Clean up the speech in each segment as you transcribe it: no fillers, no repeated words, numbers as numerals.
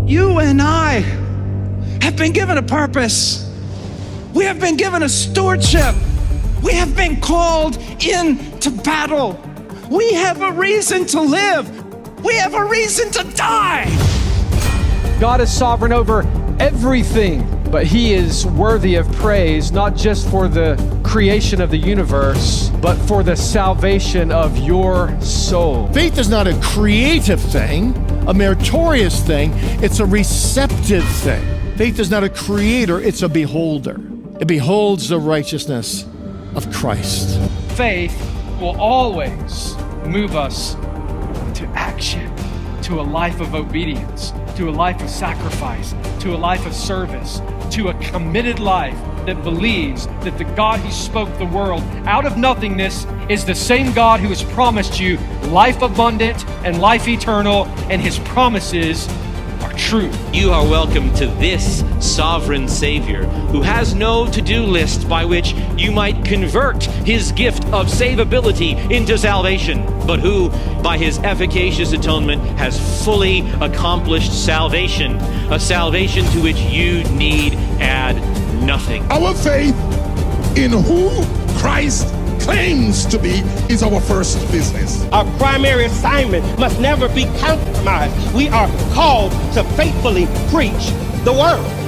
You and I have been given a purpose. We have been given a stewardship. We have been called into battle. We have a reason to live. We have a reason to die. God is sovereign over everything, but he is worthy of praise, not just for the creation of the universe, but for the salvation of your soul. Faith is not a creative thing, a meritorious thing. It's a receptive thing. Faith is not a creator, it's a beholder. It beholds the righteousness of Christ. Faith will always move us to action, to a life of obedience, to a life of sacrifice, to a life of service, to a committed life that believes that the God who spoke the world out of nothingness is the same God who has promised you life abundant and life eternal, and his promises are true. You are welcome to this sovereign Savior who has no to-do list by which you might convert his gift of savability into salvation, but who, by his efficacious atonement, has fully accomplished salvation, a salvation to which you need add nothing. Our faith in who Christ claims to be is our first business. Our primary assignment must never be compromised. We are called to faithfully preach the word.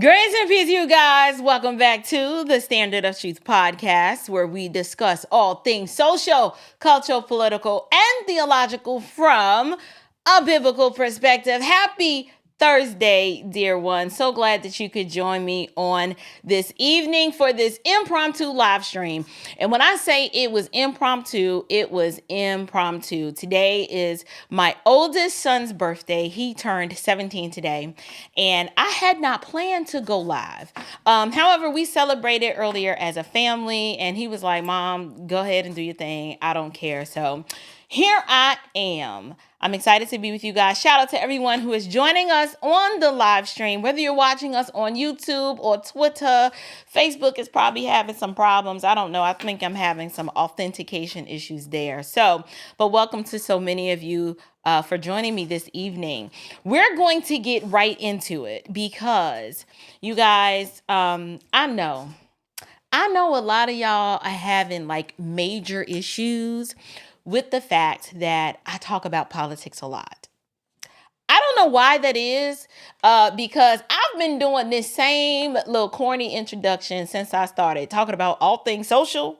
Grace and peace, you guys. Welcome back to the Standard of Truth podcast, where we discuss all things social, cultural, political, and theological from a biblical perspective. Happy Thursday, dear one. So glad that you could join me on this evening for this impromptu live stream. And when I say it was impromptu, it was impromptu. Today is my oldest son's birthday. He turned 17 today, and I had not planned to go live. However, we celebrated earlier as a family, and he was like, "Mom, go ahead and do your thing. I don't care." So here I am. I'm excited to be with you guys. Shout out to everyone who is joining us on the live stream, whether you're watching us on YouTube or Twitter. Facebook is probably having some problems. I don't know. I think I'm having some authentication issues there. But welcome to so many of you for joining me this evening. We're going to get right into it because you guys, I know a lot of y'all are having like major issues with the fact that I talk about politics a lot. I don't know why that is, because I've been doing this same little corny introduction since I started talking about all things social,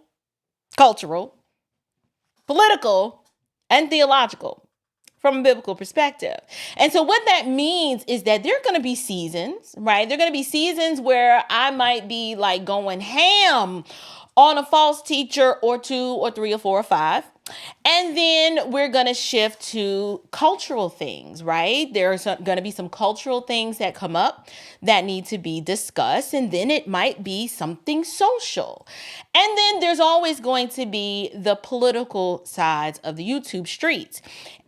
cultural, political, and theological from a biblical perspective. And so what that means is that there are going to be seasons, right? There are going to be seasons where I might be like going ham on a false teacher or two or three or four or five. And then we're going to shift to cultural things, right? There's going to be some cultural things that come up that need to be discussed. And then it might be something social. And then there's always going to be the political sides of the YouTube streets.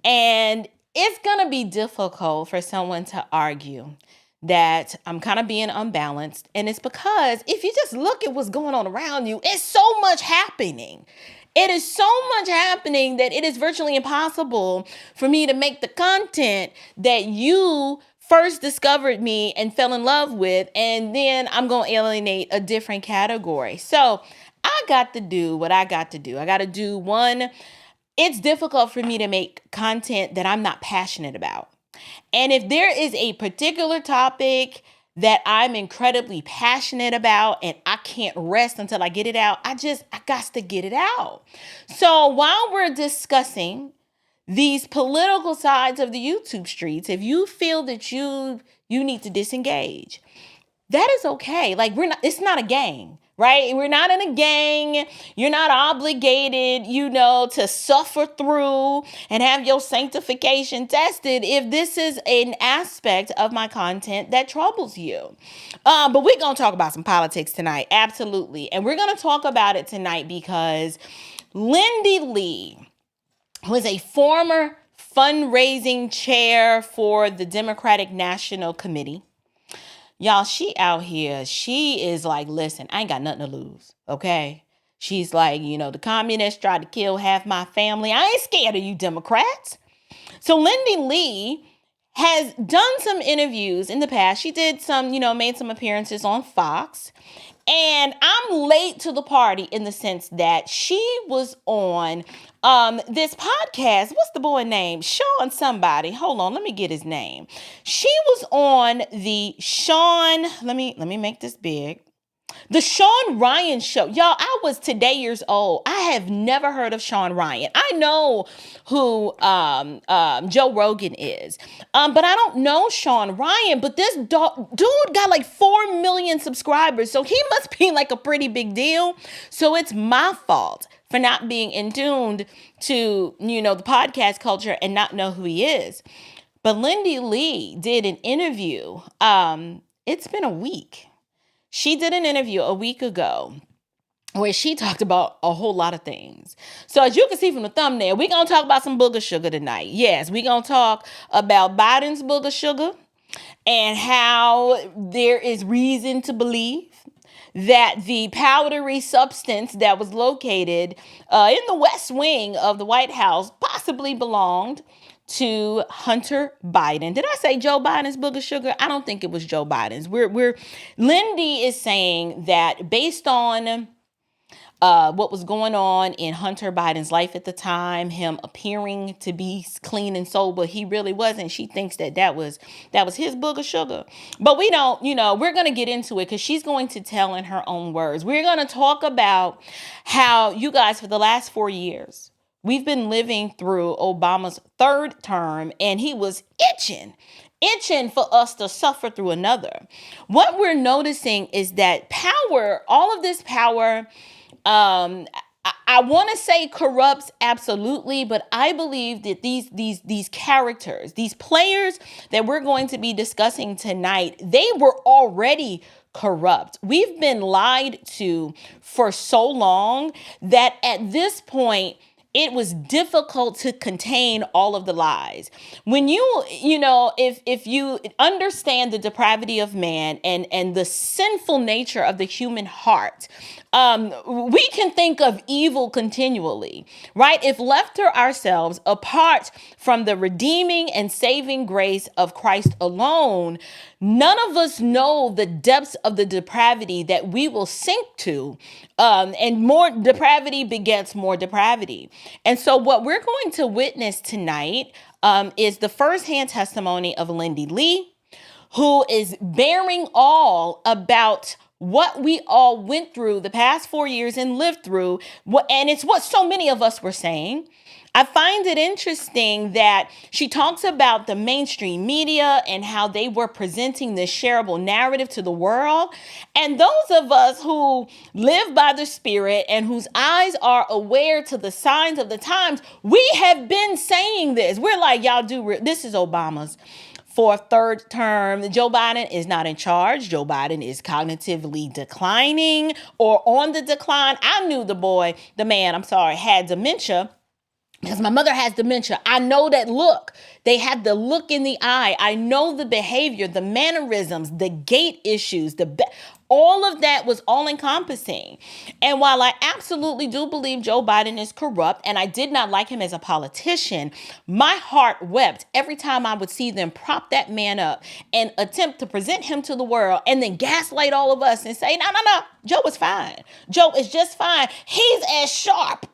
And it's going to be difficult for someone to argue that I'm kind of being unbalanced. And it's because if you just look at what's going on around you, it's so much happening. It is so much happening that it is virtually impossible for me to make the content that you first discovered me and fell in love with, and then I'm going to alienate a different category. So I got to do what I got to do. I got to do one. It's difficult for me to make content that I'm not passionate about. And if there is a particular topic that I'm incredibly passionate about and I can't rest until I get it out, I got to get it out. So while we're discussing these political sides of the YouTube streets, if you feel that you need to disengage, that is okay. Like, it's not a gang, right? We're not in a gang. You're not obligated, to suffer through and have your sanctification tested if this is an aspect of my content that troubles you. But we're going to talk about some politics tonight. Absolutely. And we're going to talk about it tonight because Lindy Li, who is a former fundraising chair for the Democratic National Committee, y'all, she out here, she is like, listen, I ain't got nothing to lose, okay? She's like, the communists tried to kill half my family. I ain't scared of you Democrats. So Lindy Li has done some interviews in the past. She did some, made some appearances on Fox. And I'm late to the party in the sense that she was on this podcast. What's the boy name? Shawn somebody. Hold on, let me get his name. She was on the Shawn, let me make this big. The Shawn Ryan Show. Y'all, I was today years old. I have never heard of Shawn Ryan. I know who Joe Rogan is, but I don't know Shawn Ryan. But this dude got like 4 million subscribers, so he must be like a pretty big deal. So it's my fault for not being in tuned to, the podcast culture and not know who he is. But Lindy Li did an interview. It's been a week. She did an interview a week ago where she talked about a whole lot of things. So as you can see from the thumbnail, we're going to talk about some booger sugar tonight. Yes, we're going to talk about Biden's booger sugar and how there is reason to believe that the powdery substance that was located in the West Wing of the White House possibly belonged to Hunter Biden. Did I say Joe Biden's booger sugar? I don't think it was Joe Biden's. Lindy is saying that based on what was going on in Hunter Biden's life at the time, him appearing to be clean and sober, he really wasn't. She thinks that was his booger sugar. But we don't, we're going to get into it because she's going to tell in her own words. We're going to talk about how you guys, for the last 4 years, we've been living through Obama's third term, and he was itching for us to suffer through another. What we're noticing is that power, all of this power, I want to say corrupts, absolutely, but I believe that these characters, these players that we're going to be discussing tonight, they were already corrupt. We've been lied to for so long that at this point, it was difficult to contain all of the lies. When if you understand the depravity of man and the sinful nature of the human heart, we can think of evil continually, right? If left to ourselves, apart from the redeeming and saving grace of Christ alone, none of us know the depths of the depravity that we will sink to, and more depravity begets more depravity. And so what we're going to witness tonight is the firsthand testimony of Lindy Li, who is bearing all about what we all went through the past 4 years and lived through. And it's what so many of us were saying. I find it interesting that she talks about the mainstream media and how they were presenting this shareable narrative to the world. And those of us who live by the Spirit and whose eyes are aware to the signs of the times, we have been saying this. We're like, y'all this is Obama's fourth, third term. Joe Biden is not in charge. Joe Biden is cognitively declining or on the decline. I knew the man, had dementia. because my mother has dementia. I know that look. They have the look in the eye. I know the behavior, the mannerisms, the gait issues, all of that was all encompassing. And while I absolutely do believe Joe Biden is corrupt and I did not like him as a politician, my heart wept every time I would see them prop that man up and attempt to present him to the world and then gaslight all of us and say, no, Joe is fine. Joe is just fine. He's as sharp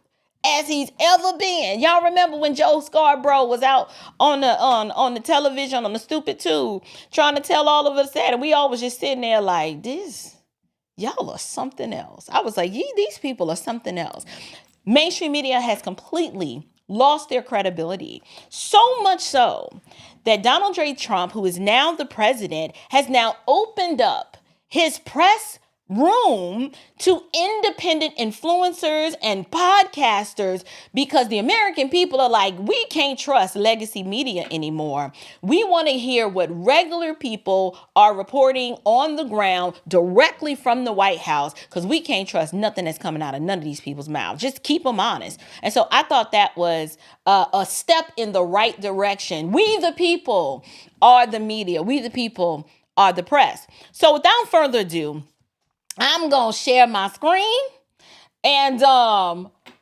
as he's ever been. Y'all remember when Joe Scarborough was out on the television, on the stupid tube, trying to tell all of us that, and we all was just sitting there like, this, y'all are something else. I was like, these people are something else. Mainstream media has completely lost their credibility. So much so that Donald J. Trump, who is now the president, has now opened up his press room to independent influencers and podcasters because the American people are like, we can't trust legacy media anymore. We want to hear what regular people are reporting on the ground directly from the White House because we can't trust nothing that's coming out of none of these people's mouths. Just keep them honest. And so I thought that was a step in the right direction. We the people are the media. We the people are the press. So without further ado, I'm going to share my screen and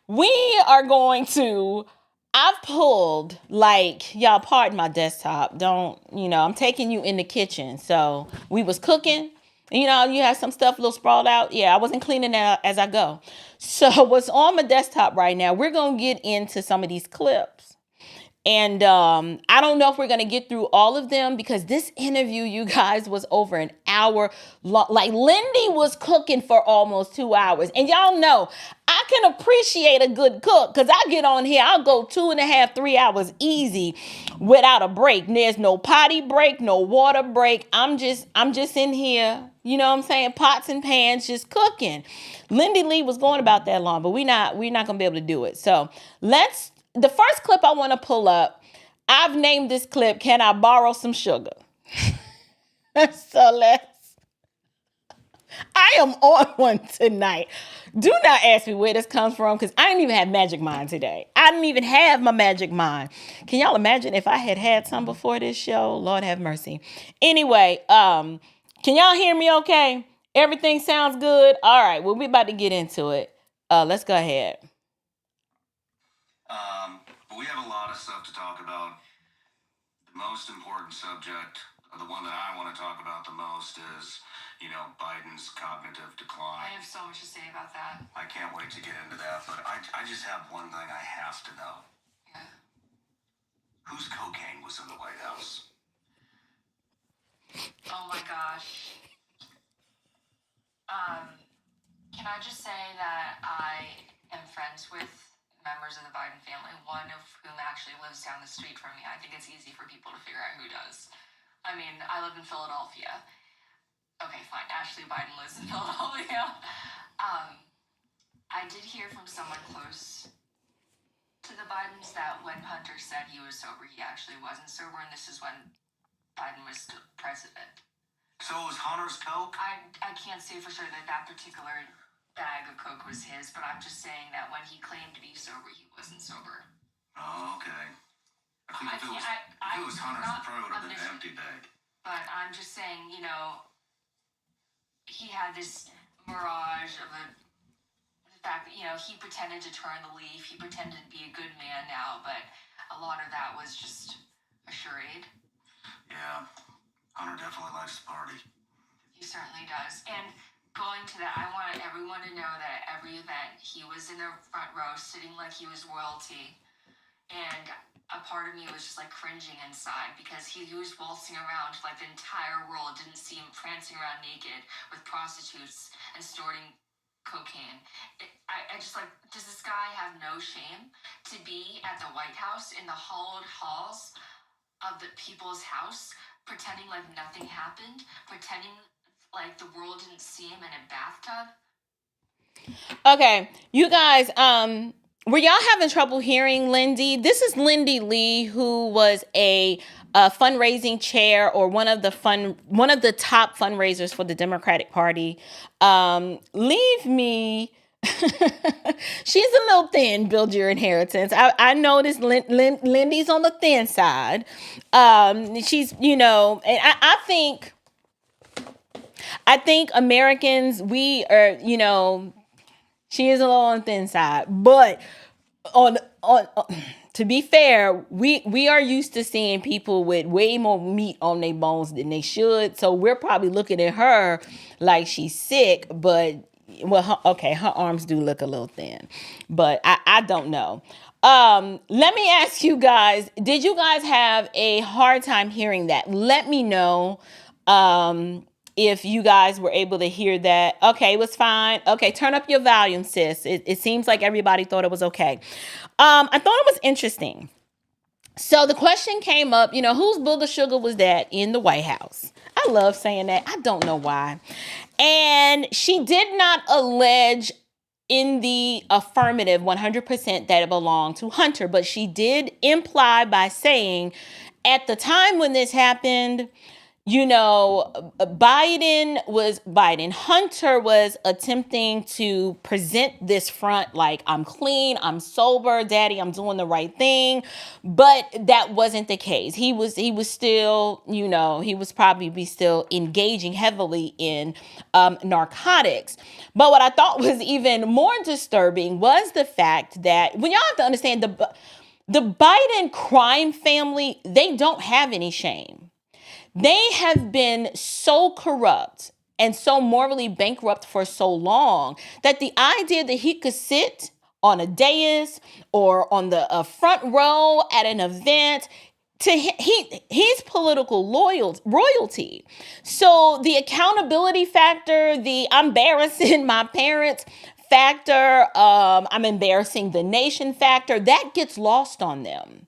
we are going to, I've pulled, like, y'all pardon my desktop. I'm taking you in the kitchen. So we was cooking, you have some stuff a little sprawled out. Yeah, I wasn't cleaning that as I go. So what's on my desktop right now, we're going to get into some of these clips. And I don't know if we're going to get through all of them because this interview, you guys, was over an hour long. Like, Lindy was cooking for almost 2 hours. And y'all know, I can appreciate a good cook because I get on here, I'll go 2.5, 3 hours easy without a break. There's no potty break, no water break. I'm just in here, you know what I'm saying? Pots and pans, just cooking. Lindy Li was going about that long, but we're not going to be able to do it. So the first clip I want to pull up, I've named this clip, Can I Borrow Some Sugar? I am on one tonight. Do not ask me where this comes from because I didn't even have Magic Mind today. I didn't even have my Magic Mind. Can y'all imagine if I had some before this show? Lord have mercy. Anyway, can y'all hear me okay? Everything sounds good? All right, well, we're about to get into it. Let's go ahead. But we have a lot of stuff to talk about. The most important subject, or the one that I want to talk about the most, is, Biden's cognitive decline. I have so much to say about that. I can't wait to get into that, but I just have one thing I have to know. Yeah. Whose cocaine was in the White House? Oh my gosh. Can I just say that I am friends with members of the Biden family, one of whom actually lives down the street from me. I think it's easy for people to figure out who does. I mean, I live in Philadelphia. Okay, fine. Ashley Biden lives in Philadelphia. I did hear from someone close to the Bidens that when Hunter said he was sober, he actually wasn't sober, and this is when Biden was still president. So it was Hunter's coke? I can't say for sure that particular bag of coke was his, but I'm just saying that when he claimed to be sober, he wasn't sober. Oh, okay. I think if it was Hunter's, it probably would have been an empty bag. But I'm just saying, he had this mirage of the fact that, he pretended to turn the leaf, he pretended to be a good man now, but a lot of that was just a charade. Yeah, Hunter definitely likes to party. He certainly does. And going to that, I want everyone to know that at every event, he was in the front row, sitting like he was royalty. And a part of me was just like cringing inside because he was waltzing around like the entire world didn't see him prancing around naked with prostitutes and snorting cocaine. I just like, does this guy have no shame to be at the White House in the hollowed halls of the people's house, pretending like nothing happened, pretending like the world didn't see him in a bathtub? Okay, you guys, were y'all having trouble hearing Lindy? This is Lindy Li, who was a fundraising chair or one of the top fundraisers for the Democratic Party. Leave me She's a little thin. Build your inheritance. I noticed Lindy's on the thin side. She's, and I think Americans, we are, she is a little on the thin side, but on to be fair, we are used to seeing people with way more meat on their bones than they should. So we're probably looking at her like she's sick, but her arms do look a little thin, but I don't know. Let me ask you guys, did you guys have a hard time hearing that? Let me know if you guys were able to hear that. Okay, it was fine. Okay, turn up your volume, sis. It seems like everybody thought it was okay. I thought it was interesting. So the question came up, whose Booger Sugar was that in the White House? I love saying that. I don't know why. And she did not allege in the affirmative 100% that it belonged to Hunter, but she did imply by saying at the time when this happened, Hunter was attempting to present this front like, I'm clean, I'm sober, daddy, I'm doing the right thing. But that wasn't the case. He was still, he was probably still engaging heavily in narcotics. But what I thought was even more disturbing was the fact that when y'all have to understand the Biden crime family, they don't have any shame. They have been so corrupt and so morally bankrupt for so long that the idea that he could sit on a dais or on the front row at an event, he's political royalty. So the accountability factor, the embarrassing my parents factor, I'm embarrassing the nation factor, that gets lost on them.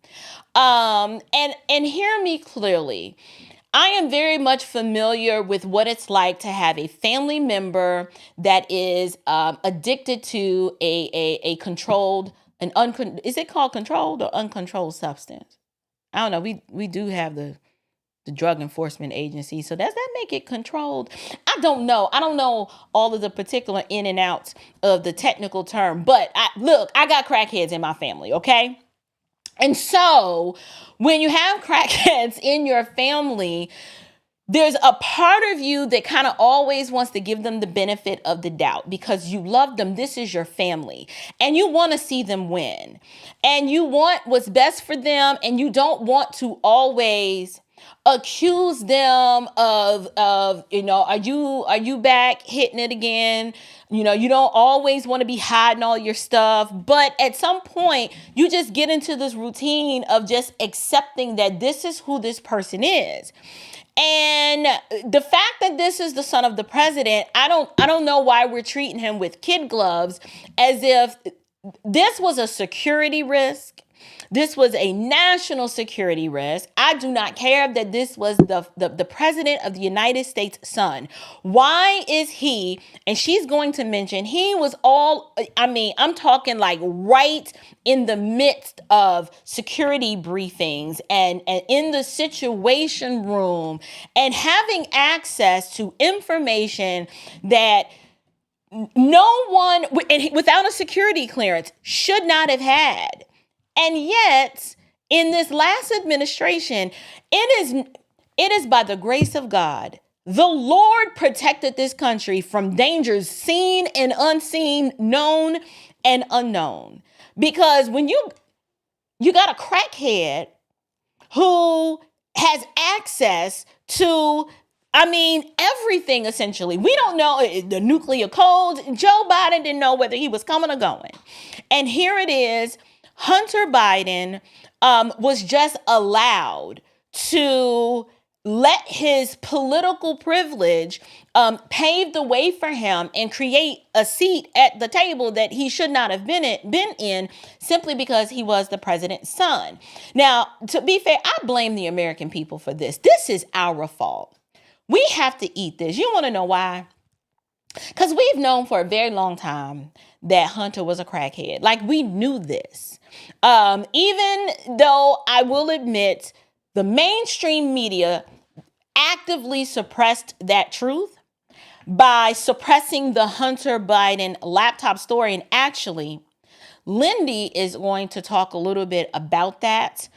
And hear me clearly. I am very much familiar with what it's like to have a family member that is addicted to a controlled, is it called controlled or uncontrolled substance? I don't know. We do have the Drug Enforcement Agency. So does that make it controlled? I don't know. I don't know all of the particular in and outs of the technical term. But I got crackheads in my family, okay? And so when you have crackheads in your family, there's a part of you that kind of always wants to give them the benefit of the doubt because you love them. This is your family and you want to see them win and you want what's best for them. And you don't want to always accuse them of are you back hitting it again? You don't always want to be hiding all your stuff, but at some point you just get into this routine of just accepting that this is who this person is. And the fact that this is the son of the president, I don't know why we're treating him with kid gloves as if this was a security risk. This was a national security risk. I do not care that this was the president of the United States' son. Why is he, and she's going to mention, he was I'm talking like right in the midst of security briefings and in the situation room and having access to information that no one, without a security clearance, should not have had. And yet, in this last administration, it is by the grace of God, the Lord protected this country from dangers seen and unseen, known and unknown. Because when you got a crackhead who has access to everything essentially. We don't know the nuclear codes. Joe Biden didn't know whether he was coming or going. And here it is. Hunter Biden was just allowed to let his political privilege pave the way for him and create a seat at the table that he should not have been in simply because he was the president's son. Now, to be fair, I blame the American people for this. This is our fault. We have to eat this. You want to know why? Because we've known for a very long time that Hunter was a crackhead. Like, we knew this. Even though I will admit the mainstream media actively suppressed that truth, by suppressing the Hunter Biden laptop story. And actually, Lindy is going to talk a little bit about that.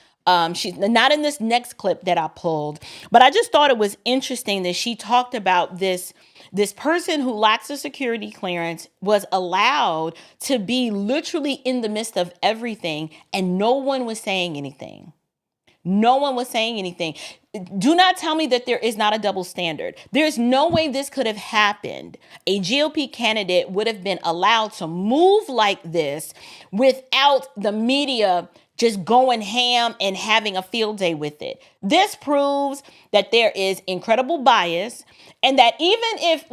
She's not in this next clip that I pulled, but I just thought it was interesting that she talked about this person who lacks a security clearance was allowed to be literally in the midst of everything, and no one was saying anything. No one was saying anything. Do not tell me that there is not a double standard. There's no way this could have happened. A GOP candidate would have been allowed to move like this without the media just going ham and having a field day with it. This proves that there is incredible bias, and that even if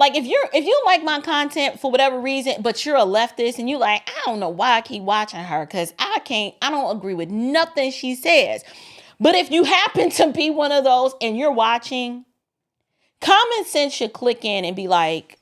you like my content for whatever reason, but you're a leftist and you like, I don't know why I keep watching her because I don't agree with nothing she says. But if you happen to be one of those and you're watching, common sense should click in and be like,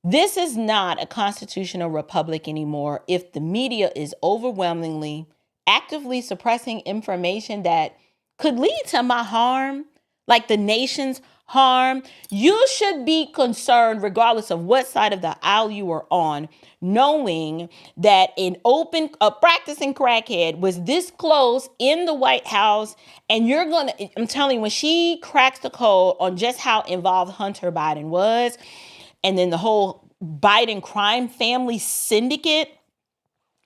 this is not a constitutional republic anymore if the media is overwhelmingly actively suppressing information that could lead to my harm, like the nation's harm. You should be concerned, regardless of what side of the aisle you are on, knowing that a practicing crackhead was this close in the White House. And I'm telling you, when she cracks the code on just how involved Hunter Biden was, and then the whole Biden crime family syndicate,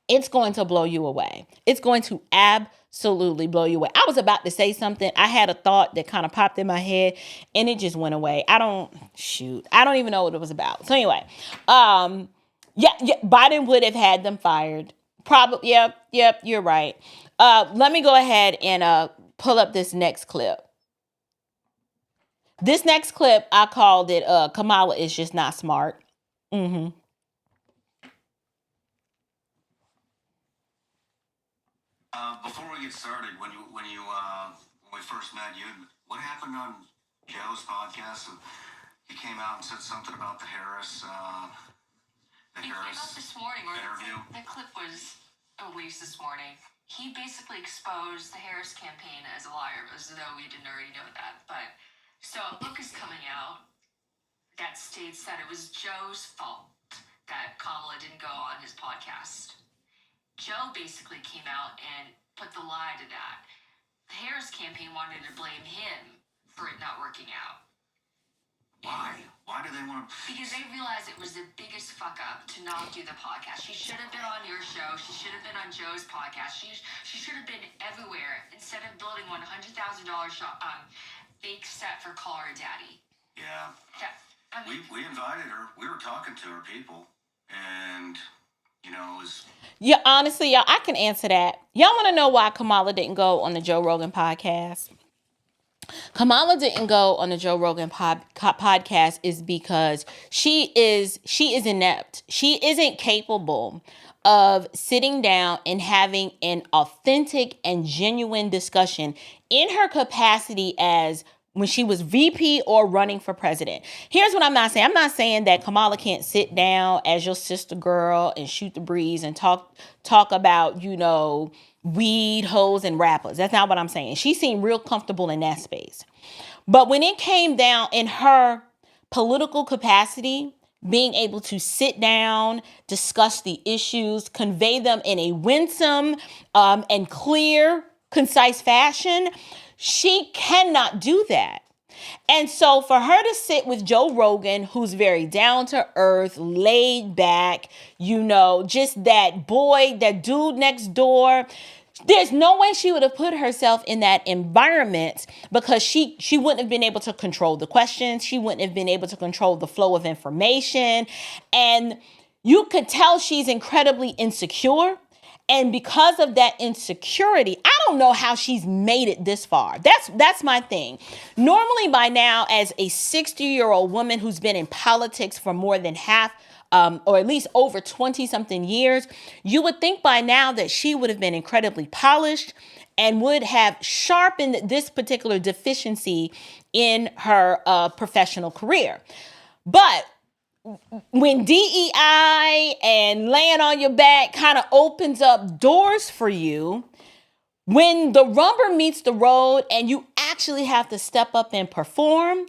it's going to blow you away. It's going to absolutely blow you away. I was about to say something. I had a thought that kind of popped in my head and it just went away. I don't even know what it was about. So anyway, Biden would have had them fired. Probably. Yep, you're right. Let me go ahead and pull up this next clip. This next clip, I called it Kamala is just not smart. Mm-hmm. Before we get started, when we first met you, what happened on Joe's podcast? He came out and said something about the Harris. He came out this morning, or interview. The clip was released this morning. He basically exposed the Harris campaign as a liar, as though we didn't already know that. But so a book is coming out that states that it was Joe's fault that Kamala didn't go on his podcast. Joe basically came out and put the lie to that. The Harris campaign wanted to blame him for it not working out. Why? Why do they want to? Because they realized it was the biggest fuck up to not do the podcast. She should have been on your show. She should have been on Joe's podcast. She should have been everywhere instead of building $100,000 fake set for Call Her Daddy. Yeah. We invited her. We were talking to her people, and it was. Yeah, honestly, y'all, I can answer that. Y'all want to know why Kamala didn't go on the Joe Rogan podcast? Kamala didn't go on the Joe Rogan podcast is because she is inept. She isn't capable of sitting down and having an authentic and genuine discussion in her capacity as when she was VP or running for president. Here's what I'm not saying. I'm not saying that Kamala can't sit down as your sister girl and shoot the breeze and talk about, weed, hoes, and rappers. That's not what I'm saying. She seemed real comfortable in that space. But when it came down in her political capacity, being able to sit down, discuss the issues, convey them in a winsome and clear, concise fashion, she cannot do that. And so for her to sit with Joe Rogan, who's very down to earth, laid back, just that dude next door, there's no way she would have put herself in that environment because she wouldn't have been able to control the questions. She wouldn't have been able to control the flow of information. And you could tell she's incredibly insecure. And because of that insecurity, I don't know how she's made it this far. That's my thing. Normally by now, as a 60-year-old woman who's been in politics for more than half, or at least over 20-something years, you would think by now that she would have been incredibly polished and would have sharpened this particular deficiency in her professional career. But when DEI and laying on your back kind of opens up doors for you, when the rubber meets the road and you actually have to step up and perform,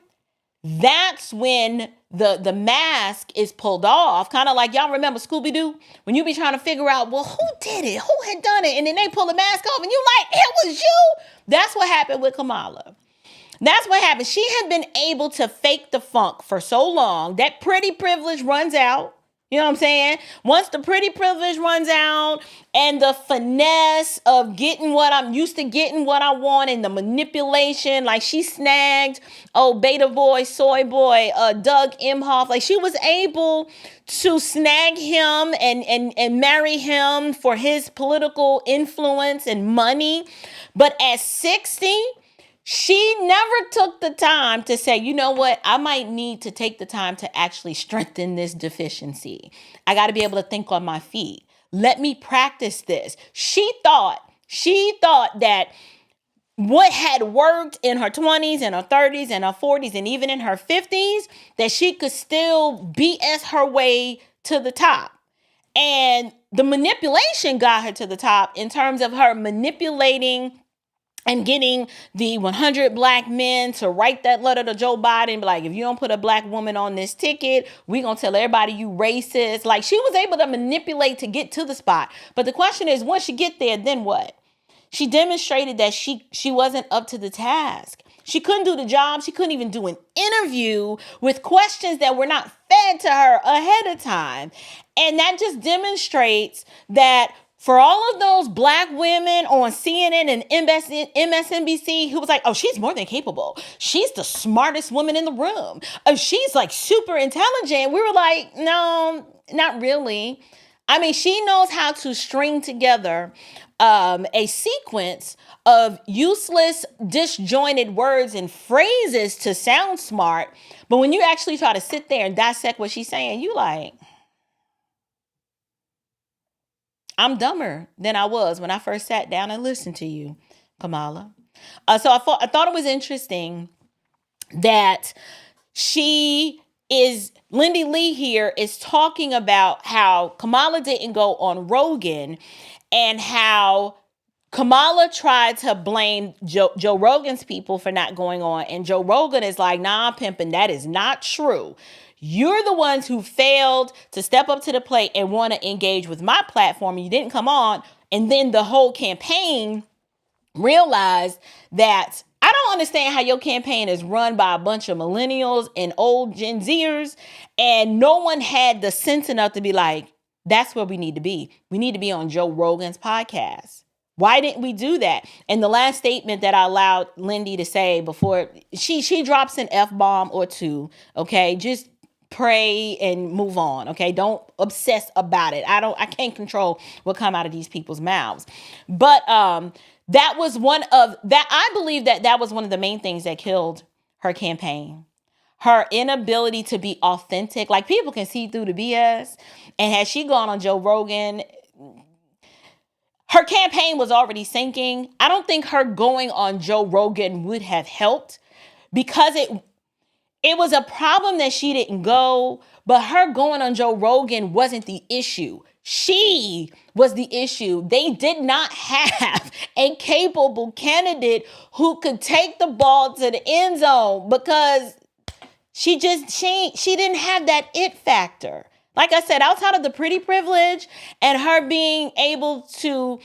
that's when the mask is pulled off, kind of like y'all remember Scooby-Doo? When you be trying to figure out, well, who did it? Who had done it? And then they pull the mask off and you like, it was you? That's what happened with Kamala. That's what happened. She had been able to fake the funk for so long that pretty privilege runs out. You know what I'm saying? Once the pretty privilege runs out and the finesse of getting what I'm used to getting what I want and the manipulation, like she snagged, Beta Boy, Soy Boy, Doug Emhoff, like she was able to snag him and marry him for his political influence and money. But at 60, she never took the time to say, you know what, I might need to take the time to actually strengthen this deficiency. I got to be able to think on my feet. Let me practice this. She thought that what had worked in her 20s and her 30s and her 40s and even in her 50s, that she could still BS her way to the top. And the manipulation got her to the top in terms of her manipulating and getting the 100 black men to write that letter to Joe Biden and be like, if you don't put a black woman on this ticket, we're going to tell everybody you racist. Like, she was able to manipulate to get to the spot. But the question is, once she get there, then what? She demonstrated that she wasn't up to the task. She couldn't do the job. She couldn't even do an interview with questions that were not fed to her ahead of time. And that just demonstrates that for all of those black women on CNN and MSNBC who was like, oh, she's more than capable. She's the smartest woman in the room. Oh, she's like super intelligent. We were like, no, not really. I mean, she knows how to string together a sequence of useless, disjointed words and phrases to sound smart. But when you actually try to sit there and dissect what she's saying, you like, I'm dumber than I was when I first sat down and listened to you, Kamala. So I thought it was interesting that Lindy Li here is talking about how Kamala didn't go on Rogan and how Kamala tried to blame Joe Rogan's people for not going on. And Joe Rogan is like, nah, pimpin', that is not true. You're the ones who failed to step up to the plate and want to engage with my platform. And you didn't come on. And then the whole campaign realized that I don't understand how your campaign is run by a bunch of millennials and old Gen Zers. And no one had the sense enough to be like, that's where we need to be. We need to be on Joe Rogan's podcast. Why didn't we do that? And the last statement that I allowed Lindy to say before she drops an F-bomb or two, okay, just pray and move on. Okay. Don't obsess about it. I can't control what come out of these people's mouths. But that was I believe that was one of the main things that killed her campaign. Her inability to be authentic. Like, people can see through the BS. And had she gone on Joe Rogan, her campaign was already sinking. I don't think her going on Joe Rogan would have helped, because it was a problem that she didn't go, but her going on Joe Rogan wasn't the issue. She was the issue. They did not have a capable candidate who could take the ball to the end zone, because she didn't have that it factor. Like I said, outside of the pretty privilege and her being able to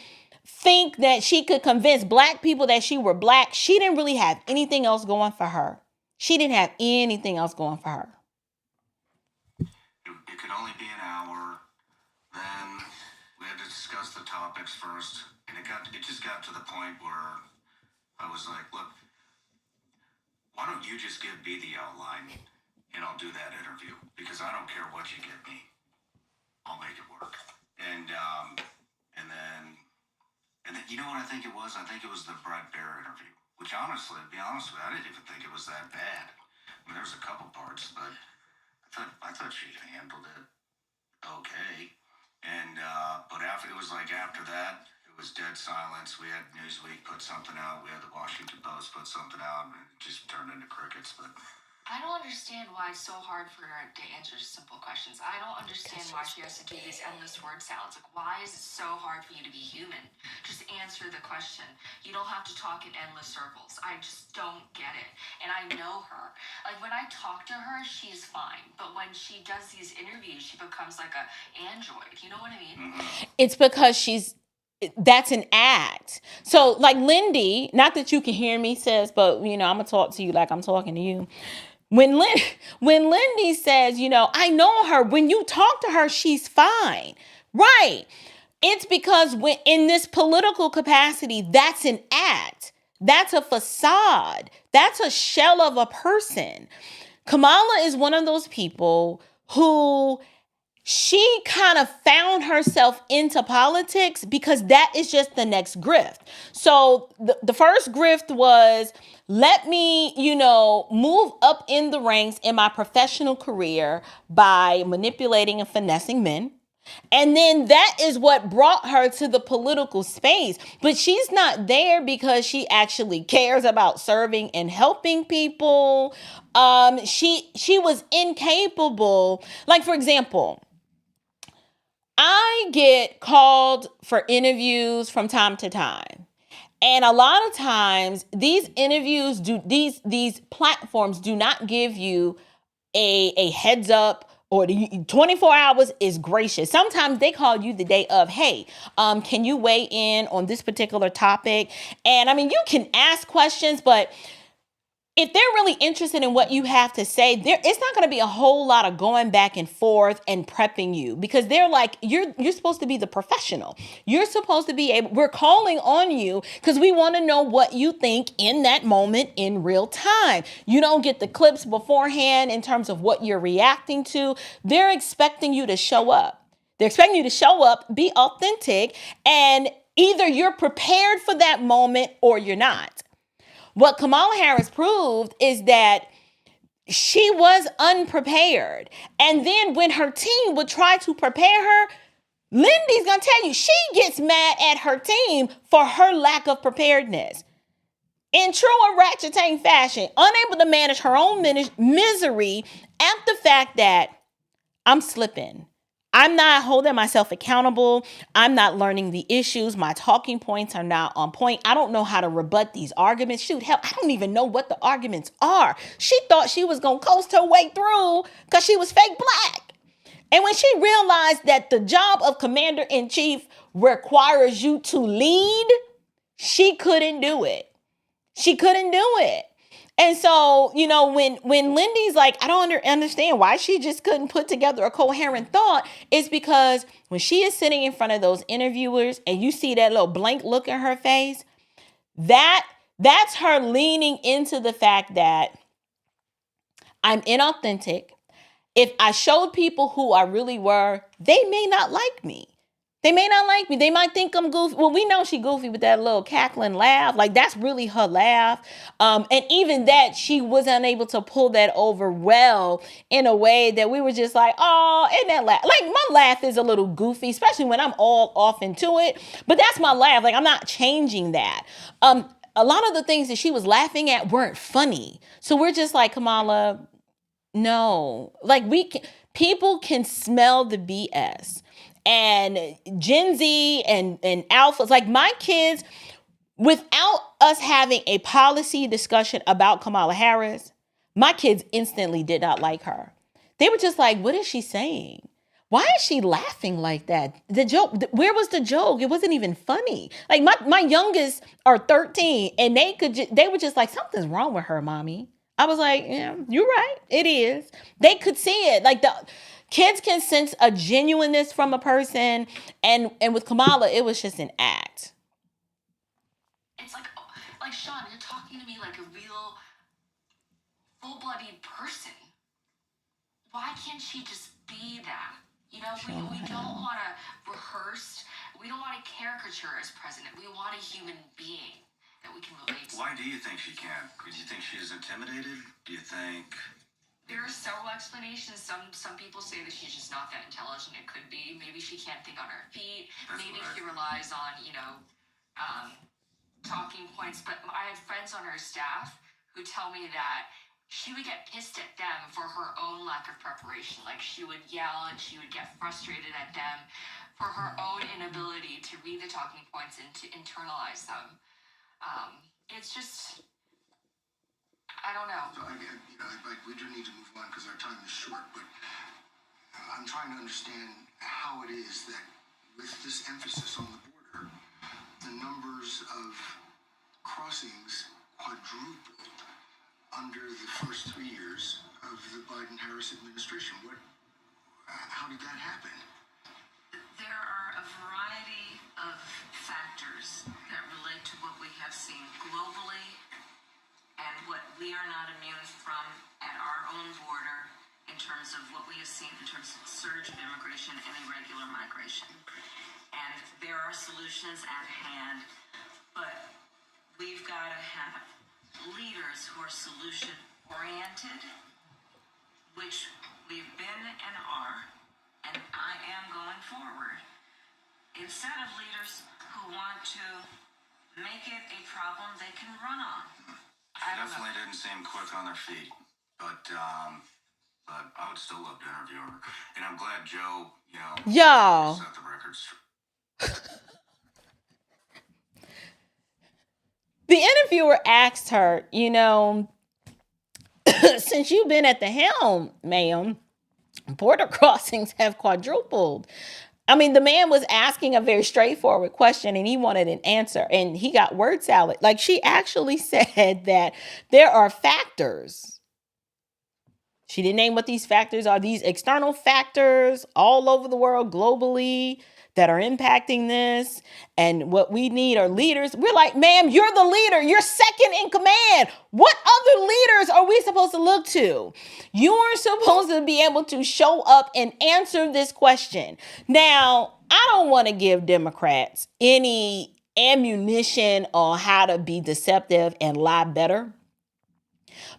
think that she could convince black people that she were black, she didn't really have anything else going for her. She didn't have anything else going for her. It could only be an hour. Then we had to discuss the topics first. And it just got to the point where I was like, look, why don't you just give me the outline and I'll do that interview, because I don't care what you give me. I'll make it work. And then you know what I think it was? I think it was the Brett Baer interview, which honestly, to be honest with you, I didn't even think it was that bad. I mean, there was a couple parts, but I thought she handled it okay. And but after that, it was dead silence. We had Newsweek put something out. We had the Washington Post put something out, and it just turned into crickets. But I don't understand why it's so hard for her to answer simple questions. I don't understand why she has to do these endless word salads. Like, why is it so hard for you to be human? Just answer the question. You don't have to talk in endless circles. I just don't get it. And I know her. Like, when I talk to her, she's fine. But when she does these interviews, she becomes like a android. You know what I mean? It's because that's an act. So like Lindy, not that you can hear me, sis, but I'm gonna talk to you like I'm talking to you. When Lindy says, I know her, when you talk to her, she's fine. Right. It's because when in this political capacity, that's an act. That's a facade. That's a shell of a person. Kamala is one of those people who she kind of found herself into politics because that is just the next grift. So the first grift was, let me, move up in the ranks in my professional career by manipulating and finessing men. And then that is what brought her to the political space. But she's not there because she actually cares about serving and helping people. She was incapable. Like, for example, I get called for interviews from time to time. And a lot of times these interviews these platforms do not give you a heads up, or the 24 hours is gracious. Sometimes they call you the day of, hey, can you weigh in on this particular topic? And I mean, you can ask questions, but if they're really interested in what you have to say, it's not going to be a whole lot of going back and forth and prepping you, because they're like, you're supposed to be the professional. You're supposed to be able, we're calling on you because we want to know what you think in that moment in real time. You don't get the clips beforehand in terms of what you're reacting to. They're expecting you to show up. They're expecting you to show up, be authentic, and either you're prepared for that moment or you're not. What Kamala Harris proved is that she was unprepared. And then when her team would try to prepare her, Lindy's going to tell you, she gets mad at her team for her lack of preparedness. In true orangutan fashion, unable to manage her own misery at the fact that I'm slipping. I'm not holding myself accountable. I'm not learning the issues. My talking points are not on point. I don't know how to rebut these arguments. Shoot, hell, I don't even know what the arguments are. She thought she was going to coast her way through because she was fake black. And when she realized that the job of commander-in-chief requires you to lead, she couldn't do it. She couldn't do it. And so, when Lindy's like, I don't understand why she just couldn't put together a coherent thought, it's because when she is sitting in front of those interviewers and you see that little blank look in her face, that's her leaning into the fact that I'm inauthentic. If I showed people who I really were, they may not like me. They may not like me. They might think I'm goofy. Well, we know she goofy with that little cackling laugh. Like, that's really her laugh. And even that, she was unable to pull that over well in a way that we were just like, oh, and that laugh. Like, my laugh is a little goofy, especially when I'm all off into it. But that's my laugh. Like, I'm not changing that. A lot of the things that she was laughing at weren't funny. So we're just like, Kamala, no. Like, people can smell the BS. And Gen Z and alphas, like my kids, without us having a policy discussion about Kamala Harris, my kids instantly did not like her. They were just like, what is she saying? Why is she laughing like that? The joke, where was the joke? It wasn't even funny. Like my youngest are 13 and they were just like, something's wrong with her, mommy. I was like, yeah, you're right. It is. They could see it. Like kids can sense a genuineness from a person, and with Kamala, it was just an act. It's like Shawn, you're talking to me like a real full-blooded person. Why can't she just be that? We don't want to rehearse. We don't want a caricature as president. We want a human being that we can relate to. Why do you think she can't? Do you think she's intimidated? Do you think... There are several explanations. Some people say that she's just not that intelligent. It could be. Maybe she can't think on her feet. Maybe she relies on, talking points. But I have friends on her staff who tell me that she would get pissed at them for her own lack of preparation. Like, she would yell and she would get frustrated at them for her own inability to read the talking points and to internalize them. It's just, I don't know. So we do need to move on because our time is short, but I'm trying to understand how it is that with this emphasis on the border, the numbers of crossings quadrupled under the first 3 years of the Biden-Harris administration. How did that happen? There are a variety of factors that relate to what we have seen globally and what we are not immune from at our own border in terms of what we have seen in terms of surge of immigration and irregular migration. And there are solutions at hand, but we've got to have leaders who are solution-oriented, which we've been and are, and I am going forward, instead of leaders who want to make it a problem they can run on. Definitely didn't seem quick on their feet, but I would still love to interview her. And I'm glad Joe, Y'all. set the record straight. The interviewer asked her, since you've been at the helm, ma'am, border crossings have quadrupled. I mean, the man was asking a very straightforward question and he wanted an answer and he got word salad. Like, she actually said that there are factors. She didn't name what these factors are. These external factors all over the world globally that are impacting this. And what we need are leaders. We're like, ma'am, you're the leader. You're second in command. What other leaders are we supposed to look to? You are supposed to be able to show up and answer this question. Now, I don't want to give Democrats any ammunition on how to be deceptive and lie better.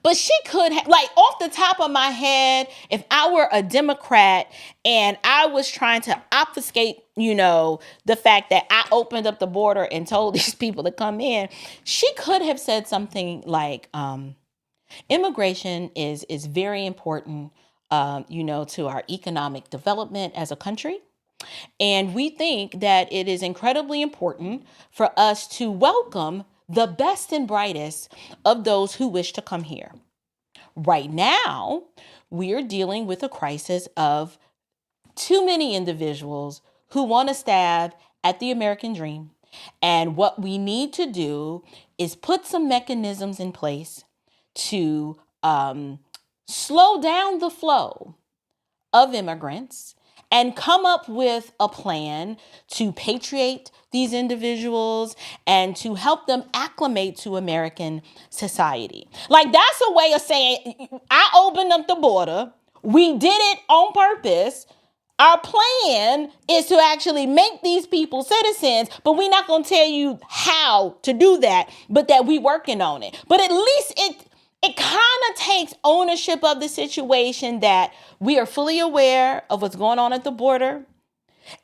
But she could have, like, off the top of my head, if I were a Democrat and I was trying to obfuscate, the fact that I opened up the border and told these people to come in, she could have said something like, immigration is very important, to our economic development as a country. And we think that it is incredibly important for us to welcome the best and brightest of those who wish to come here. Right now, we are dealing with a crisis of too many individuals who want to stab at the American dream. And what we need to do is put some mechanisms in place to slow down the flow of immigrants and come up with a plan to patriate these individuals and to help them acclimate to American society. Like, that's a way of saying, I opened up the border. We did it on purpose. Our plan is to actually make these people citizens, but we're not going to tell you how to do that, but that we working on it. But at least it kind of takes ownership of the situation that we are fully aware of what's going on at the border.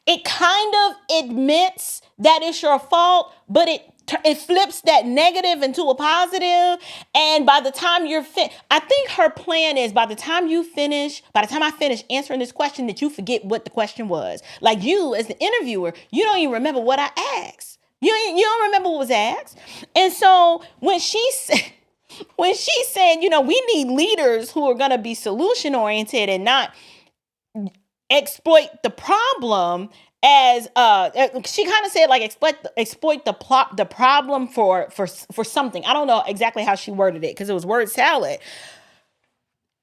It kind of admits that it's your fault, but it flips that negative into a positive. And by the time you're I think her plan is by the time I finish answering this question, that you forget what the question was. Like, you as the interviewer, you don't even remember what I asked. You don't remember what was asked. And so when she said, we need leaders who are going to be solution oriented and not exploit the problem as she kind of said, like, exploit the problem for something. I don't know exactly how she worded it because it was word salad.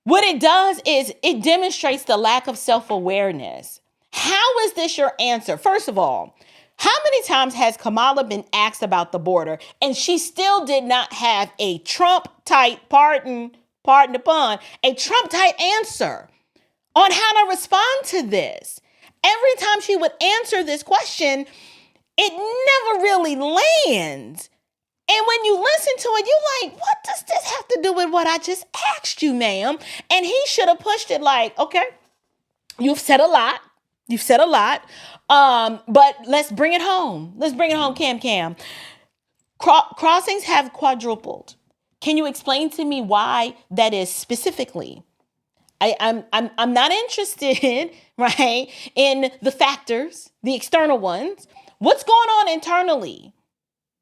What it does is it demonstrates the lack of self-awareness. How is this your answer? First of all, how many times has Kamala been asked about the border and she still did not have a Trump-type, pardon the pun, a Trump-type answer on how to respond to this? Every time she would answer this question, it never really lands. And when you listen to it, you're like, what does this have to do with what I just asked you, ma'am? And he should have pushed it like, okay, you've said a lot. But let's bring it home. Cam. Crossings have quadrupled. Can you explain to me why that is specifically? I'm not interested, right, in the factors, the external ones. What's going on internally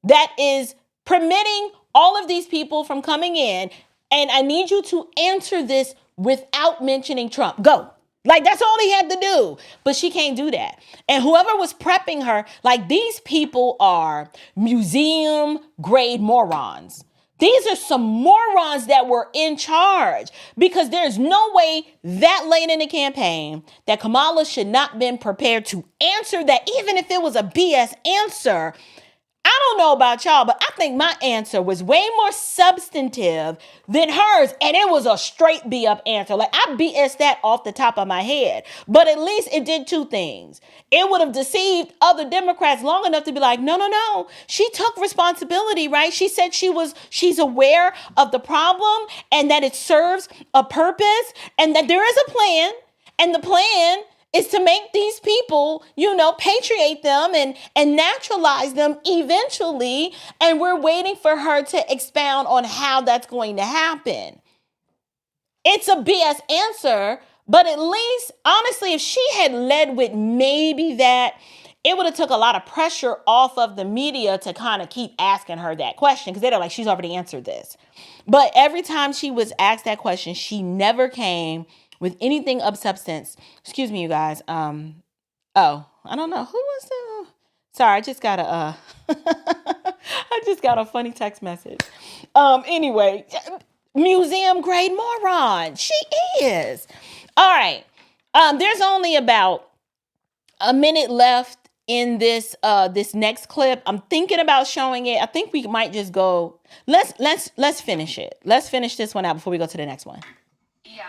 that is permitting all of these people from coming in? And I need you to answer this without mentioning Trump. Go. Like, that's all he had to do. But she can't do that. And whoever was prepping her, like, these people are museum grade morons. These are some morons that were in charge, because there's no way that late in the campaign that Kamala should not been prepared to answer that, even if it was a BS answer. I don't know about y'all, but I think my answer was way more substantive than hers. And it was a straight B up answer. Like, I BS that off the top of my head. But at least it did two things. It would have deceived other Democrats long enough to be like, no. She took responsibility, right? She said she's aware of the problem and that it serves a purpose and that there is a plan. And the plan is to make these people, patriate them and naturalize them eventually. And we're waiting for her to expound on how that's going to happen. It's a BS answer, but at least, honestly, if she had led with maybe that, it would have took a lot of pressure off of the media to kind of keep asking her that question, because they're like, she's already answered this. But every time she was asked that question, she never came with anything of substance. Excuse me, you guys. I don't know. Who was the... Sorry, I just got a funny text message. Anyway, museum grade moron. She is. All right. There's only about a minute left in this next clip. I'm thinking about showing it. I think we might just go. Let's finish it. Let's finish this one out before we go to the next one. Yeah,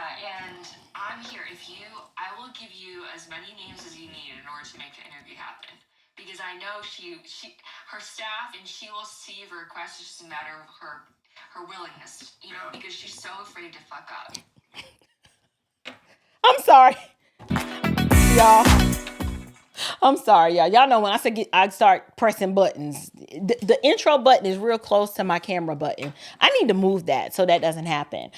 and I'm here. I will give you as many names as you need in order to make the interview happen. Because I know her staff, and she will see the request. It's just a matter of her willingness, because she's so afraid to fuck up. I'm sorry, y'all. I'm sorry, y'all. Y'all know when I start pressing buttons, the intro button is real close to my camera button. I need to move that so that doesn't happen.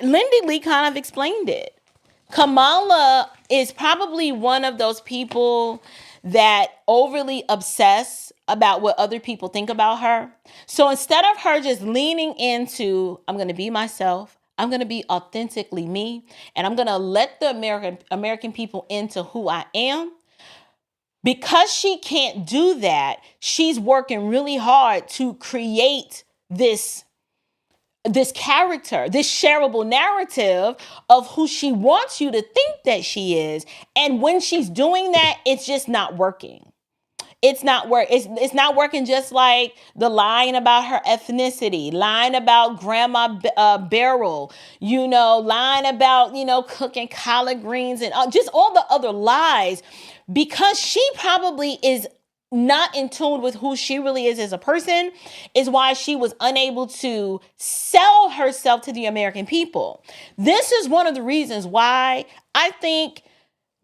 Lindy Li kind of explained it. Kamala is probably one of those people that overly obsess about what other people think about her. So instead of her just leaning into, I'm going to be myself, I'm going to be authentically me, and I'm going to let the American people into who I am, because she can't do that, she's working really hard to create this character, this shareable narrative of who she wants you to think that she is. And when she's doing that, it's just not working. It's not working, just like the lying about her ethnicity, lying about Grandma Beryl, lying about, cooking collard greens and just all the other lies, because she probably is not in tune with who she really is as a person, is why she was unable to sell herself to the American people. This is one of the reasons why I think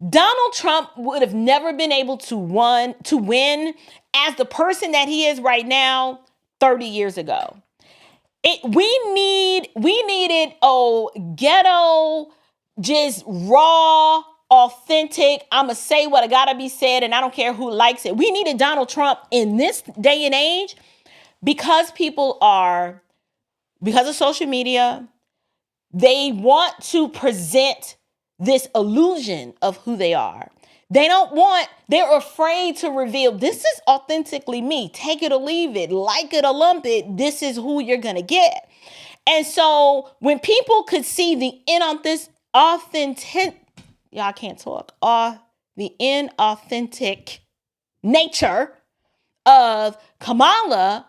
Donald Trump would have never been able to win as the person that he is right now 30 years ago. We needed ghetto, just raw, authentic, I'ma say what I gotta be said and I don't care who likes it. We needed Donald Trump in this day and age, because because of social media, they want to present this illusion of who they are. They're afraid to reveal, this is authentically me. Take it or leave it, like it or lump it. This is who you're going to get. And so when people could see the inauthentic nature of Kamala,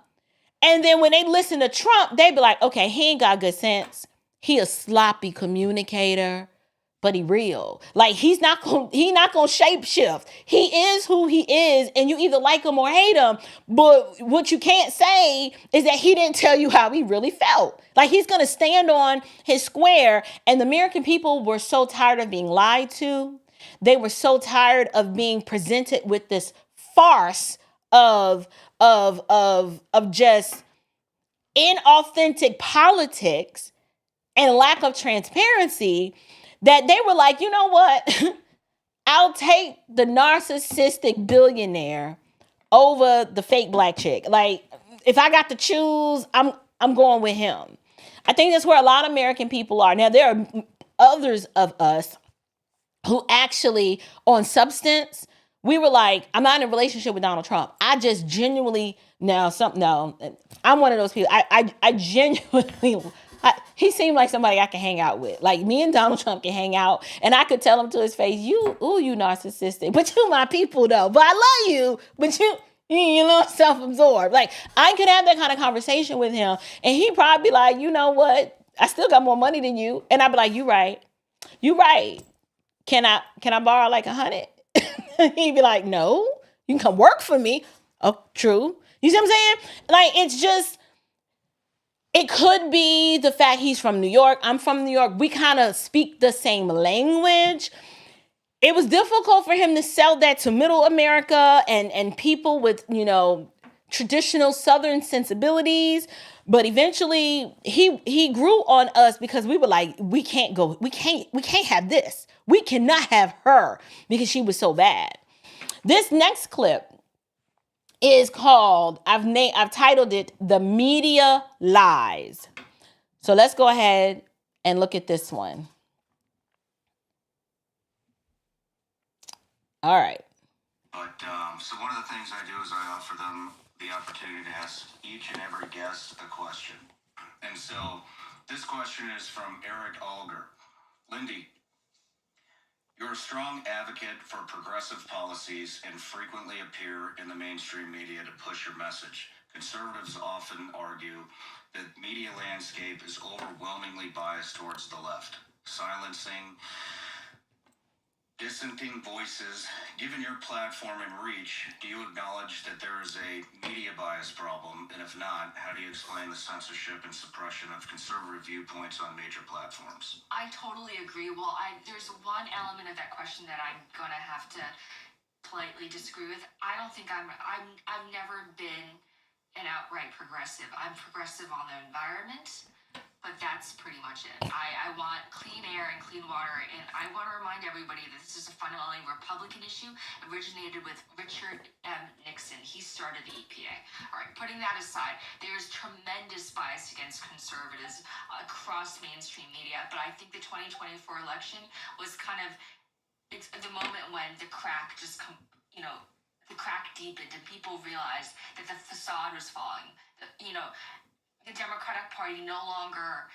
and then when they listen to Trump, they be like, okay, he ain't got good sense. He a sloppy communicator, but he real. Like, he's not gonna shapeshift. He is who he is, and you either like him or hate him. But what you can't say is that he didn't tell you how he really felt. Like, he's gonna stand on his square. And the American people were so tired of being lied to. They were so tired of being presented with this farce of just inauthentic politics and lack of transparency that they were like, you know what? I'll take the narcissistic billionaire over the fake black chick. Like, if I got to choose, I'm going with him. I think that's where a lot of American people are. Now, there are others of us who actually, on substance, we were like, I'm not in a relationship with Donald Trump. I just genuinely, I'm one of those people. I genuinely, he seemed like somebody I can hang out with. Like, me and Donald Trump can hang out, and I could tell him to his face, you narcissistic, but you my people though. But I love you, but you know, self-absorbed. Like, I could have that kind of conversation with him, and he'd probably be like, you know what? I still got more money than you. And I'd be like, you right. Can I borrow like 100? He'd be like, no, you can come work for me. Oh, true. You see what I'm saying? Like, it's just, it could be the fact he's from New York. I'm from New York. We kind of speak the same language. It was difficult for him to sell that to middle America and people with, you know, traditional Southern sensibilities. But eventually he grew on us because we were like, we can't have this. We cannot have her because she was so bad. This next clip is called, I've titled it, The Media Lies. So let's go ahead and look at this one. All right. But so one of the things I do is I offer them the opportunity to ask each and every guest a question. And so this question is from Eric Alger. Lindy, you're a strong advocate for progressive policies and frequently appear in the mainstream media to push your message. Conservatives often argue that media landscape is overwhelmingly biased towards the left, silencing dissenting voices. Given your platform and reach, do you acknowledge that there is a media bias problem? And if not, how do you explain the censorship and suppression of conservative viewpoints on major platforms? I totally agree. Well, there's one element of that question that I'm gonna have to politely disagree with. I don't think I've never been an outright progressive. I'm progressive on the environment, but that's pretty much it. I want clean air and clean water, and I want to remind everybody that this is a fundamentally Republican issue, originated with Richard M. Nixon. He started the EPA. All right, putting that aside, there's tremendous bias against conservatives across mainstream media, but I think the 2024 election was kind of, it's the moment when the crack just, the crack deepened and people realized that the facade was falling. The Democratic Party no longer,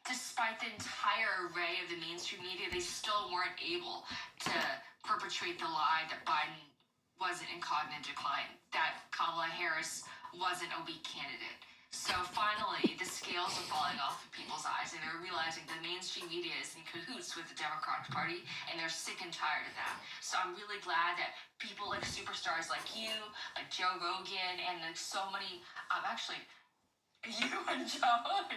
despite the entire array of the mainstream media, they still weren't able to perpetrate the lie that Biden wasn't in cognitive decline, that Kamala Harris wasn't a weak candidate. So finally, the scales are falling off of people's eyes, and they're realizing the mainstream media is in cahoots with the Democratic Party, and they're sick and tired of that. So I'm really glad that people like superstars like you, like Joe Rogan, and like so many, you and Joe,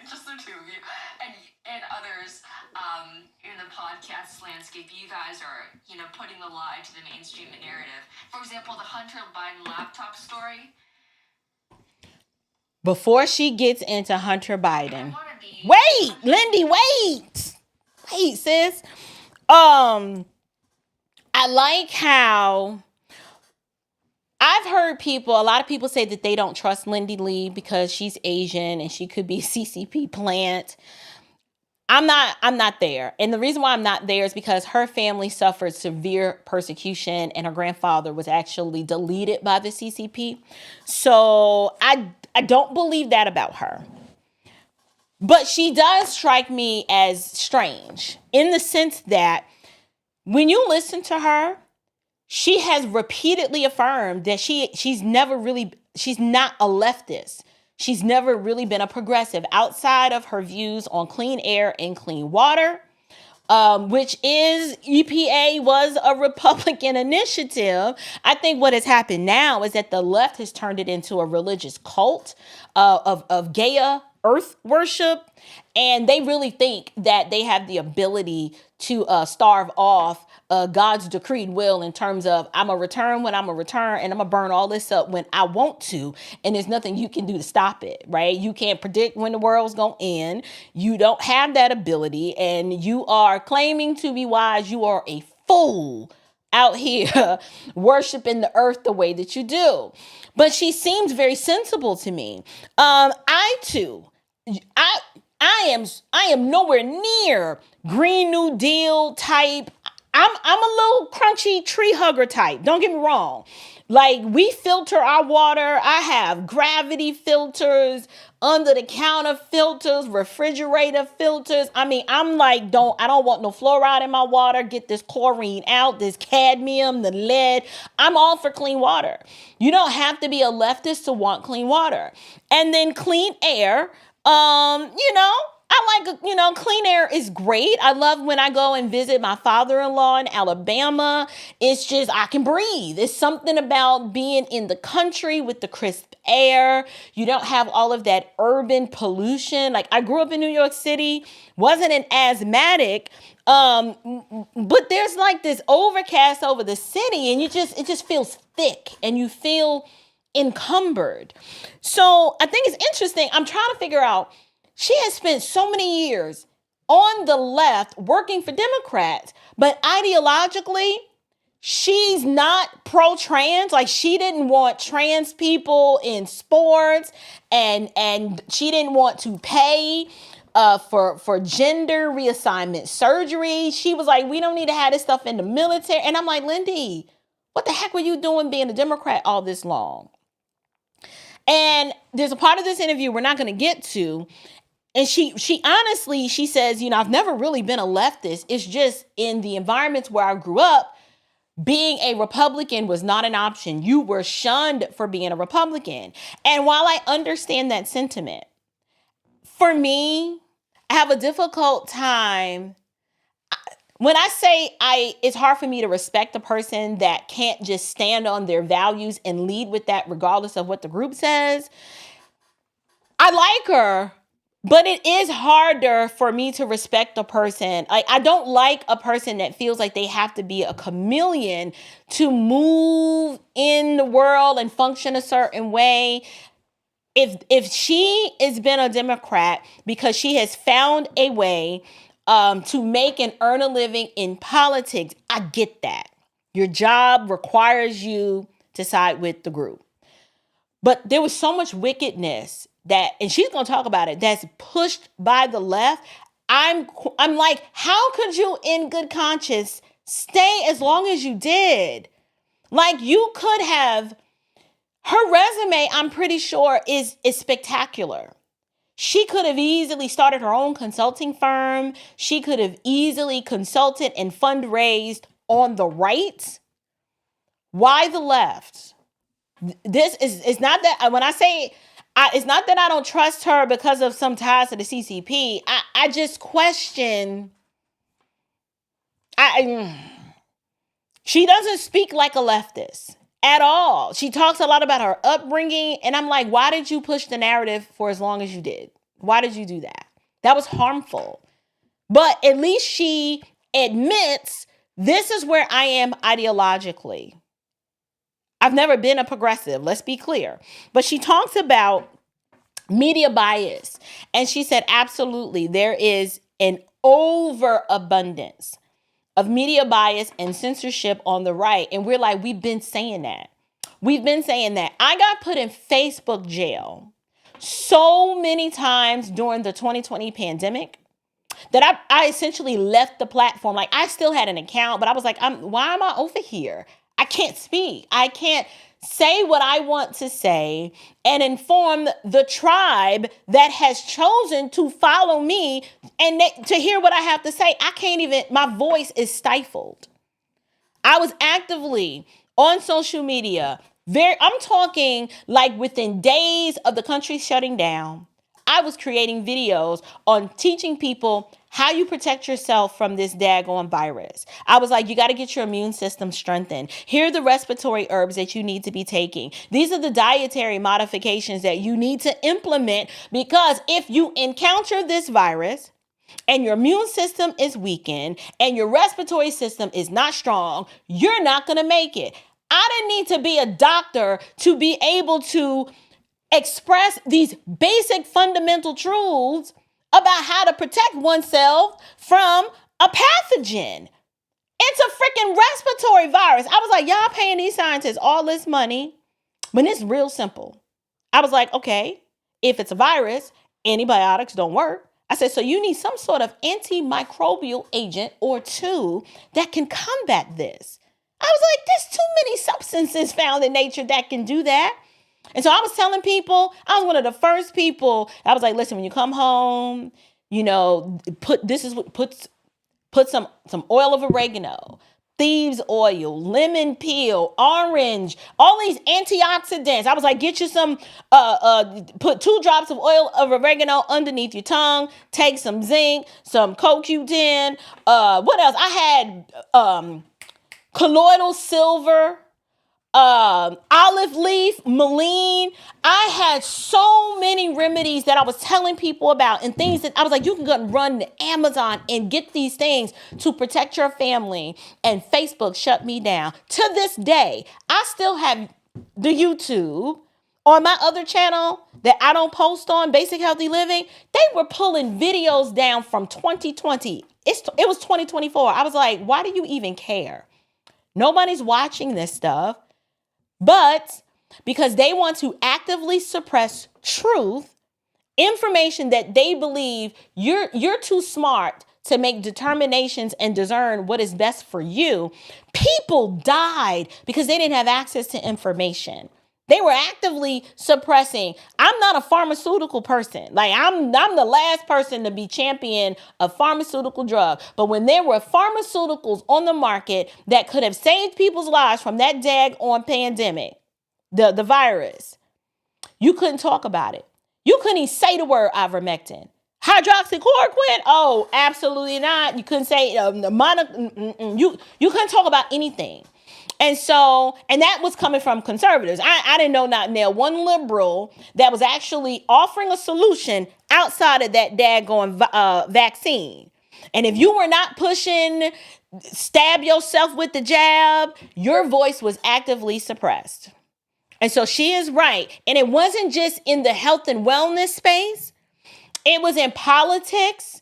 just the two of you, and others in the podcast landscape, you guys are, putting the lie to the mainstream narrative. For example, the Hunter Biden laptop story. Before she gets into Hunter Biden, wait, Lindy, wait, sis. I like how I've heard a lot of people say that they don't trust Lindy Li because she's Asian and she could be a CCP plant. I'm not there. And the reason why I'm not there is because her family suffered severe persecution and her grandfather was actually deleted by the CCP. So I don't believe that about her. But she does strike me as strange in the sense that when you listen to her, she has repeatedly affirmed that she's not a leftist. She's never really been a progressive outside of her views on clean air and clean water, which is EPA was a Republican initiative. I think what has happened now is that the left has turned it into a religious cult of Gaia earth worship, and they really think that they have the ability to starve off God's decreed will in terms of I'm going to return when I'm going to return, and I'm going to burn all this up when I want to, and there's nothing you can do to stop it, right? You can't predict when the world's going to end. You don't have that ability, and you are claiming to be wise. You are a fool out here worshiping the earth the way that you do. But she seems very sensible to me. I am nowhere near Green New Deal type. I'm a little crunchy tree hugger type. Don't get me wrong. Like, we filter our water. I have gravity filters, under the counter filters, refrigerator filters. I mean, I'm like, I don't want no fluoride in my water. Get this chlorine out, this cadmium, the lead. I'm all for clean water. You don't have to be a leftist to want clean water. And then clean air. I like, clean air is great. I love when I go and visit my father-in-law in Alabama. It's just, I can breathe. It's something about being in the country with the crisp air. You don't have all of that urban pollution. Like, I grew up in New York City, wasn't an asthmatic, but there's like this overcast over the city, and it just feels thick, and you feel encumbered. So I think it's interesting. I'm trying to figure out, she has spent so many years on the left working for Democrats, but ideologically, she's not pro-trans. Like, she didn't want trans people in sports, and she didn't want to pay for gender reassignment surgery. She was like, we don't need to have this stuff in the military. And I'm like, Lindy, what the heck were you doing being a Democrat all this long? And there's a part of this interview we're not going to get to. And she honestly, she says, I've never really been a leftist. It's just in the environments where I grew up, being a Republican was not an option. You were shunned for being a Republican. And while I understand that sentiment, for me, I have a difficult time. When I say it's hard for me to respect a person that can't just stand on their values and lead with that regardless of what the group says. I like her, but it is harder for me to respect a person. I don't like a person that feels like they have to be a chameleon to move in the world and function a certain way. If she has been a Democrat because she has found a way to make and earn a living in politics, I get that. Your job requires you to side with the group. But there was so much wickedness and she's going to talk about it, that's pushed by the left. I'm like, how could you in good conscience stay as long as you did? Like, you could have, her resume, I'm pretty sure is spectacular. She could have easily started her own consulting firm. She could have easily consulted and fundraised on the right. Why the left? This is not that, when I say, it's not that I don't trust her because of some ties to the CCP. I just question. She doesn't speak like a leftist at all. She talks a lot about her upbringing. And I'm like, why did you push the narrative for as long as you did? Why did you do that? That was harmful. But at least she admits, this is where I am ideologically. I've never been a progressive, let's be clear. But she talks about media bias. And she said, absolutely, there is an overabundance of media bias and censorship on the right. And we're like, we've been saying that. We've been saying that. I got put in Facebook jail so many times during the 2020 pandemic that I essentially left the platform. Like, I still had an account, but I was like, why am I over here? I can't speak. I can't say what I want to say and inform the tribe that has chosen to follow me and to hear what I have to say. I can't even, my voice is stifled. I was actively on social media. I'm talking like within days of the country shutting down, I was creating videos on teaching people how you protect yourself from this daggone virus. I was like, you got to get your immune system strengthened. Here are the respiratory herbs that you need to be taking. These are the dietary modifications that you need to implement, because if you encounter this virus and your immune system is weakened and your respiratory system is not strong, you're not going to make it. I didn't need to be a doctor to be able to express these basic fundamental truths about how to protect oneself from a pathogen. It's a freaking respiratory virus. I was like, y'all paying these scientists all this money when it's real simple. I was like, okay, if it's a virus, antibiotics don't work. I said, so you need some sort of antimicrobial agent or two that can combat this. I was like, there's too many substances found in nature that can do that. And so I was telling people, I was one of the first people. I was like, listen, when you come home, put some oil of oregano, thieves oil, lemon peel, orange, all these antioxidants. I was like, get you some, put 2 drops of oil of oregano underneath your tongue, take some zinc, some CoQ10. What else? I had colloidal silver, olive leaf, mullein. I had so many remedies that I was telling people about, and things that I was like, you can go and run to Amazon and get these things to protect your family. And Facebook shut me down. To this day, I still have the YouTube on my other channel that I don't post on, Basic Healthy Living. They were pulling videos down from 2020. It was 2024. I was like, why do you even care? Nobody's watching this stuff. But because they want to actively suppress truth, information that they believe you're too smart to make determinations and discern what is best for you, people died because they didn't have access to information. They were actively suppressing. I'm not a pharmaceutical person. Like I'm the last person to be champion a pharmaceutical drug. But when there were pharmaceuticals on the market that could have saved people's lives from that daggone pandemic, the virus, you couldn't talk about it. You couldn't even say the word ivermectin. Hydroxychloroquine? Oh, absolutely not. You couldn't say you couldn't talk about anything. And that was coming from conservatives. I didn't know not nail one liberal that was actually offering a solution outside of that daggone vaccine. And if you were not pushing, stab yourself with the jab, your voice was actively suppressed. And so she is right. And it wasn't just in the health and wellness space. It was in politics.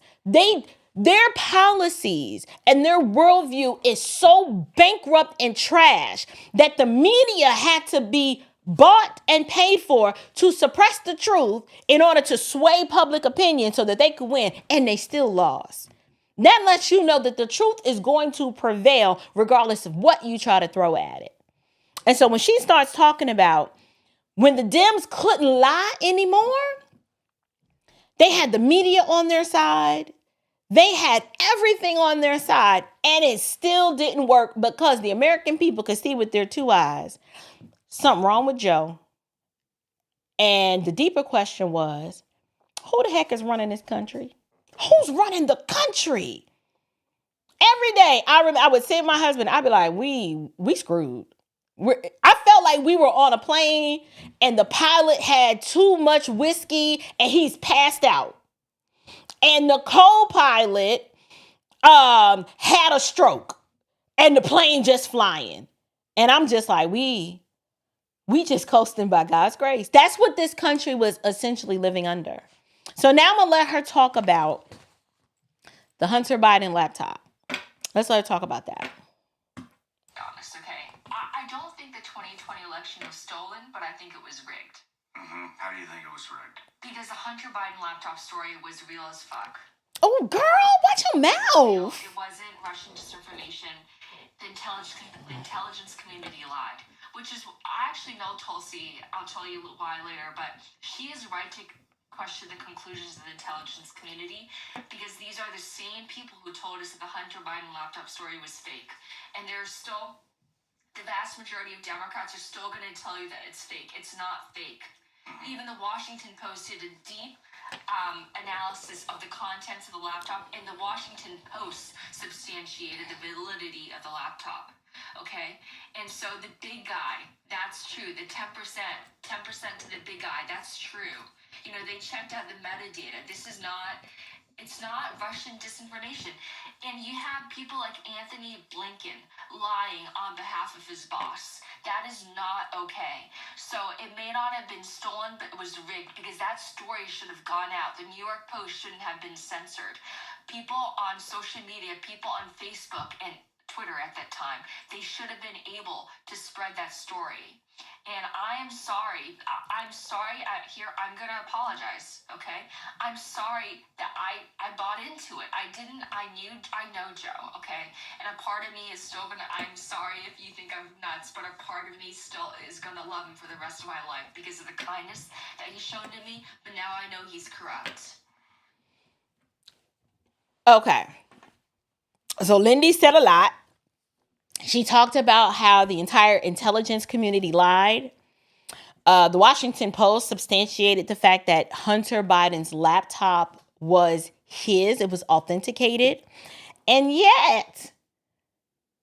Their policies and their worldview is so bankrupt and trash that the media had to be bought and paid for to suppress the truth in order to sway public opinion so that they could win. And they still lost. That lets you know that the truth is going to prevail regardless of what you try to throw at it. And so when she starts talking about when the Dems couldn't lie anymore, they had the media on their side. They had everything on their side, and it still didn't work because the American people could see with their 2 eyes something wrong with Joe. And the deeper question was, who the heck is running this country? Who's running the country? Every day, I would say to my husband, I'd be like, we screwed. I felt like we were on a plane, and the pilot had too much whiskey, and he's passed out. And the co-pilot had a stroke and the plane just flying. And I'm just like, we just coasting by God's grace. That's what this country was essentially living under. So now I'm going to let her talk about the Hunter Biden laptop. Let's let her talk about that. Honest, okay. I don't think the 2020 election was stolen, but I think it was rigged. How do you think it was rigged? Because the Hunter Biden laptop story was real as fuck. Oh, girl, watch your mouth. It wasn't Russian disinformation. The intelligence community lied, which is, I actually know Tulsi. I'll tell you why later, but she is right to question the conclusions of the intelligence community because these are the same people who told us that the Hunter Biden laptop story was fake. And there's still, the vast majority of Democrats are still going to tell you that it's fake. It's not fake. Even the Washington Post did a deep analysis of the contents of the laptop, and the Washington Post substantiated the validity of the laptop. Okay, and so the big guy, that's true. The 10% to the big guy, that's true. You know, they checked out the metadata. It's not Russian disinformation. And you have people like Anthony Blinken lying on behalf of his boss. That is not okay. So it may not have been stolen, but it was rigged, because that story should have gone out. The New York Post shouldn't have been censored. People on social media, people on Facebook and Twitter at that time, they should have been able to spread that story. And I am sorry. I'm sorry. I'm going to apologize, okay? I'm sorry that I bought into it. I know Joe, okay? And a part of me is still going to, I'm sorry if you think I'm nuts, but a part of me still is going to love him for the rest of my life because of the kindness that he's shown to me. But now I know he's corrupt. Okay. So Lindy said a lot. She talked about how the entire intelligence community lied. The Washington Post substantiated the fact that Hunter Biden's laptop was his. It was authenticated. And yet,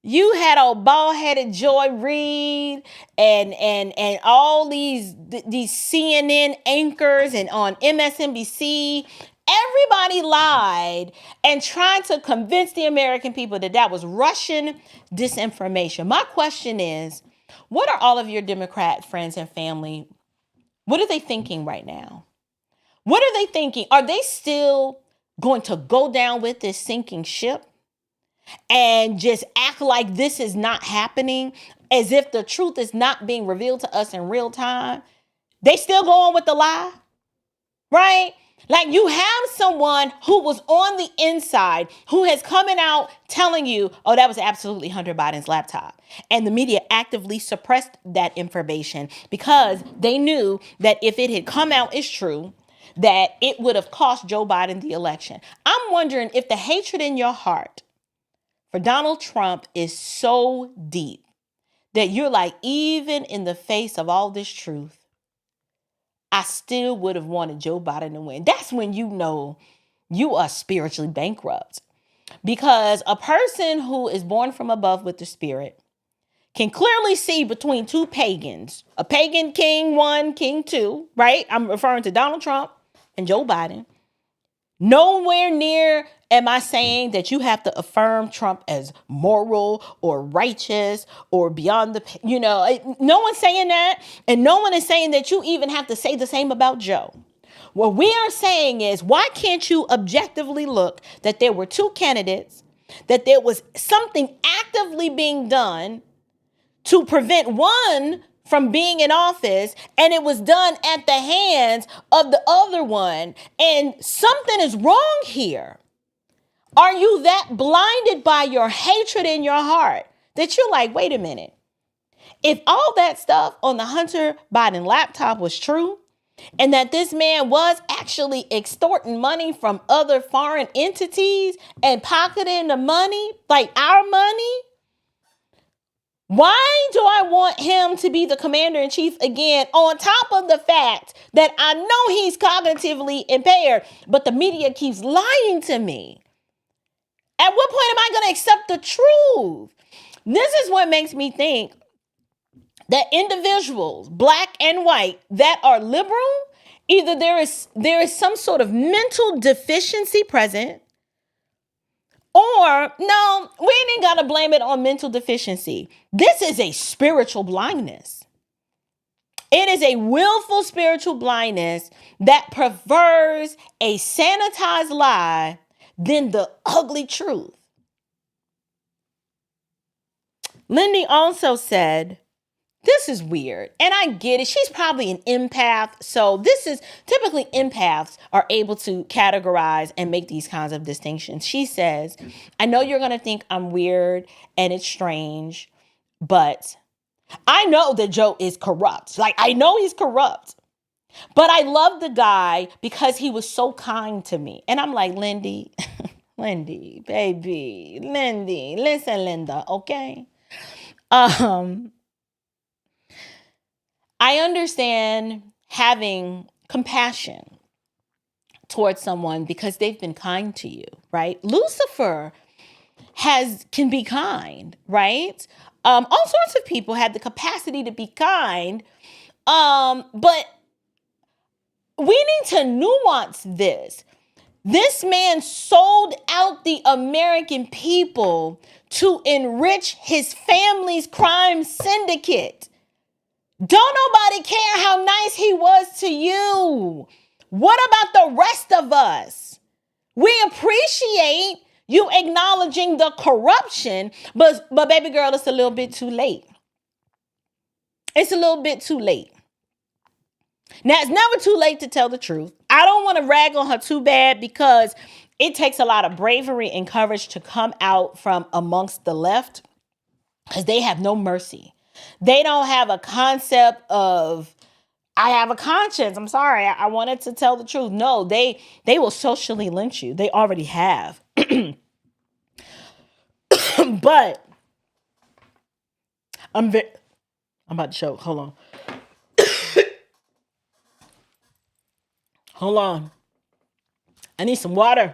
you had a bald-headed Joy Reid and all these CNN anchors and on MSNBC. Everybody lied and tried to convince the American people that that was Russian disinformation. My question is, what are all of your Democrat friends and family? What are they thinking right now? What are they thinking? Are they still going to go down with this sinking ship and just act like this is not happening, as if the truth is not being revealed to us in real time? They still go on with the lie, right? Like, you have someone who was on the inside who has coming out telling you, oh, that was absolutely Hunter Biden's laptop. And the media actively suppressed that information because they knew that if it had come out as true, that it would have cost Joe Biden the election. I'm wondering if the hatred in your heart for Donald Trump is so deep that you're like, even in the face of all this truth, I still would have wanted Joe Biden to win. That's when you know you are spiritually bankrupt. Because a person who is born from above with the Spirit can clearly see between two pagans, a pagan king 1, king 2, right? I'm referring to Donald Trump and Joe Biden. Nowhere near am I saying that you have to affirm Trump as moral or righteous or beyond the, no one's saying that. And no one is saying that you even have to say the same about Joe. What we are saying is, why can't you objectively look that there were two candidates, that there was something actively being done to prevent one from being in office, and it was done at the hands of the other one, and something is wrong here? Are you that blinded by your hatred in your heart that you're like, wait a minute, if all that stuff on the Hunter Biden laptop was true, and that this man was actually extorting money from other foreign entities and pocketing the money, like our money, why do I want him to be the commander in chief again, on top of the fact that I know he's cognitively impaired, but the media keeps lying to me? At what point am I going to accept the truth? This is what makes me think that individuals, black and white, that are liberal, either there is some sort of mental deficiency present, or no, we ain't got to blame it on mental deficiency. This is a spiritual blindness. It is a willful spiritual blindness that prefers a sanitized lie than the ugly truth. Lindy also said, this is weird, and I get it. She's probably an empath. So this is typically empaths are able to categorize and make these kinds of distinctions. She says, I know you're going to think I'm weird and it's strange, but I know that Joe is corrupt. Like, I know he's corrupt, but I love the guy because he was so kind to me. And I'm like, Lindy, Lindy, baby, Lindy, listen, Linda, okay? I understand having compassion towards someone because they've been kind to you, right? Lucifer can be kind, right? All sorts of people have the capacity to be kind, but we need to nuance this. This man sold out the American people to enrich his family's crime syndicate. Don't nobody care how nice he was to you. What about the rest of us? We appreciate you acknowledging the corruption, but baby girl, it's a little bit too late. It's a little bit too late. Now, it's never too late to tell the truth. I don't want to rag on her too bad because it takes a lot of bravery and courage to come out from amongst the left because they have no mercy. They don't have a concept of, I have a conscience. I'm sorry. I wanted to tell the truth. No, they will socially lynch you. They already have. But I'm about to choke. Hold on. Hold on. I need some water.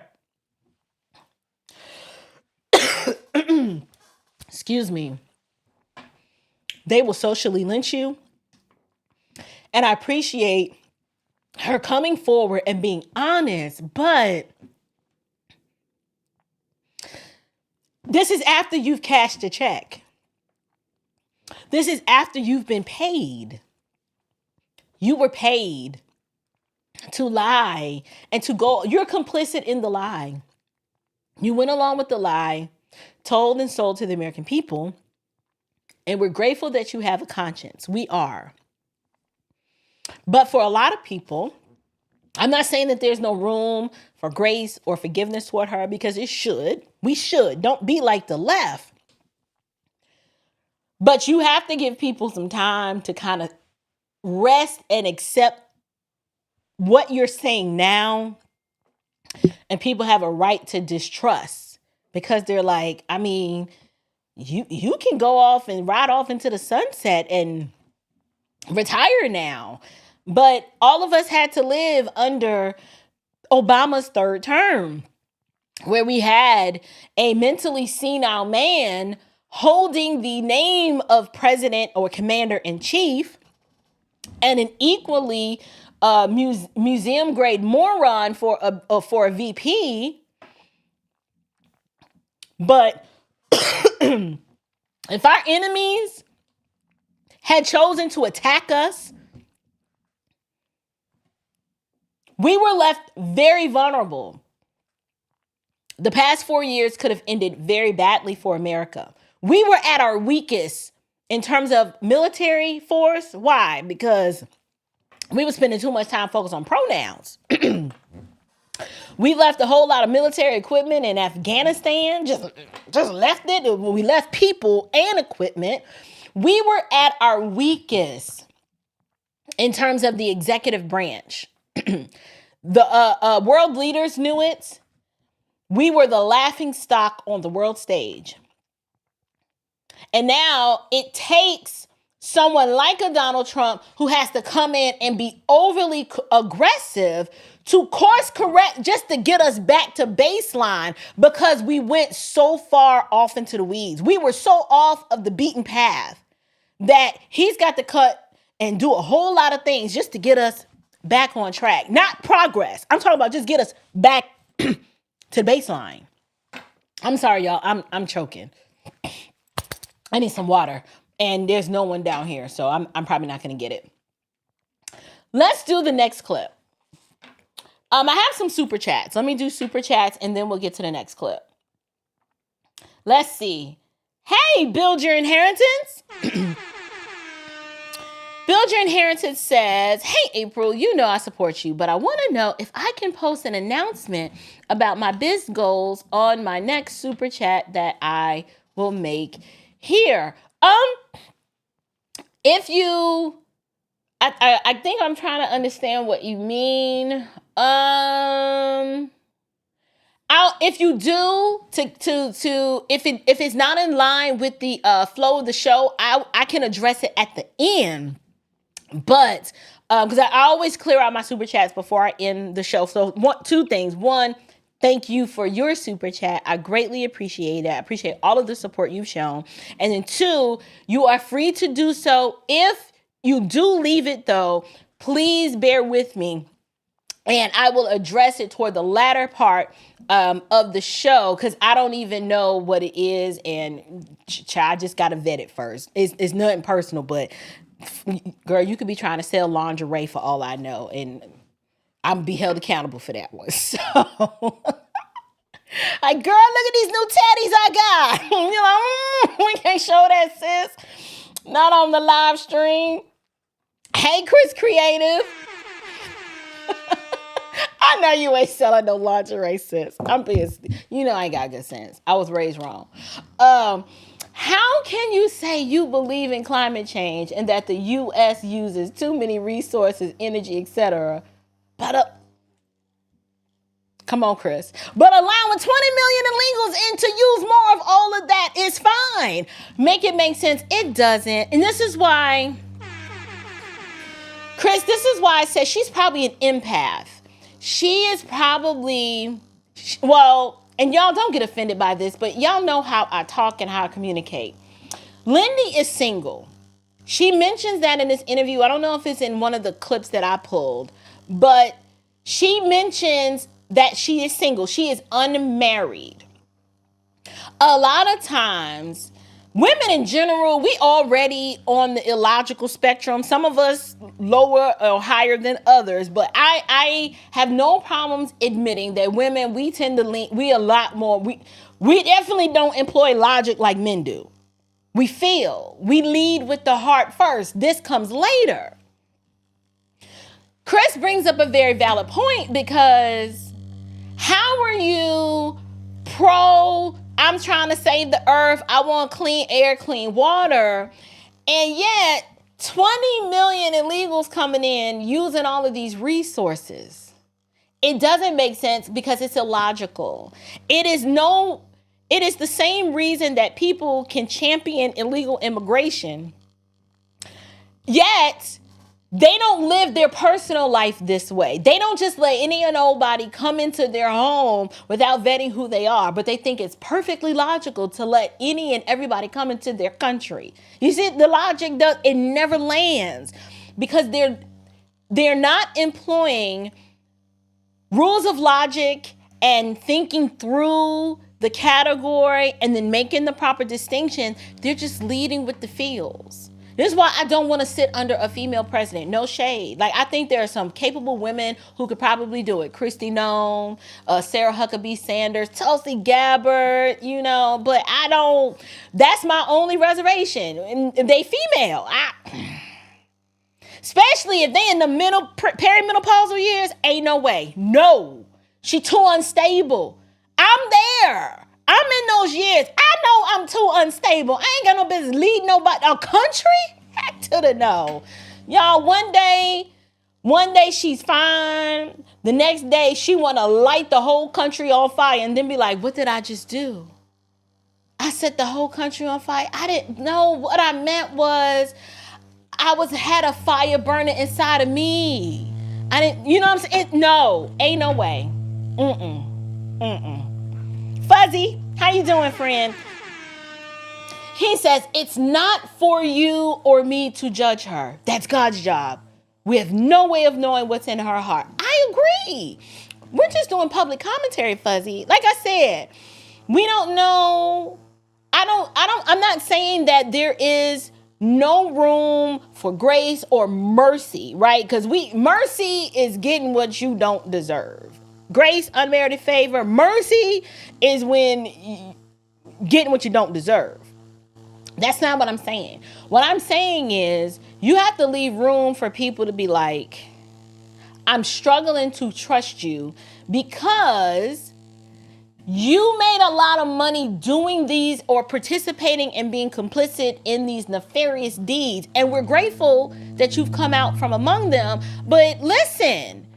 Excuse me. They will socially lynch you. And I appreciate her coming forward and being honest, but this is after you've cashed a check. This is after you've been paid. You were paid to lie and to go. You're complicit in the lie. You went along with the lie, told and sold to the American people, and we're grateful that you have a conscience. We are. But for a lot of people, I'm not saying that there's no room for grace or forgiveness toward her, because it should. We should. Don't be like the left. But you have to give people some time to kind of rest and accept what you're saying now. And people have a right to distrust because they're like, I mean, you can go off and ride off into the sunset and retire now. But all of us had to live under Obama's third term, where we had a mentally senile man holding the name of president or commander in chief, and an equally museum grade moron for a VP. But if our enemies had chosen to attack us, we were left very vulnerable. The past 4 years could have ended very badly for America. We were at our weakest in terms of military force. Why? Because we were spending too much time focused on pronouns. We left a whole lot of military equipment in Afghanistan, just left it. We left people and equipment. We were at our weakest in terms of the executive branch. The world leaders knew it. We were the laughing stock on the world stage. And now it takes someone like a Donald Trump who has to come in and be overly aggressive to course correct just to get us back to baseline, because we went so far off into the weeds. We were so off of the beaten path that he's got to cut and do a whole lot of things just to get us back on track. Not progress. I'm talking about just get us back to baseline. I'm sorry, y'all. I'm choking. I need some water. And there's no one down here, so I'm probably not going to get it. Let's do the next clip. I have some super chats. Let me do super chats, and then we'll get to the next clip. Let's see. Hey, Build Your Inheritance. Build Your Inheritance says, hey, April, you know I support you, but I want to know if I can post an announcement about my biz goals on my next super chat that I will make here. If you, I think I'm trying to understand what you mean. If you do if it's not in line with the flow of the show, I can address it at the end. But because I always clear out my super chats before I end the show. So two things. One, thank you for your super chat. I greatly appreciate it. I appreciate all of the support you've shown. And then two, you are free to do so. If you do leave it though, please bear with me. And I will address it toward the latter part of the show, because I don't even know what it is. And I just got to vet it first. It's nothing personal, but girl, you could be trying to sell lingerie for all I know. And I'm be held accountable for that one. So, like, girl, look at these new tatties I got. You know, we can't show that, sis. Not on the live stream. Hey, Chris Creative. I know you ain't selling no lingerie, sis. I'm being, you know I ain't got good sense. I was raised wrong. How can you say you believe in climate change and that the U.S. uses too many resources, energy, etc., but come on, Chris. But allowing 20 million illegals in to use more of all of that is fine. Make it make sense. It doesn't. And this is why, Chris, this is why I said she's probably an empath. She is probably, well, and y'all don't get offended by this, but y'all know how I talk and how I communicate. Lindy is single. She mentions that in this interview. I don't know if it's in one of the clips that I pulled, but she mentions that she is single. She is unmarried. A lot of times, women in general, we already on the illogical spectrum. Some of us lower or higher than others, but I have no problems admitting that women, we tend to lean, we a lot more, we definitely don't employ logic like men do. We feel, we lead with the heart first. This comes later. Chris brings up a very valid point, because how are you pro, I'm trying to save the earth, I want clean air, clean water, and yet 20 million illegals coming in using all of these resources? It doesn't make sense because it's illogical. It is the same reason that people can champion illegal immigration, yet they don't live their personal life this way. They don't just let any and nobody come into their home without vetting who they are, but they think it's perfectly logical to let any and everybody come into their country. You see, the logic it never lands, because they're not employing rules of logic and thinking through the category and then making the proper distinction. They're just leading with the feels. This is why I don't want to sit under a female president. No shade. Like, I think there are some capable women who could probably do it. Kristi Noem, Sarah Huckabee Sanders, Tulsi Gabbard, you know, but I don't, that's my only reservation. And they female. Especially if they in the perimenopausal years, ain't no way. No. She too unstable. I'm there. I'm in those years. I know I'm too unstable. I ain't got no business leading nobody. A country? Heck to the no. Y'all, one day she's fine. The next day she want to light the whole country on fire and then be like, what did I just do? I set the whole country on fire. I didn't know. What I meant was had a fire burning inside of me. I didn't, you know what I'm saying? No, ain't no way. Fuzzy, how you doing, friend? He says, it's not for you or me to judge her. That's God's job. We have no way of knowing what's in her heart. I agree. We're just doing public commentary, Fuzzy. Like I said, we don't know. I'm not saying that there is no room for grace or mercy, right? Because mercy is getting what you don't deserve. Grace, unmerited favor. Mercy is when getting what you don't deserve. That's not what I'm saying. What I'm saying is you have to leave room for people to be like, I'm struggling to trust you because you made a lot of money doing these or participating and being complicit in these nefarious deeds. And we're grateful that you've come out from among them. But listen,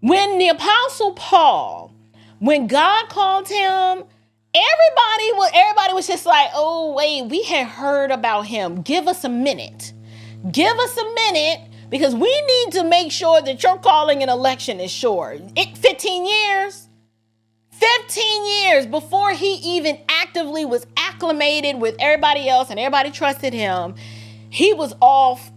when the Apostle Paul, when God called him, everybody was just like, oh, wait, we had heard about him. Give us a minute. Give us a minute, because we need to make sure that your calling an election is sure. 15 years. 15 years before he even actively was acclimated with everybody else and everybody trusted him, he was off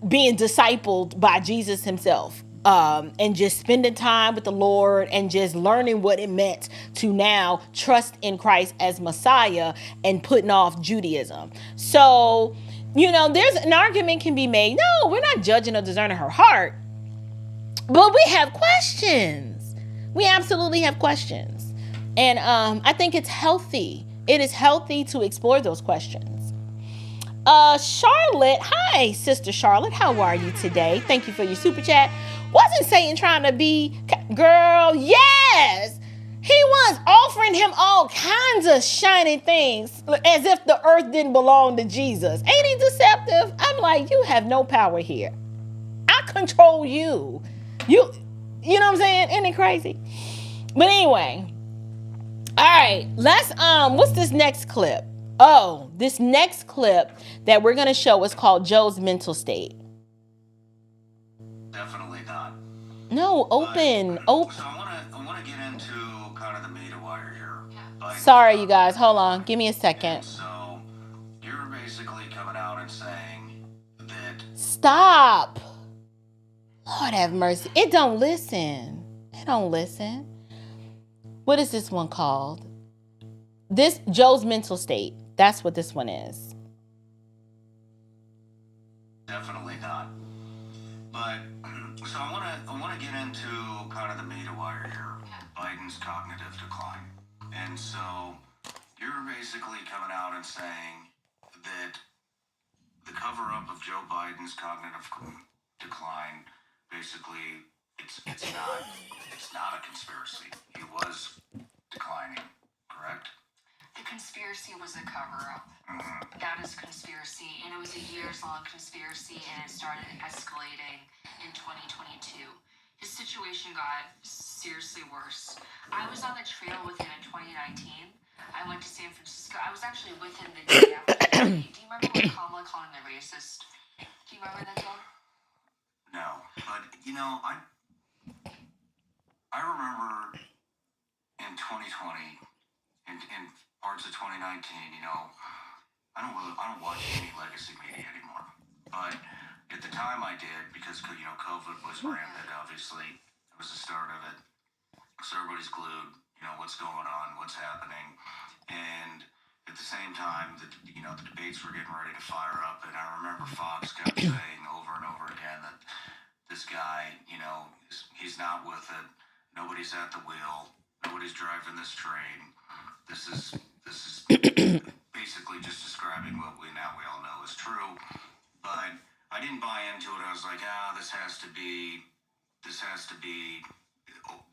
being discipled by Jesus himself, and just spending time with the Lord and just learning what it meant to now trust in Christ as Messiah and putting off Judaism. So, there's an argument can be made. No, we're not judging or discerning her heart, but we have questions. We absolutely have questions. And I think it's healthy. It is healthy to explore those questions. Charlotte, hi, Sister Charlotte. How are you today? Thank you for your super chat. Wasn't Satan trying to be, girl? Yes. He was offering him all kinds of shiny things as if the earth didn't belong to Jesus. Ain't he deceptive? I'm like, you have no power here. I control you. You know what I'm saying? Isn't it crazy? But anyway. All right, let's, what's this next clip? Oh, this next clip that we're going to show is called Joe's Mental State. Definitely not. No, open. So I want to get into kind of the meat of why you're here. Sorry, you guys. Hold on. Give me a second. So you're basically coming out and saying that... Stop. Lord have mercy. It don't listen. It don't listen. What is this one called? This Joe's Mental State. That's what this one is. Definitely not. But so I want to get into kind of the meat of why you're here. Biden's cognitive decline. And so you're basically coming out and saying that the cover-up of Joe Biden's cognitive decline, basically, it's not a conspiracy. He was declining, correct? The conspiracy was a cover-up. Mm-hmm. That is conspiracy, and it was a years-long conspiracy, and it started escalating in 2022. His situation got seriously worse. I was on the trail with him in 2019. I went to San Francisco. I was actually with him the day after the debate. Do you remember when Kamala called him a racist? Do you remember that, Joe? No, but I remember in 2020 and parts of 2019, I don't watch any legacy media anymore. But at the time I did, because COVID was rampant. Obviously, it was the start of it. So everybody's glued. What's going on? What's happening? And at the same time, the debates were getting ready to fire up. And I remember Fox kept saying over and over again that this guy, he's not with it. Nobody's at the wheel. Nobody's driving this train. This is basically just describing what we all know is true. But I didn't buy into it. I was like, this has to be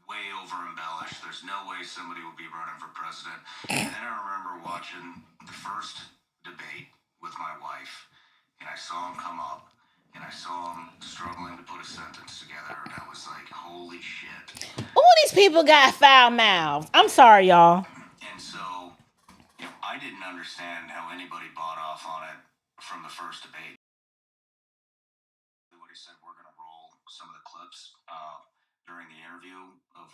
way over embellished. There's no way somebody would be running for president. And then I remember watching the first debate with my wife, and I saw him come up. And I saw him struggling to put a sentence together, and I was like, holy shit. Oh, these people got foul mouths. I'm sorry, y'all. And so, I didn't understand how anybody bought off on it from the first debate. What he said, we're going to roll some of the clips during the interview of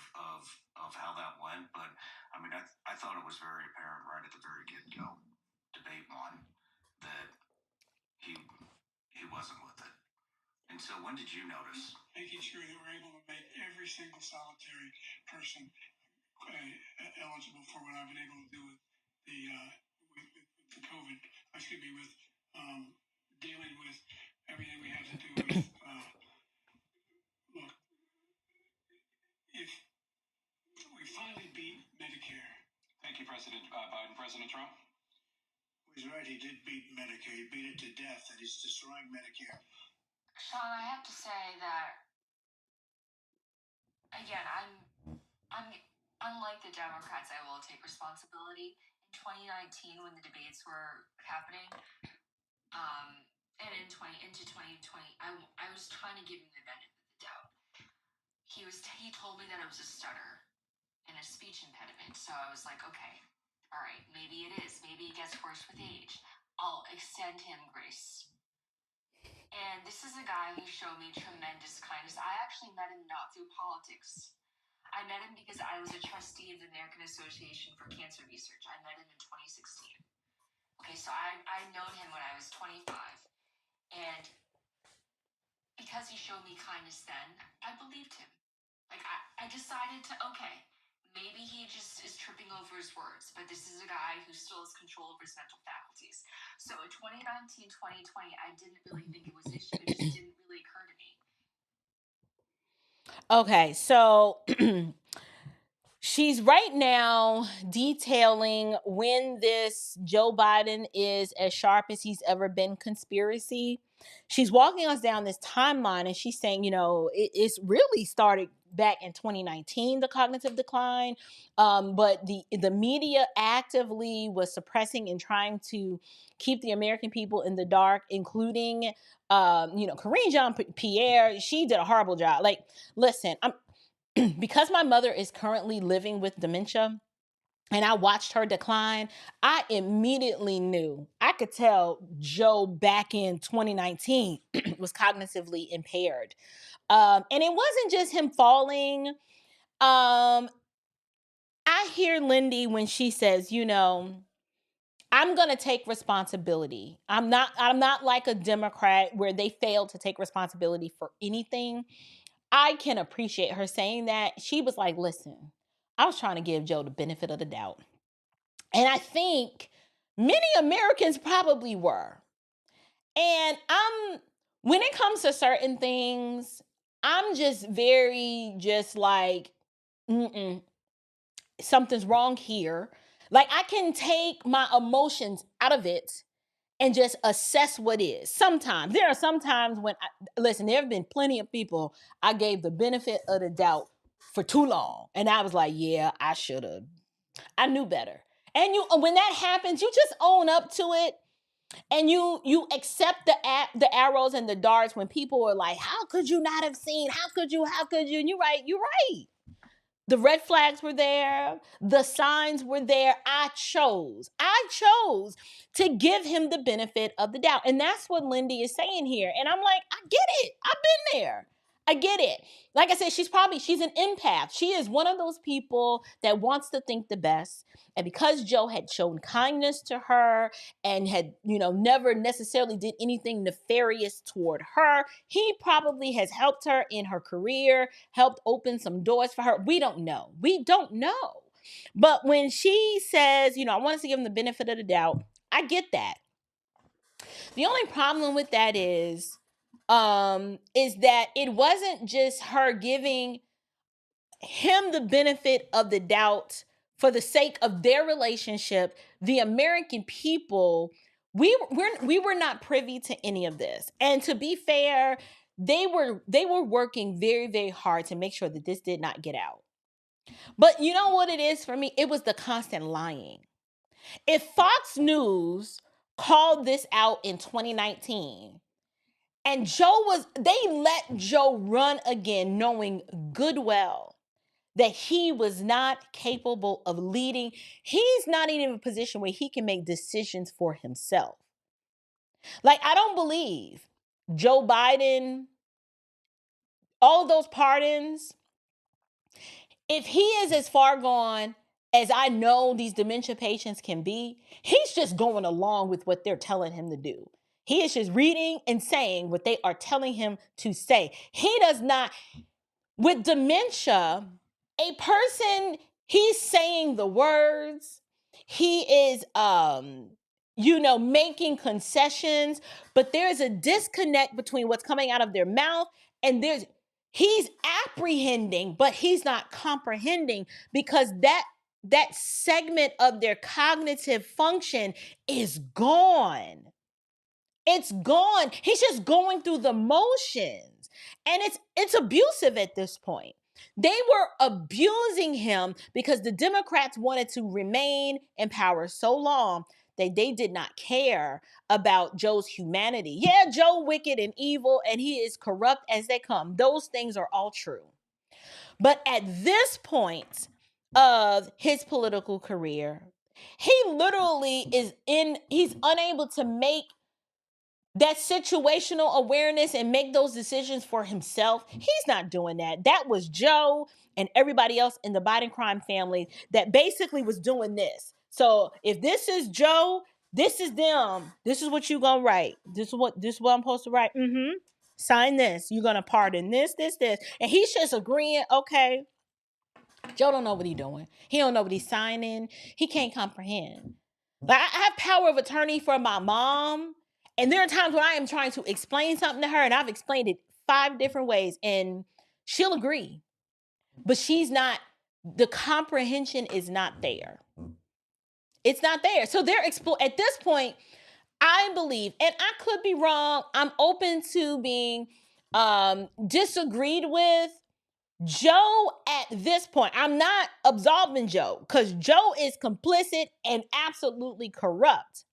how that went. But, I thought it was very apparent right at the very get-go, debate one, that he wasn't with it. And so when did you notice? Making sure that we're able to make every single solitary person eligible for what I've been able to do with the COVID, with dealing with everything we have to do with, look, if we finally beat Medicare. Thank you, President Biden. President Trump? He's right, he did beat Medicare. He beat it to death, and he's destroying Medicare. Shawn, I have to say that, again, I'm unlike the Democrats, I will take responsibility. In 2019, when the debates were happening, and into 2020, I was trying to give him the benefit of the doubt. He told me that it was a stutter and a speech impediment, so I was like, okay, all right, maybe it is. Maybe it gets worse with age. I'll extend him grace. And this is a guy who showed me tremendous kindness. I actually met him not through politics. I met him because I was a trustee of the American Association for Cancer Research. I met him in 2016. Okay, so I'd known him when I was 25. And because he showed me kindness then, I believed him. Like, I decided to, okay, maybe he just is tripping over his words, but this is a guy who still has control over his mental faculties. So in 2019, 2020, I didn't really think it was an issue. It just didn't really occur to me. Okay, so she's right now detailing when this Joe Biden is as sharp as he's ever been conspiracy. She's walking us down this timeline and she's saying, it's really started back in 2019, the cognitive decline. But the media actively was suppressing and trying to keep the American people in the dark, including, Karine Jean-Pierre. She did a horrible job. Like, listen, because my mother is currently living with dementia and I watched her decline, I immediately knew. I could tell Joe back in 2019 was cognitively impaired. And it wasn't just him falling. I hear Lindy when she says, I'm going to take responsibility. I'm not like a Democrat where they fail to take responsibility for anything. I can appreciate her saying that. She was like, listen, I was trying to give Joe the benefit of the doubt. And I think many Americans probably were. And when it comes to certain things, I'm just like, something's wrong here. Like, I can take my emotions out of it and just assess what is. Sometimes, there are some times when, there have been plenty of people I gave the benefit of the doubt for too long. And I was like, yeah, I should have. I knew better. And when that happens, you just own up to it. And you accept the arrows and the darts when people are like, how could you not have seen? How could you? And you're right. The red flags were there. The signs were there. I chose to give him the benefit of the doubt. And that's what Lindy is saying here. And I'm like, I get it. I've been there. I get it. Like I said, she's an empath. She is one of those people that wants to think the best. And because Joe had shown kindness to her and had, never necessarily did anything nefarious toward her, he probably has helped her in her career, helped open some doors for her. We don't know. But when she says, I want us to give him the benefit of the doubt, I get that. The only problem with that is that it wasn't just her giving him the benefit of the doubt for the sake of their relationship. The American people, we were not privy to any of this. And to be fair, they were working very, very hard to make sure that this did not get out. But you know what it is for me? It was the constant lying. If Fox News called this out in 2019, and they let Joe run again, knowing good well that he was not capable of leading. He's not even in a position where he can make decisions for himself. Like, I don't believe Joe Biden, all those pardons, if he is as far gone as I know these dementia patients can be, he's just going along with what they're telling him to do. He is just reading and saying what they are telling him to say. He does not, with dementia, a person, he's saying the words, he is, making concessions, but there's a disconnect between what's coming out of their mouth and he's apprehending, but he's not comprehending, because that segment of their cognitive function is gone. It's gone. He's just going through the motions. And it's abusive at this point. They were abusing him because the Democrats wanted to remain in power so long that they did not care about Joe's humanity. Yeah, Joe wicked and evil, and he is corrupt as they come. Those things are all true. But at this point of his political career, he literally he's unable to make that situational awareness and make those decisions for himself. He's not doing that. That was Joe and everybody else in the Biden crime family that basically was doing this. So if this is Joe, this is them. This is what you gonna write. This is what I'm supposed to write. Sign this. You're gonna pardon this. And he's just agreeing, okay. Joe don't know what he's doing. He don't know what he's signing. He can't comprehend. Like, I have power of attorney for my mom, and there are times when I am trying to explain something to her, and I've explained it 5 different ways, and she'll agree. But she's not, the comprehension is not there. It's not there. So they're at this point, I believe, and I could be wrong, I'm open to being disagreed with. Joe at this point, I'm not absolving Joe because Joe is complicit and absolutely corrupt.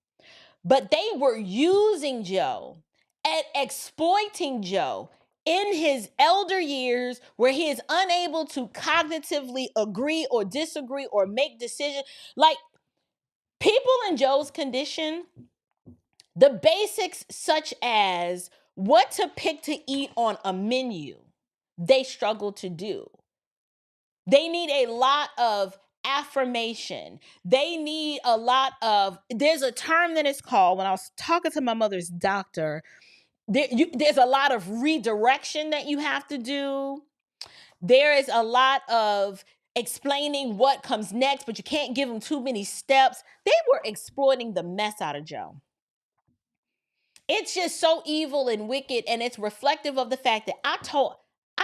But they were using Joe and exploiting Joe in his elder years where he is unable to cognitively agree or disagree or make decisions. Like, people in Joe's condition, the basics such as what to pick to eat on a menu, they struggle to do. They need a lot of affirmation. They need a lot of, there's a term that is called, when I was talking to my mother's doctor, there's a lot of redirection that you have to do. There is a lot of explaining what comes next, but you can't give them too many steps. They were exploiting the mess out of Joe. It's just so evil and wicked, and it's reflective of the fact that I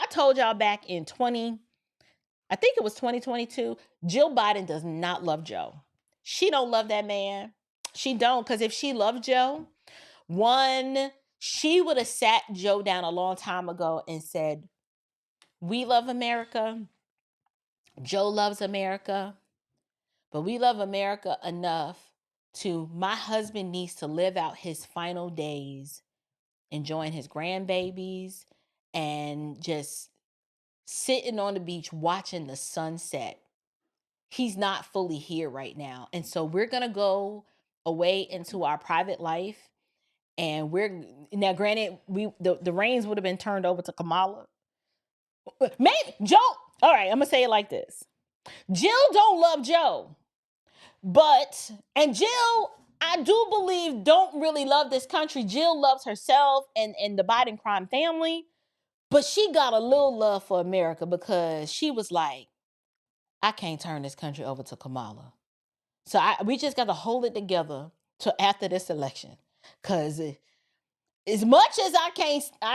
told y'all back in 2022, Jill Biden does not love Joe. She don't love that man. She don't, because if she loved Joe, one, she would have sat Joe down a long time ago and said, we love America. Joe loves America. But we love America enough my husband needs to live out his final days enjoying his grandbabies and just sitting on the beach watching the sunset. He's not fully here right now. And so we're going to go away into our private life. And now granted, the reins would have been turned over to Kamala. Maybe Joe. All right, I'm going to say it like this. Jill don't love Joe. And Jill, I do believe, don't really love this country. Jill loves herself and the Biden crime family. But she got a little love for America because she was like, I can't turn this country over to Kamala. So we just got to hold it together till after this election. Because as much as I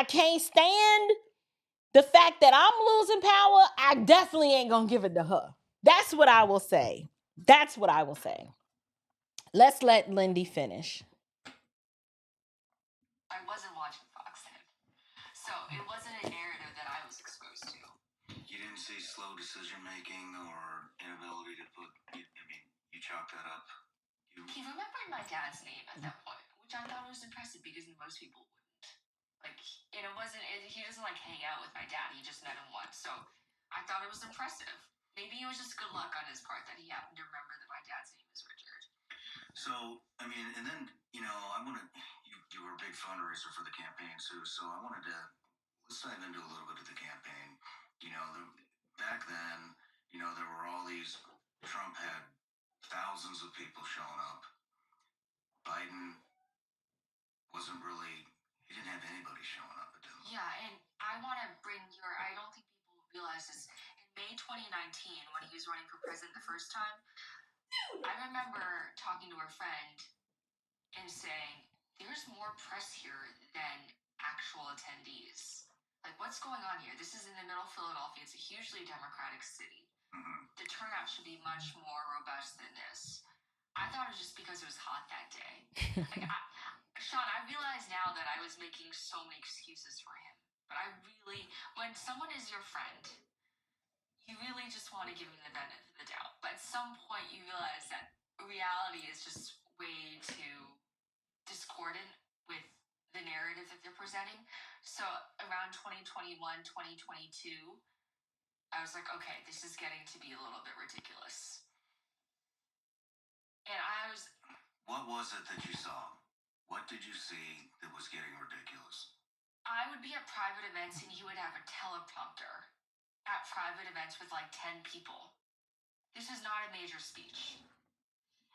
can't stand the fact that I'm losing power, I definitely ain't going to give it to her. That's what I will say. Let's let Lindy finish. I wasn't watching Fox then, so it wasn't a narrative that I was exposed to. You didn't see slow decision making or inability to you chalked that up. He remembered my dad's name at that point, which I thought was impressive because most people wouldn't. Like, and he doesn't like hang out with my dad. He just met him once, so I thought it was impressive. Maybe it was just good luck on his part that he happened to remember that my dad's name is Richard. So, and then, you were a big fundraiser for the campaign too, so let's dive into a little bit of the campaign. Back then, there were all these, Trump had thousands of people showing up. Biden he didn't have anybody showing up at Denver. Yeah, and I want to I don't think people realize this. In May 2019, when he was running for president the first time, I remember talking to a friend and saying, there's more press here than actual attendees. Like, what's going on here? This is in the middle of Philadelphia. It's a hugely Democratic city. The turnout should be much more robust than this. I thought it was just because it was hot that day. Like, Shawn, I realize now that I was making so many excuses for him. But when someone is your friend, you really just want to give them the benefit of the doubt. But at some point, you realize that reality is just way too discordant with the narrative that they're presenting. So around 2021, 2022, I was like, okay, this is getting to be a little bit ridiculous. And What was it that you saw? What did you see that was getting at private events and he would have a teleprompter at private events with like 10 people. This is not a major speech.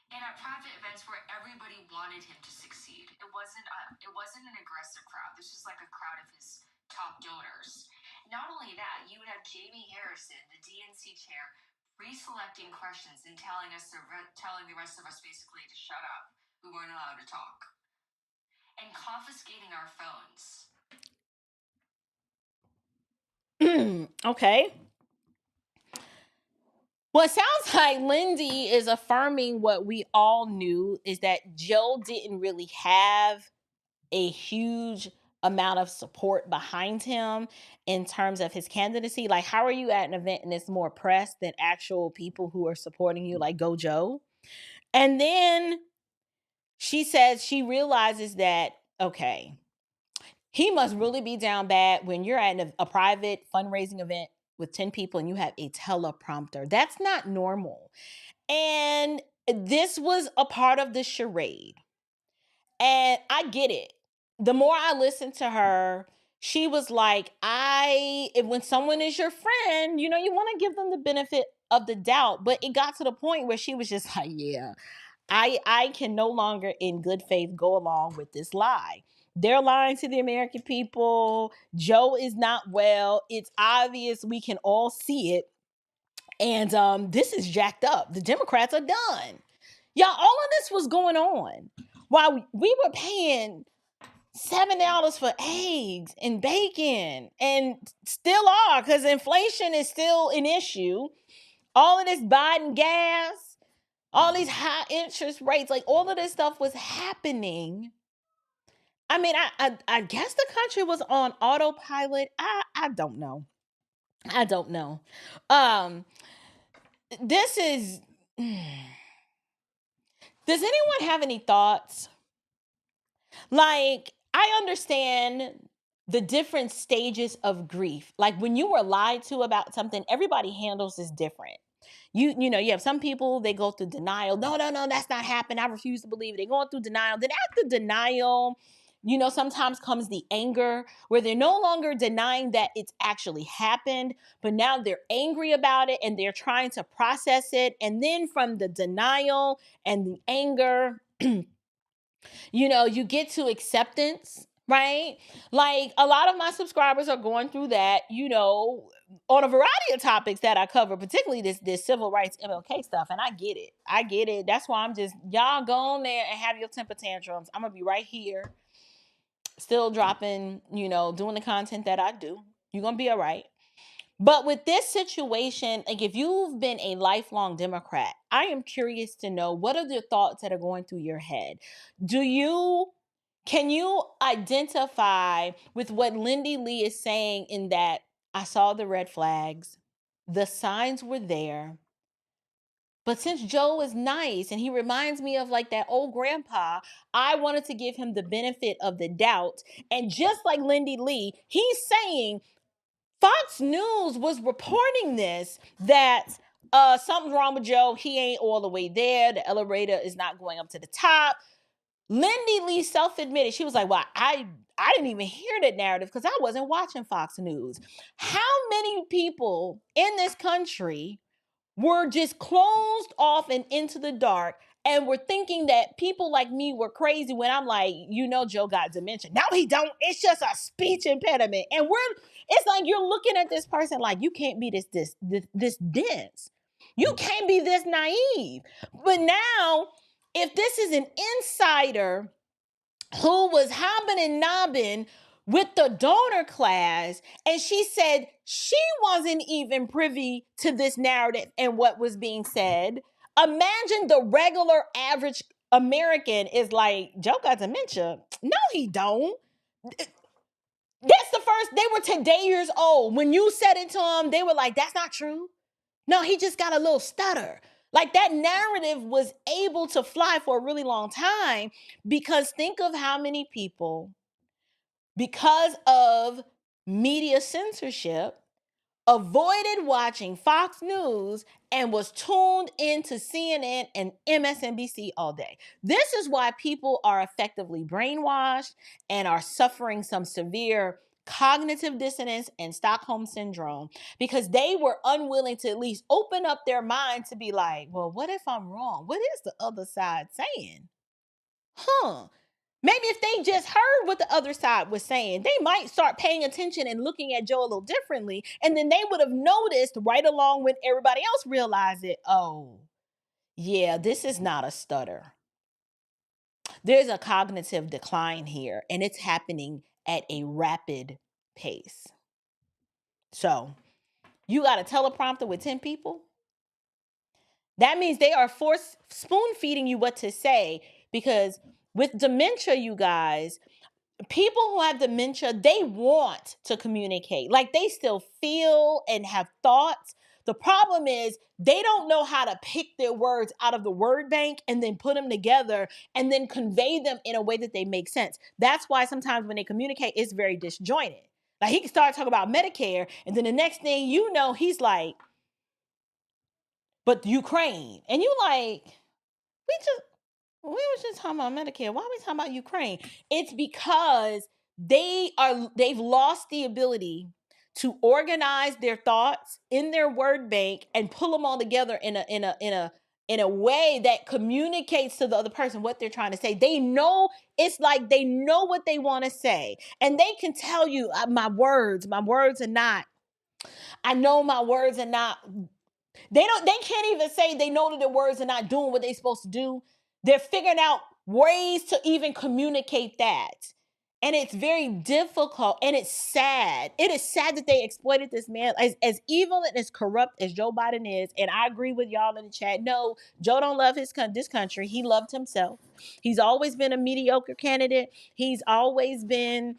And at private events where everybody wanted him to succeed, it wasn't an aggressive crowd. This is like a crowd of his top donors. Not only that, you would have Jamie Harrison, the DNC chair, pre-selecting questions and telling the rest of us basically to shut up. We weren't allowed to talk. And confiscating our phones. Okay. Well, it sounds like Lindy is affirming what we all knew, is that Joe didn't really have a huge amount of support behind him in terms of his candidacy. Like, how are you at an event and it's more press than actual people who are supporting you, like Go Joe? And then she says she realizes that, okay, he must really be down bad when you're at a private fundraising event with 10 people and you have a teleprompter. That's not normal. And this was a part of the charade. And I get it. The more I listened to her, she was like, when someone is your friend, you want to give them the benefit of the doubt. But it got to the point where she was just like, yeah, I can no longer in good faith go along with this lie. They're lying to the American people. Joe is not well. It's obvious. We can all see it. And this is jacked up. The Democrats are done. Y'all, all of this was going on while we were paying $7 for eggs and bacon, and still are, because inflation is still an issue. All of this Biden gas, all these high interest rates, like all of this stuff was happening. I mean, I guess the country was on autopilot. I don't know. I don't know. This is. Does anyone have any thoughts? Like, I understand the different stages of grief. Like, when you were lied to about something, everybody handles this different. You have some people, they go through denial. No, that's not happened. I refuse to believe it. They're going through denial. Then after denial, sometimes comes the anger, where they're no longer denying that it's actually happened, but now they're angry about it and they're trying to process it. And then from the denial and the anger, you get to acceptance, right? Like, a lot of my subscribers are going through that, on a variety of topics that I cover, particularly this civil rights MLK stuff. And I get it. That's why I'm just, y'all go on there and have your temper tantrums. I'm going to be right here, still dropping, doing the content that I do. You're going to be all right. But with this situation, like, if you've been a lifelong Democrat, I am curious to know, what are the thoughts that are going through your head? Can you identify with what Lindy Li is saying, in that I saw the red flags, the signs were there, but since Joe is nice and he reminds me of like that old grandpa, I wanted to give him the benefit of the doubt. And just like Lindy Li, he's saying Fox News was reporting this, that something's wrong with Joe. He ain't all the way there. The elevator is not going up to the top. Lindy Li self-admitted. She was like, well, I didn't even hear that narrative because I wasn't watching Fox News. How many people in this country were just closed off and into the dark and were thinking that people like me were crazy, when I'm like, Joe got dementia. No, he don't. It's just a speech impediment. And it's like, you're looking at this person like, you can't be this dense. You can't be this naive. But now, if this is an insider who was hobbing and nobbing with the donor class, and she said she wasn't even privy to this narrative and what was being said, imagine the regular average American is like, Joe got dementia. No, he don't. That's the first, they were today years old. When you said it to them, they were like, that's not true. No, he just got a little stutter. Like, that narrative was able to fly for a really long time, because think of how many people, because of media censorship, avoided watching Fox News and was tuned into CNN and MSNBC all day. This is why people are effectively brainwashed and are suffering some severe cognitive dissonance and Stockholm syndrome because they were unwilling to at least open up their mind to be like, well, what if I'm wrong? What is the other side saying? Maybe if they just heard what the other side was saying, they might start paying attention and looking at Joe a little differently. And then they would have noticed right along with everybody else realize it. Oh, yeah, this is not a stutter. There's a cognitive decline here, and it's happening at a rapid pace. So you got a teleprompter with 10 people. That means they are spoon feeding you what to say, because with dementia, you guys, people who have dementia, they want to communicate. Like, they still feel and have thoughts. The problem is they don't know how to pick their words out of the word bank and then put them together and then convey them in a way that they make sense. That's why sometimes when they communicate, it's very disjointed. Like, he can start talking about Medicare, and then the next thing you know, he's like, but Ukraine. And you like, we was just talking about Medicare. Why are we talking about Ukraine? It's because they've lost the ability to organize their thoughts in their word bank and pull them all together in a way that communicates to the other person what they're trying to say. They know, it's like they know what they want to say, and they can tell you, my words are not. I know my words are not. They can't even say they know that their words are not doing what they're supposed to do. They're figuring out ways to even communicate that. And it's very difficult, and it's sad. It is sad that they exploited this man. As evil and as corrupt as Joe Biden is, and I agree with y'all in the chat, no, Joe don't love this country. He loved himself. He's always been a mediocre candidate. He's always been,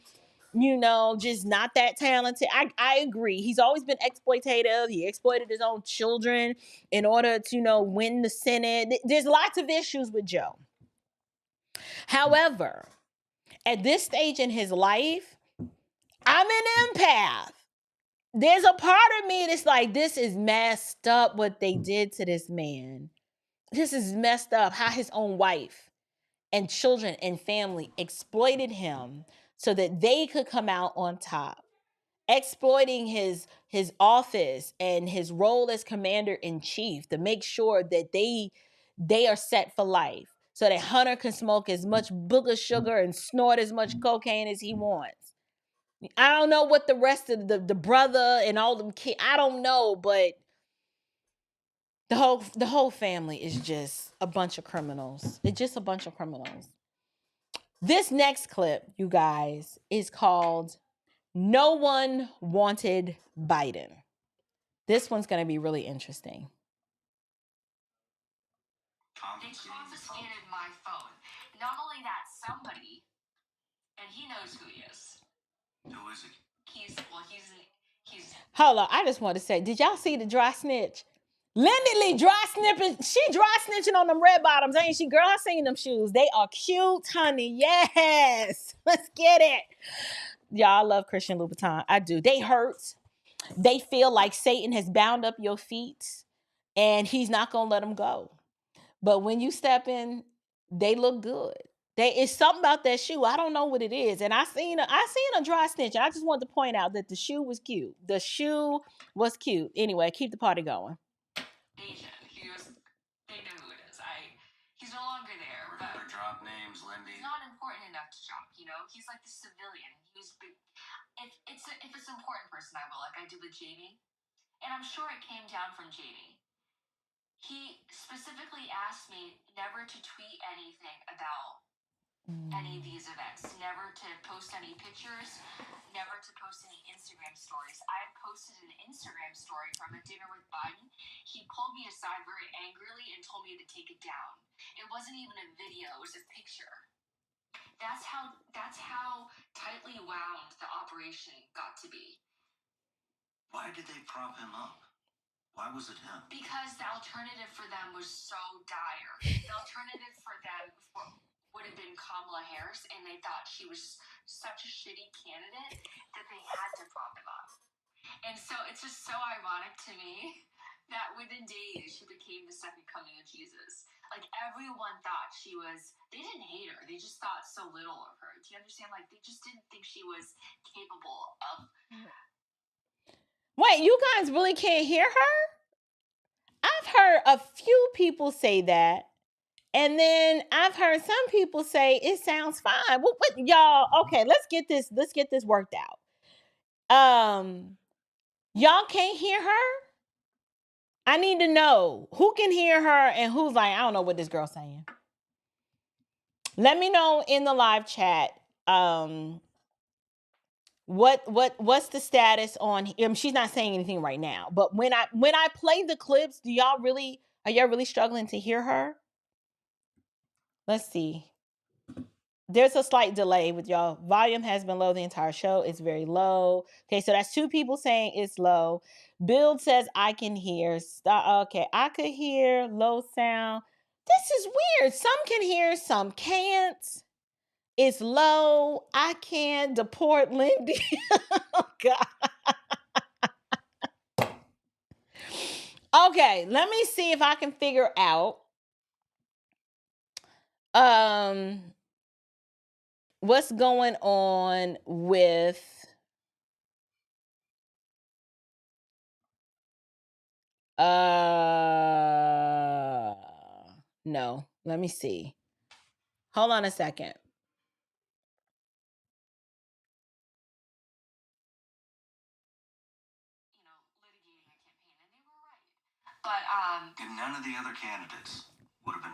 just not that talented. I agree. He's always been exploitative. He exploited his own children in order to, win the Senate. There's lots of issues with Joe. However, at this stage in his life, I'm an empath. There's a part of me that's like, this is messed up what they did to this man. This is messed up how his own wife and children and family exploited him so that they could come out on top, exploiting his office and his role as commander-in-chief to make sure that they are set for life, so that Hunter can smoke as much booger sugar and snort as much cocaine as he wants. I don't know what the rest of the brother and all them kids, I don't know, but the whole family is just a bunch of criminals. It's just a bunch of criminals. This next clip, you guys, is called No One Wanted Biden. This one's going to be really interesting. They confiscated my phone. Not only that, somebody, and he knows who he is. Who is he? He's. Hold on, I just want to say, did y'all see the dry snitch? Lindy Li dry snipping. She dry snitching on them red bottoms, ain't she? Girl, I seen them shoes. They are cute, honey. Yes. Let's get it. Y'all, I love Christian Louboutin. I do. They hurt. They feel like Satan has bound up your feet and he's not going to let them go. But when you step in, they look good. It's something about that shoe. I don't know what it is. And I seen a dry snitch. I just wanted to point out that the shoe was cute. The shoe was cute. Anyway, keep the party going. Asian. They know who it is. He's no longer there. Remember, drop names, Lindy. He's not important enough to drop, He's like the civilian. If it's an important person, I will, like I did with Jamie. And I'm sure it came down from Jamie. He specifically asked me never to tweet anything about any of these events, never to post any pictures, never to post any Instagram stories. I posted an Instagram story from a dinner with Biden. He pulled me aside very angrily and told me to take it down. It wasn't even a video, it was a picture. That's how tightly wound the operation got to be. Why did they prop him up? Why was it him? Because the alternative for them was so dire. The alternative for them would have been Kamala Harris, and they thought she was such a shitty candidate that they had to prop him up. And so it's just so ironic to me that within days she became the second coming of Jesus. Like everyone thought she was, they didn't hate her. They just thought so little of her. Do you understand? Like they just didn't think she was capable of. Wait, you guys really can't hear her? I've heard a few people say that. And then I've heard some people say it sounds fine. What y'all, okay, let's get this worked out. Y'all can't hear her? I need to know who can hear her and who's like, I don't know what this girl's saying. Let me know in the live chat. What's the status on? She's not saying anything right now, but when I play the clips, are y'all really struggling to hear her? Let's see. There's a slight delay with y'all. Volume has been low the entire show. It's very low. Okay, so that's two people saying it's low. Build says I can hear. Okay, I could hear low sound. This is weird. Some can hear, some can't. It's low. I can deport Lindy. Oh God. Okay, let me see if I can figure out what's going on with no. Let me see. Hold on a second. But And none of the other candidates would have been.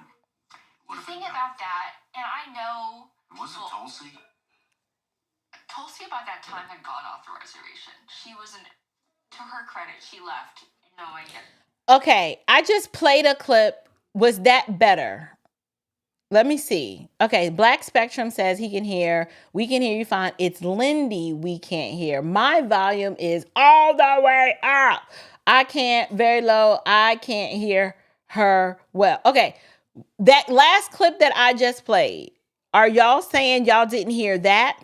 The thing about that, and I know. Was it Tulsi? Tulsi about that time had gone off the reservation. She wasn't, to her credit, she left knowing it. Okay, I just played a clip. Was that better? Let me see. Okay, Black Spectrum says he can hear. We can hear you fine. It's Lindy we can't hear. My volume is all the way up. I can't, very low. I can't hear her well. Okay, that last clip that I just played, are y'all saying y'all didn't hear that?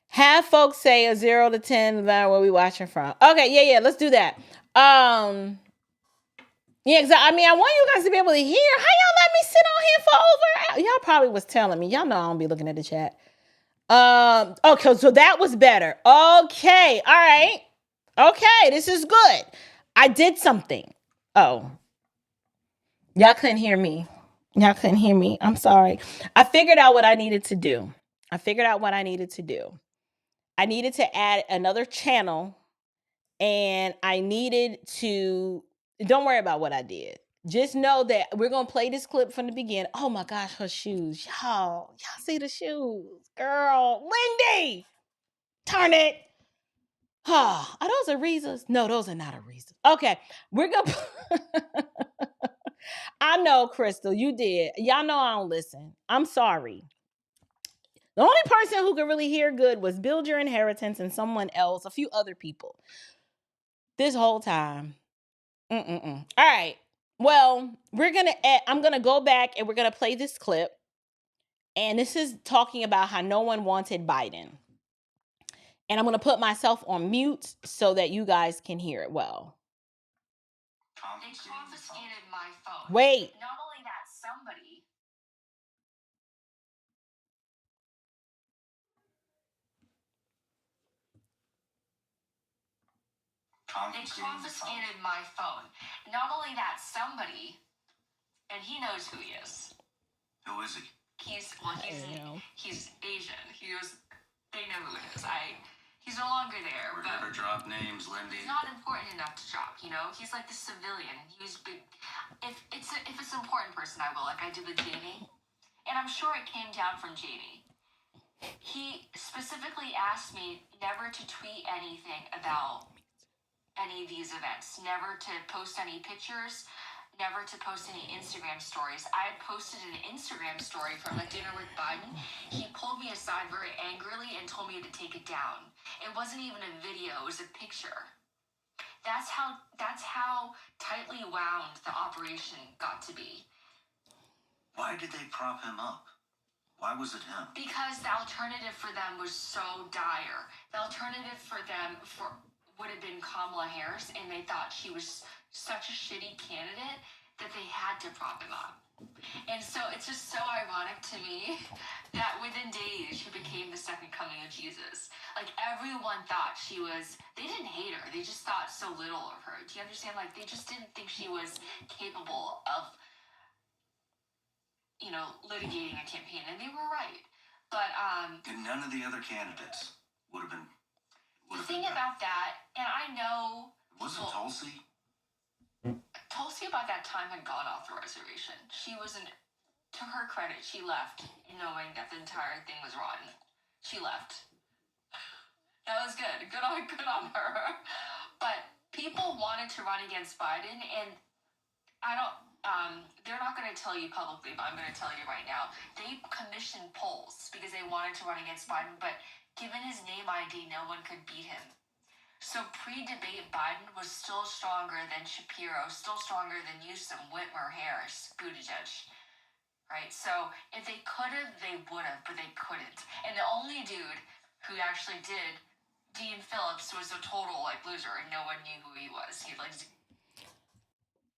Have folks say a 0 to 10 about where we watching from. Okay, yeah, let's do that. Yeah, because I mean, I want you guys to be able to hear. How y'all let me sit on here for over? Y'all probably was telling me. Y'all know I don't be looking at the chat. Okay, so that was better. Okay, all right. Okay, this is good. I did something. Oh, y'all couldn't hear me. I'm sorry. I figured out what I needed to do. I needed to add another channel, and I needed to. Don't worry about what I did. Just know that we're going to play this clip from the beginning. Oh my gosh, her shoes. Y'all see the shoes. Girl, Lindy, turn it. Are those Arizas? No, those are not Arizas. Okay, we're going to... I know, Crystal, you did. Y'all know I don't listen. I'm sorry. The only person who could really hear good was Build Your Inheritance and someone else, a few other people. This whole time. All right. Well, I'm going to go back and we're going to play this clip. And this is talking about how no one wanted Biden. And I'm going to put myself on mute so that you guys can hear it well. They confiscated my phone. Wait. Not only that, somebody. They confiscated my phone. Not only that, somebody, and he knows who he is. Who is he? He's Asian. They know who it is. He's no longer there. We're never drop names, Lindy. He's not important enough to drop, He's like the civilian. He's big. If it's an important person, I will, like I did with Jamie. And I'm sure it came down from Jamie. He specifically asked me never to tweet anything about any of these events, never to post any pictures, never to post any Instagram stories. I had posted an Instagram story from a dinner with Biden. He pulled me aside very angrily and told me to take it down. It wasn't even a video, it was a picture. That's how tightly wound the operation got to be. Why did they prop him up? Why was it him? Because the alternative for them was so dire. The alternative for them would have been Kamala Harris, and they thought she was such a shitty candidate that they had to prop him up. And so it's just so ironic to me that within days she became the second coming of Jesus. Like, everyone thought she was, they didn't hate her, they just thought so little of her. Do you understand? Like, they just didn't think she was capable of, you know, litigating a campaign, and they were right. But And none of the other candidates would have been. The thing about that, and I know Wasn't Tulsi? Tulsi by that time had gone off the reservation. She wasn't, to her credit, she left knowing that the entire thing was rotten. She left. That was good. Good on her. But people wanted to run against Biden, and I don't, they're not going to tell you publicly, but I'm going to tell you right now. They commissioned polls because they wanted to run against Biden, but given his name ID, no one could beat him. So pre-debate, Biden was still stronger than Shapiro, still stronger than Newsom, Whitmer, Harris, Buttigieg, right? So if they could have, they would have, but they couldn't. And the only dude who actually did, Dean Phillips, was a total loser, and no one knew who he was.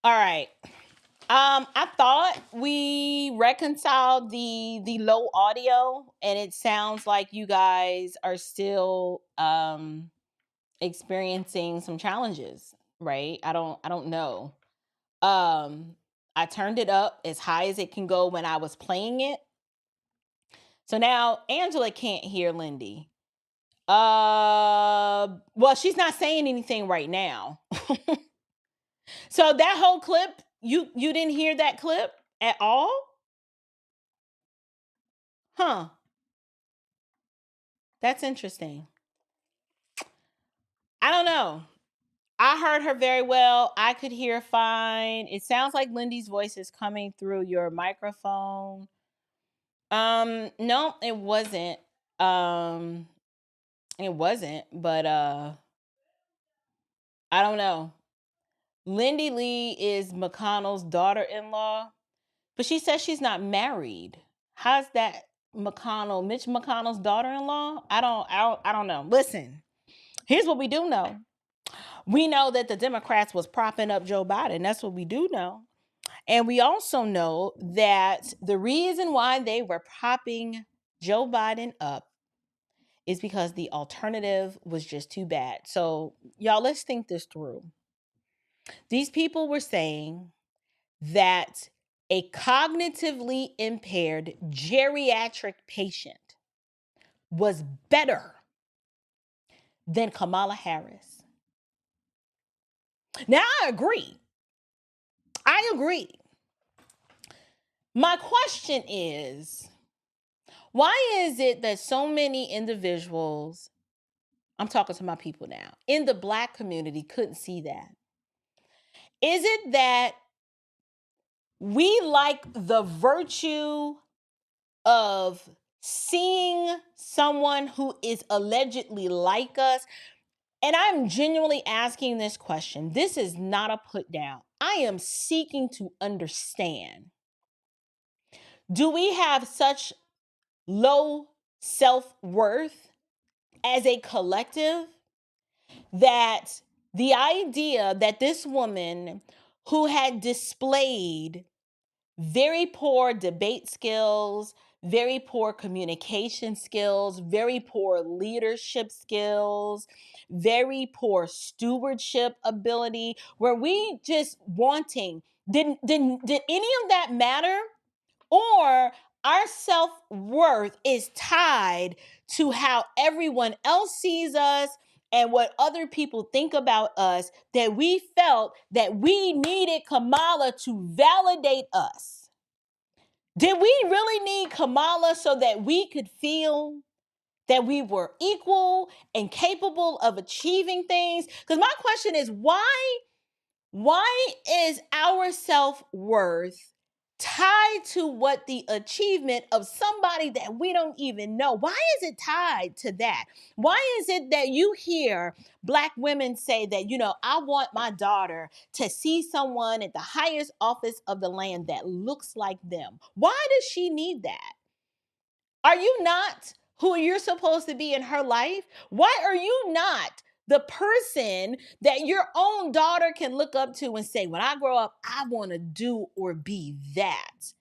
All right. I thought we reconciled the low audio, and it sounds like you guys are still experiencing some challenges, right? I don't know. I turned it up as high as it can go when I was playing it. So now Angela can't hear Lindy. Well, she's not saying anything right now. So that whole clip, you didn't hear that clip at all? Huh. That's interesting. I don't know. I heard her very well. I could hear fine. It sounds like Lindy's voice is coming through your microphone. No, it wasn't. It wasn't, but I don't know. Lindy Li is McConnell's daughter-in-law, but she says she's not married. How's that Mitch McConnell's daughter-in-law? I don't know. Listen, here's what we do know. We know that the Democrats was propping up Joe Biden. That's what we do know. And we also know that the reason why they were propping Joe Biden up is because the alternative was just too bad. So, y'all, let's think this through. These people were saying that a cognitively impaired geriatric patient was better than Kamala Harris. Now, I agree. My question is, why is it that so many individuals, I'm talking to my people now, in the Black community couldn't see that? Is it that we like the virtue of seeing someone who is allegedly like us? And I'm genuinely asking this question. This is not a put down. I am seeking to understand. Do we have such low self-worth as a collective that the idea that this woman who had displayed very poor debate skills, very poor communication skills, very poor leadership skills, very poor stewardship ability, were we just wanting, did any of that matter? Or our self-worth is tied to how everyone else sees us and what other people think about us, that we felt that we needed Kamala to validate us. Did we really need Kamala so that we could feel that we were equal and capable of achieving things? Because my question is, why is our self-worth tied to what the achievement of somebody that we don't even know? Why is it tied to that? Why is it that you hear Black women say that, I want my daughter to see someone at the highest office of the land that looks like them? Why does she need that? Are you not who you're supposed to be in her life? Why are you not the person that your own daughter can look up to and say, when I grow up, I want to do or be that.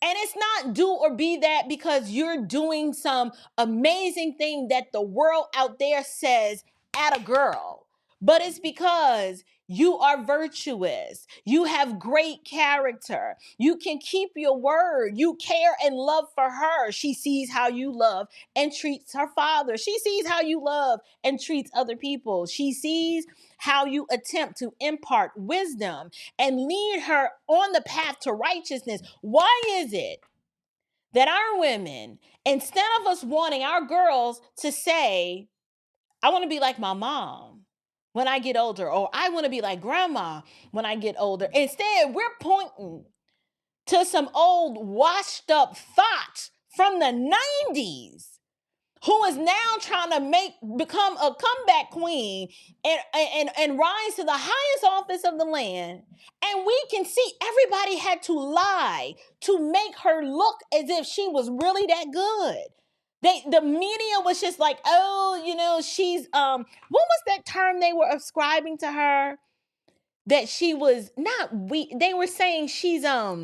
And it's not do or be that because you're doing some amazing thing that the world out there says at a girl, but it's because you are virtuous. You have great character. You can keep your word. You care and love for her. She sees how you love and treats her father. She sees how you love and treats other people. She sees how you attempt to impart wisdom and lead her on the path to righteousness. Why is it that our women, instead of us wanting our girls to say, I want to be like my mom when I get older, or I want to be like grandma when I get older, instead we're pointing to some old washed up thoughts from the 90s who is now trying to become a comeback queen and rise to the highest office of the land. And we can see everybody had to lie to make her look as if she was really that good. The media was just like, oh, you know, she's what was that term they were ascribing to her? That she was not weak. They were saying she's y'all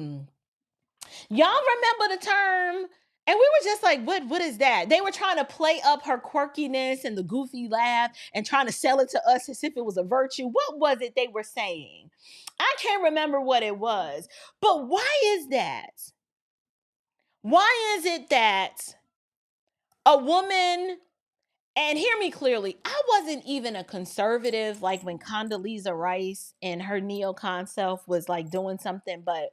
remember the term? And we were just like, what is that? They were trying to play up her quirkiness and the goofy laugh and trying to sell it to us as if it was a virtue. What was it they were saying? I can't remember what it was. But why is that? Why is it that a woman, and hear me clearly, I wasn't even a conservative like when Condoleezza Rice and her neocon self was like doing something, but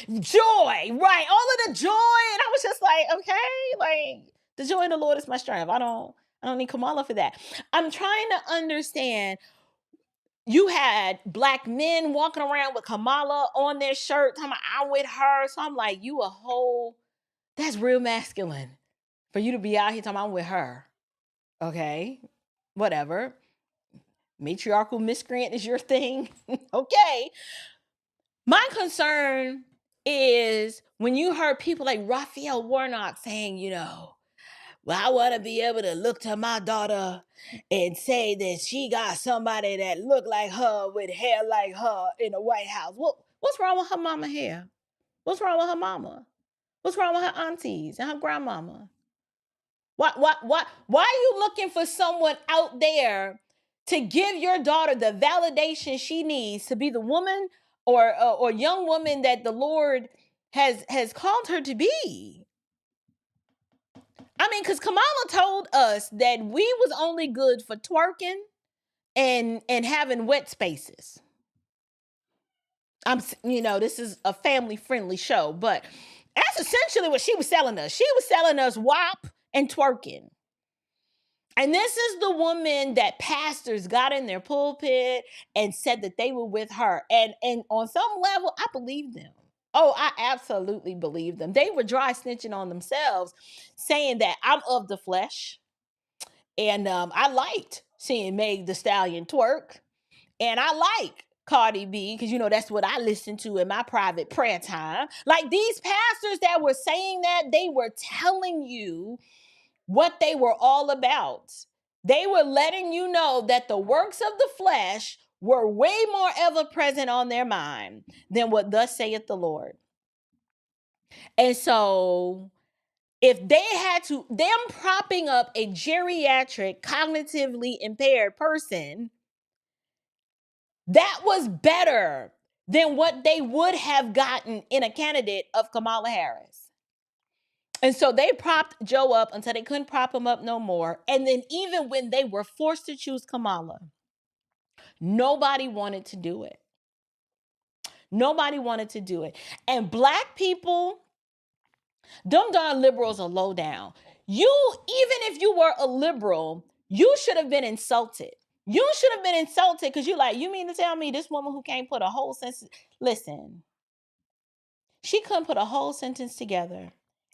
joy, right? All of the joy. And I was just like, okay, like the joy in the Lord is my strength. I don't need Kamala for that. I'm trying to understand. You had black men walking around with Kamala on their shirt, talking about I'm with her. So I'm like, that's real masculine for you to be out here talking about I'm with her. Okay, whatever. Matriarchal miscreant is your thing. Okay. My concern is when you heard people like Raphael Warnock saying, you know, well, I want to be able to look to my daughter and say that she got somebody that look like her with hair like her in the White House. What's wrong with her mama hair? What's wrong with her mama? What's wrong with her aunties and her grandmama? Why are you looking for someone out there to give your daughter the validation she needs to be the woman or young woman that the Lord has called her to be? I mean, because Kamala told us that we was only good for twerking and having wet spaces. This is a family-friendly show, but that's essentially what she was selling us. She was selling us WAP and twerking. And this is the woman that pastors got in their pulpit and said that they were with her. And on some level, I believe them. Oh, I absolutely believe them. They were dry snitching on themselves, saying that I'm of the flesh. And I liked seeing Meg Thee Stallion twerk. And I like Cardi B, because, that's what I listen to in my private prayer time. Like these pastors that were saying that, they were telling you what they were all about. They were letting you know that the works of the flesh were way more ever present on their mind than what thus saith the Lord. And so if they had to, them propping up a geriatric, cognitively impaired person, that was better than what they would have gotten in a candidate of Kamala Harris. And so they propped Joe up until they couldn't prop him up no more. And then even when they were forced to choose Kamala, nobody wanted to do it. Nobody wanted to do it. And black people, them darn liberals are low down. Even if you were a liberal, you should have been insulted. You should have been insulted because you're like, you mean to tell me this woman who can't put a whole sentence, listen, she couldn't put a whole sentence together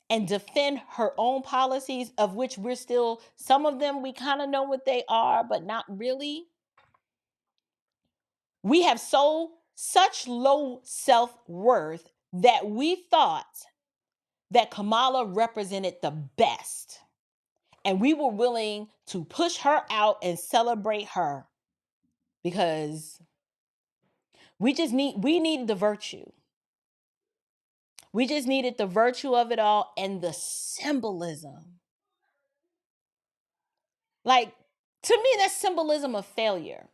and defend her own policies, of which we're still, some of them we kind of know what they are, but not really. We have such low self-worth that we thought that Kamala represented the best. And we were willing to push her out and celebrate her, because we needed the virtue. We just needed the virtue of it all and the symbolism. Like, to me, that's symbolism of failure.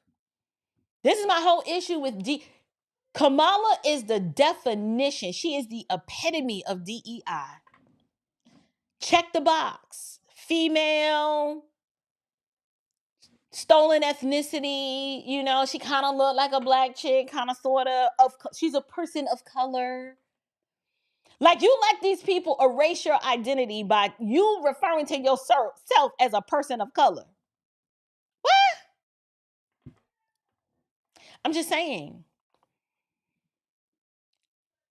This is my whole issue with Kamala is the definition. She is the epitome of DEI. Check the box. Female, stolen ethnicity, she kind of looked like a black chick, kind of sort of, she's a person of color. Like, you let these people erase your identity by you referring to yourself as a person of color. What? I'm just saying.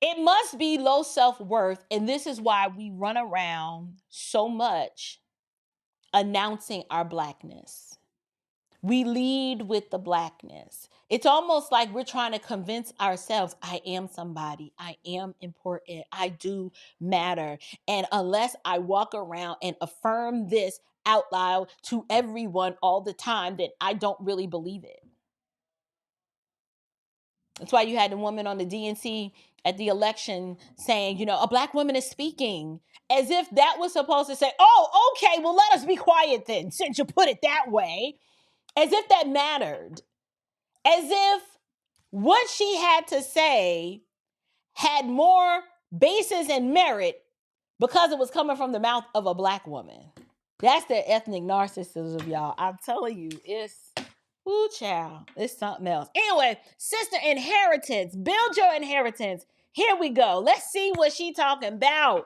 It must be low self-worth, and this is why we run around so much announcing our blackness. We lead with the blackness. It's almost like we're trying to convince ourselves, I am somebody, I am important, I do matter. And unless I walk around and affirm this out loud to everyone all the time, then I don't really believe it. That's why you had the woman on the DNC at the election saying, a black woman is speaking, as if that was supposed to say, oh, okay, well, let us be quiet then, since you put it that way. As if that mattered. As if what she had to say had more basis and merit because it was coming from the mouth of a black woman. That's the ethnic narcissism, y'all. I'm telling you, it's, ooh, child, it's something else. Anyway, sister inheritance, build your inheritance. Here we go. Let's see what she talking about.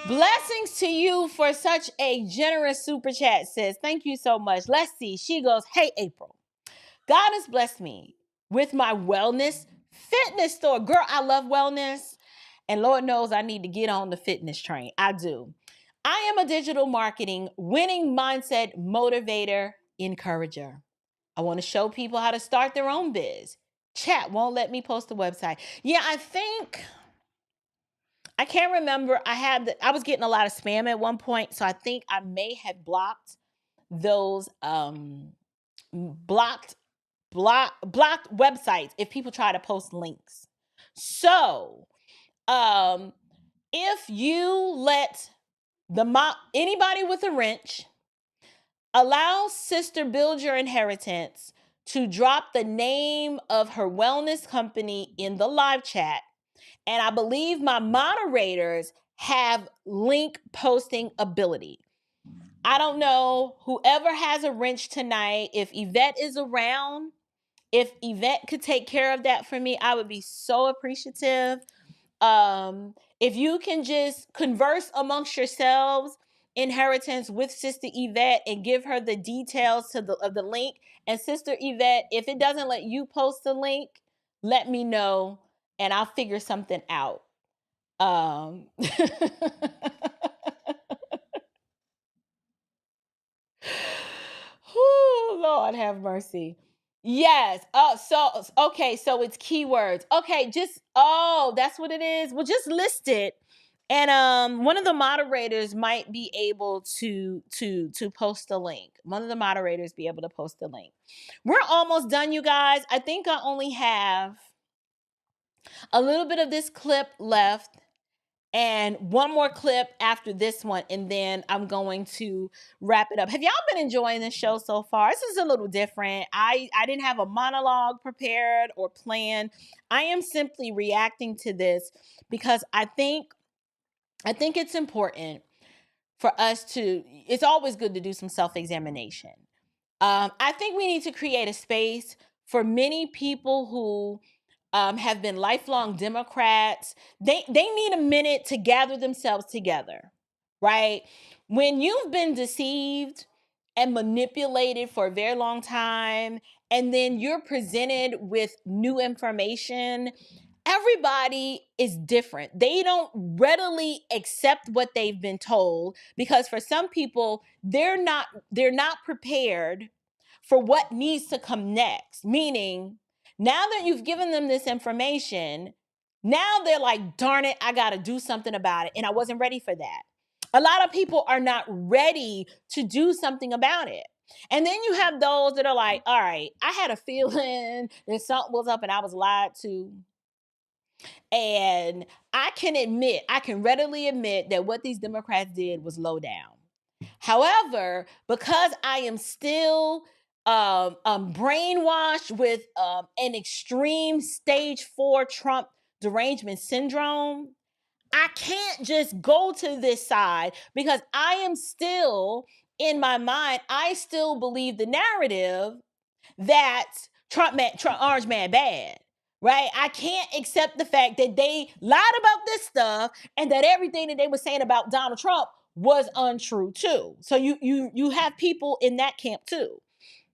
Blessings to you for such a generous super chat, sis. Thank you so much. Let's see. She goes, hey, April. God has blessed me with my wellness fitness store. Girl, I love wellness. And Lord knows I need to get on the fitness train. I do. I am a digital marketing, winning mindset motivator, encourager. I want to show people how to start their own biz. Chat won't let me post the website. Yeah, I can't remember. I was getting a lot of spam at one point, so I think I may have blocked those blocked websites if people try to post links. So, if you let anybody with a wrench allow Sister Build Your Inheritance to drop the name of her wellness company in the live chat, and I believe my moderators have link posting ability. I don't know, whoever has a wrench tonight, if Yvette is around, if Yvette could take care of that for me, I would be so appreciative. If you can just converse amongst yourselves, inheritance, with Sister Yvette, and give her the details of the link. And Sister Yvette, if it doesn't let you post the link, let me know and I'll figure something out. Whew, Lord have mercy. Yes. Okay. So it's keywords. Okay. That's what it is. Well, just list it. And one of the moderators might be able to post the link. One of the moderators be able to post the link. We're almost done, you guys. I think I only have a little bit of this clip left and one more clip after this one, and then I'm going to wrap it up. Have y'all been enjoying this show so far? This is a little different. I didn't have a monologue prepared or planned. I am simply reacting to this because I think it's important for us to, it's always good to do some self-examination. I think we need to create a space for many people who have been lifelong Democrats. They need a minute to gather themselves together, right? When you've been deceived and manipulated for a very long time, and then you're presented with new information, everybody is different. They don't readily accept what they've been told because for some people, they're not prepared for what needs to come next. Meaning, now that you've given them this information, now they're like, darn it, I got to do something about it. And I wasn't ready for that. A lot of people are not ready to do something about it. And then you have those that are like, all right, I had a feeling that something was up and I was lied to. And I can readily admit that what these Democrats did was low down. However, because I am still brainwashed with an extreme stage 4 Trump derangement syndrome, I can't just go to this side because I am still, in my mind, I still believe the narrative that Trump orange man bad. Right? I can't accept the fact that they lied about this stuff and that everything that they were saying about Donald Trump was untrue too. So you have people in that camp too.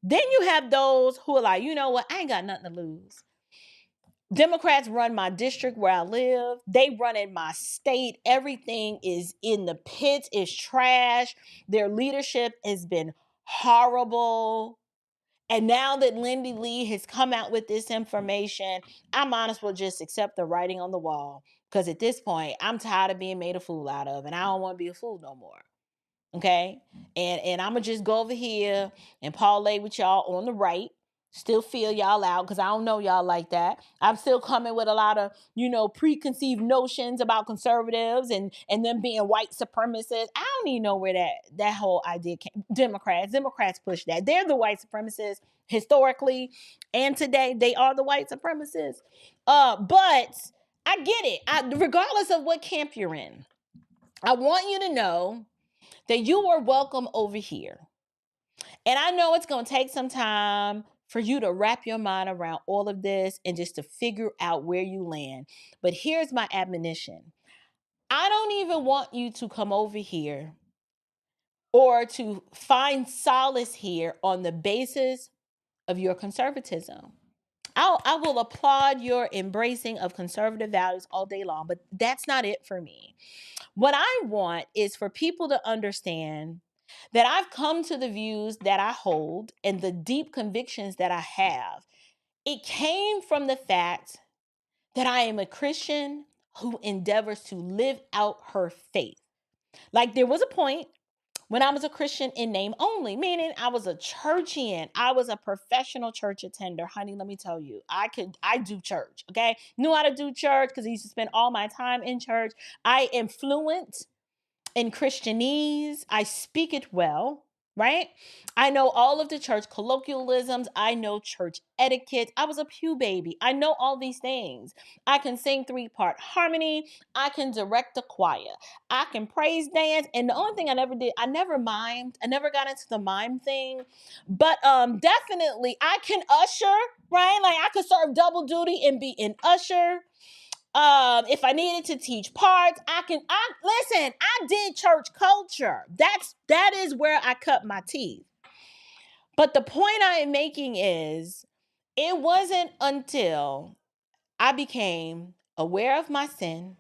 Then you have those who are like, you know what? I ain't got nothing to lose. Democrats run my district where I live. They run in my state. Everything is in the pits. It's trash. Their leadership has been horrible. And now that Lindy Li has come out with this information, I might as well just accept the writing on the wall. Because at this point, I'm tired of being made a fool out of, and I don't want to be a fool no more. Okay? And I'm going to just go over here and parlay with y'all on the right. Still feel y'all out because I don't know y'all like that. I'm still coming with a lot of, preconceived notions about conservatives and them being white supremacists. I don't even know where that whole idea came. Democrats push that. They're the white supremacists historically, and today they are the white supremacists. But I get it. Regardless of what camp you're in, I want you to know that you are welcome over here. And I know it's going to take some time for you to wrap your mind around all of this and just to figure out where you land. But here's my admonition. I don't even want you to come over here or to find solace here on the basis of your conservatism. I will applaud your embracing of conservative values all day long, but that's not it for me. What I want is for people to understand that I've come to the views that I hold and the deep convictions that I have. It came from the fact that I am a Christian who endeavors to live out her faith. Like there was a point when I was a Christian in name only, meaning I was a churchian. I was a professional church attender. Honey, let me tell you, I do church, okay? Knew how to do church because I used to spend all my time in church. I am fluent in Christianese. I speak it well, right? I know all of the church colloquialisms. I know church etiquette. I was a pew baby. I know all these things. I can sing 3-part harmony. I can direct a choir. I can praise dance. And the only thing I never did, I never mimed. I never got into the mime thing. But definitely I can usher, right? Like I could serve double duty and be an usher. If I needed to teach parts, I did church culture. That is where I cut my teeth. But the point I am making is, it wasn't until I became aware of my sin,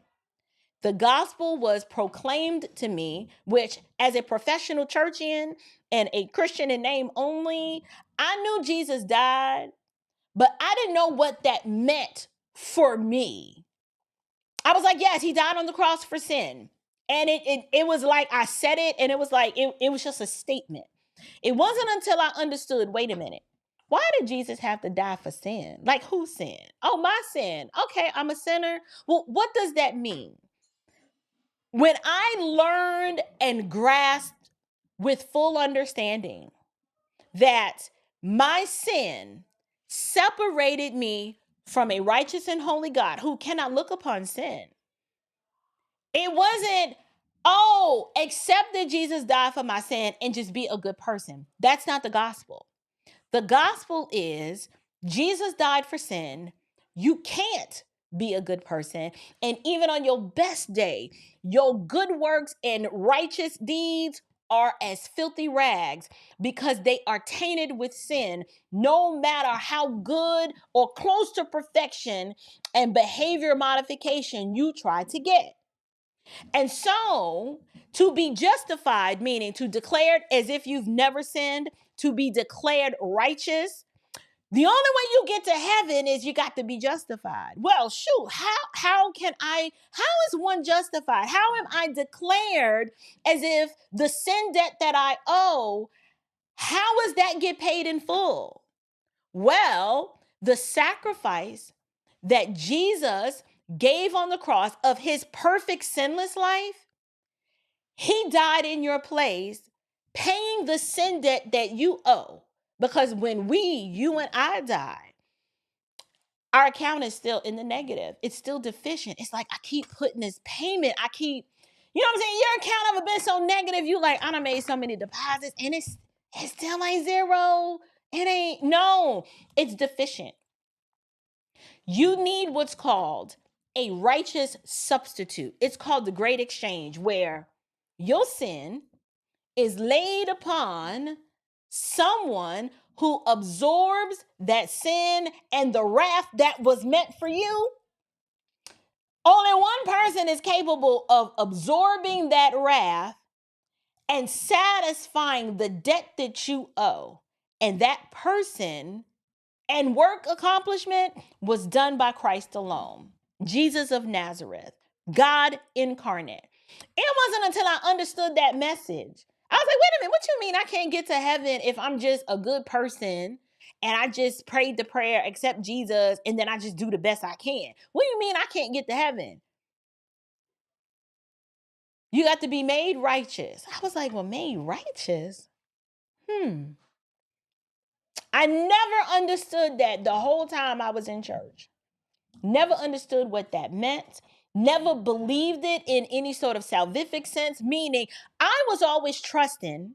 the gospel was proclaimed to me, which as a professional churchian and a Christian in name only, I knew Jesus died, but I didn't know what that meant for me. I was like, yes, he died on the cross for sin. And it was like I said it, and it was like it was just a statement. It wasn't until I understood, wait a minute, why did Jesus have to die for sin? Like whose sin? Oh, my sin. Okay, I'm a sinner. Well, what does that mean? When I learned and grasped with full understanding that my sin separated me from a righteous and holy God who cannot look upon sin. It wasn't, accept that Jesus died for my sin and just be a good person. That's not the gospel. The gospel is Jesus died for sin. You can't be a good person. And even on your best day, your good works and righteous deeds are as filthy rags because they are tainted with sin, no matter how good or close to perfection and behavior modification you try to get. And so, to be justified, meaning to declared as if you've never sinned, to be declared righteous, The only way you get to heaven is you got to be justified. Well, shoot, how is one justified? How am I declared as if the sin debt that I owe, how does that get paid in full? Well, the sacrifice that Jesus gave on the cross of his perfect sinless life, he died in your place, paying the sin debt that you owe. Because when you and I die, our account is still in the negative. It's still deficient. It's like I keep putting this payment. You know what I'm saying? Your account ever been so negative? You like, I done made so many deposits and it still ain't zero. It's deficient. You need what's called a righteous substitute. It's called the great exchange, where your sin is laid upon someone who absorbs that sin and the wrath that was meant for you. Only one person is capable of absorbing that wrath and satisfying the debt that you owe. And that person and work accomplishment was done by Christ alone. Jesus of Nazareth, God incarnate. It wasn't until I understood that message. I was like, wait a minute, what you mean I can't get to heaven if I'm just a good person and I just prayed the prayer, accept Jesus, and then I just do the best I can? What do you mean I can't get to heaven? You got to be made righteous. I was like, well, made righteous? I never understood that the whole time I was in church. Never understood what that meant. Never believed it in any sort of salvific sense, meaning I was always trusting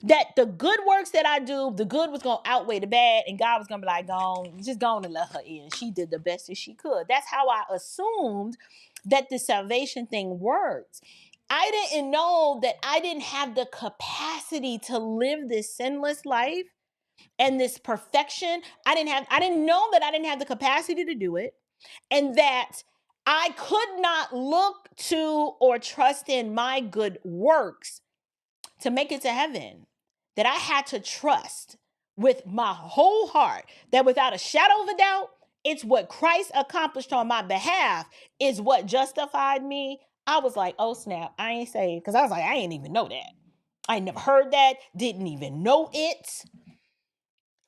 that the good works that I do, the good was going to outweigh the bad, and God was going to be like, just go on and let her in. She did the best that she could. That's how I assumed that the salvation thing works. I didn't know that I didn't have the capacity to live this sinless life and this perfection. I didn't know that I didn't have the capacity to do it, and that I could not look to or trust in my good works to make it to heaven. That I had to trust with my whole heart that without a shadow of a doubt, it's what Christ accomplished on my behalf is what justified me. I was like, oh snap, I ain't saved. Because I was like, I ain't even know that. I never heard that, didn't even know it.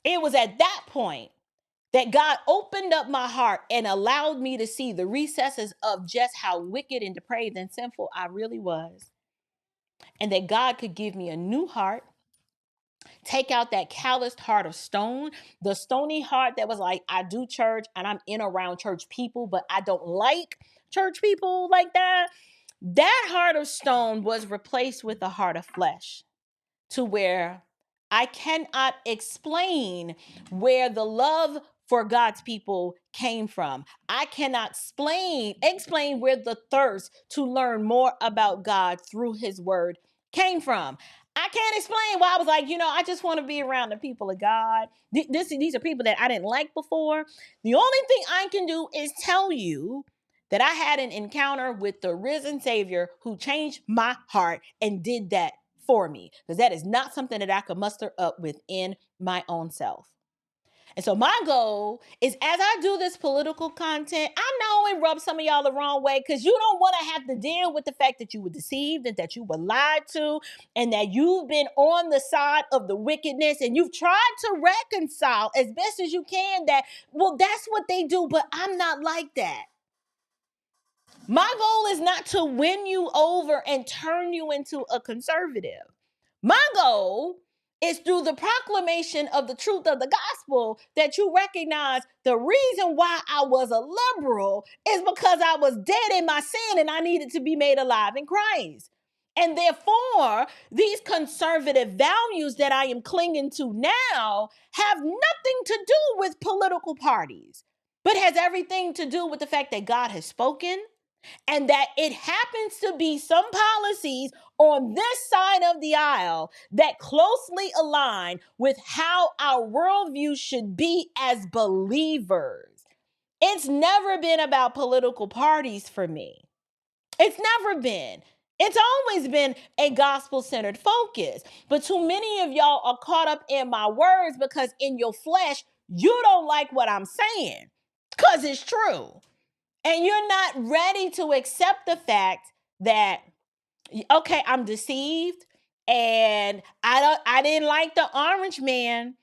It was at that point that God opened up my heart and allowed me to see the recesses of just how wicked and depraved and sinful I really was. And that God could give me a new heart, take out that calloused heart of stone, the stony heart that was like, I do church and I'm in around church people, but I don't like church people like that. That heart of stone was replaced with a heart of flesh, to where I cannot explain where the love for God's people came from. I cannot explain where the thirst to learn more about God through his word came from. I can't explain why I was like, I just want to be around the people of God. These are people that I didn't like before. The only thing I can do is tell you that I had an encounter with the risen Savior who changed my heart and did that for me, because that is not something that I could muster up within my own self. And so my goal is, as I do this political content, I know it rubs some of y'all the wrong way, because you don't want to have to deal with the fact that you were deceived and that you were lied to and that you've been on the side of the wickedness and you've tried to reconcile as best as you can that, well, that's what they do, but I'm not like that. My goal is not to win you over and turn you into a conservative. My goal is through the proclamation of the truth of the gospel that you recognize the reason why I was a liberal is because I was dead in my sin and I needed to be made alive in Christ. And therefore, these conservative values that I am clinging to now have nothing to do with political parties, but has everything to do with the fact that God has spoken, and that it happens to be some policies on this side of the aisle that closely align with how our worldview should be as believers. It's never been about political parties for me. It's never been. It's always been a gospel-centered focus. But too many of y'all are caught up in my words because in your flesh, you don't like what I'm saying because it's true. And you're not ready to accept the fact that, okay, I'm deceived and I didn't like the orange man,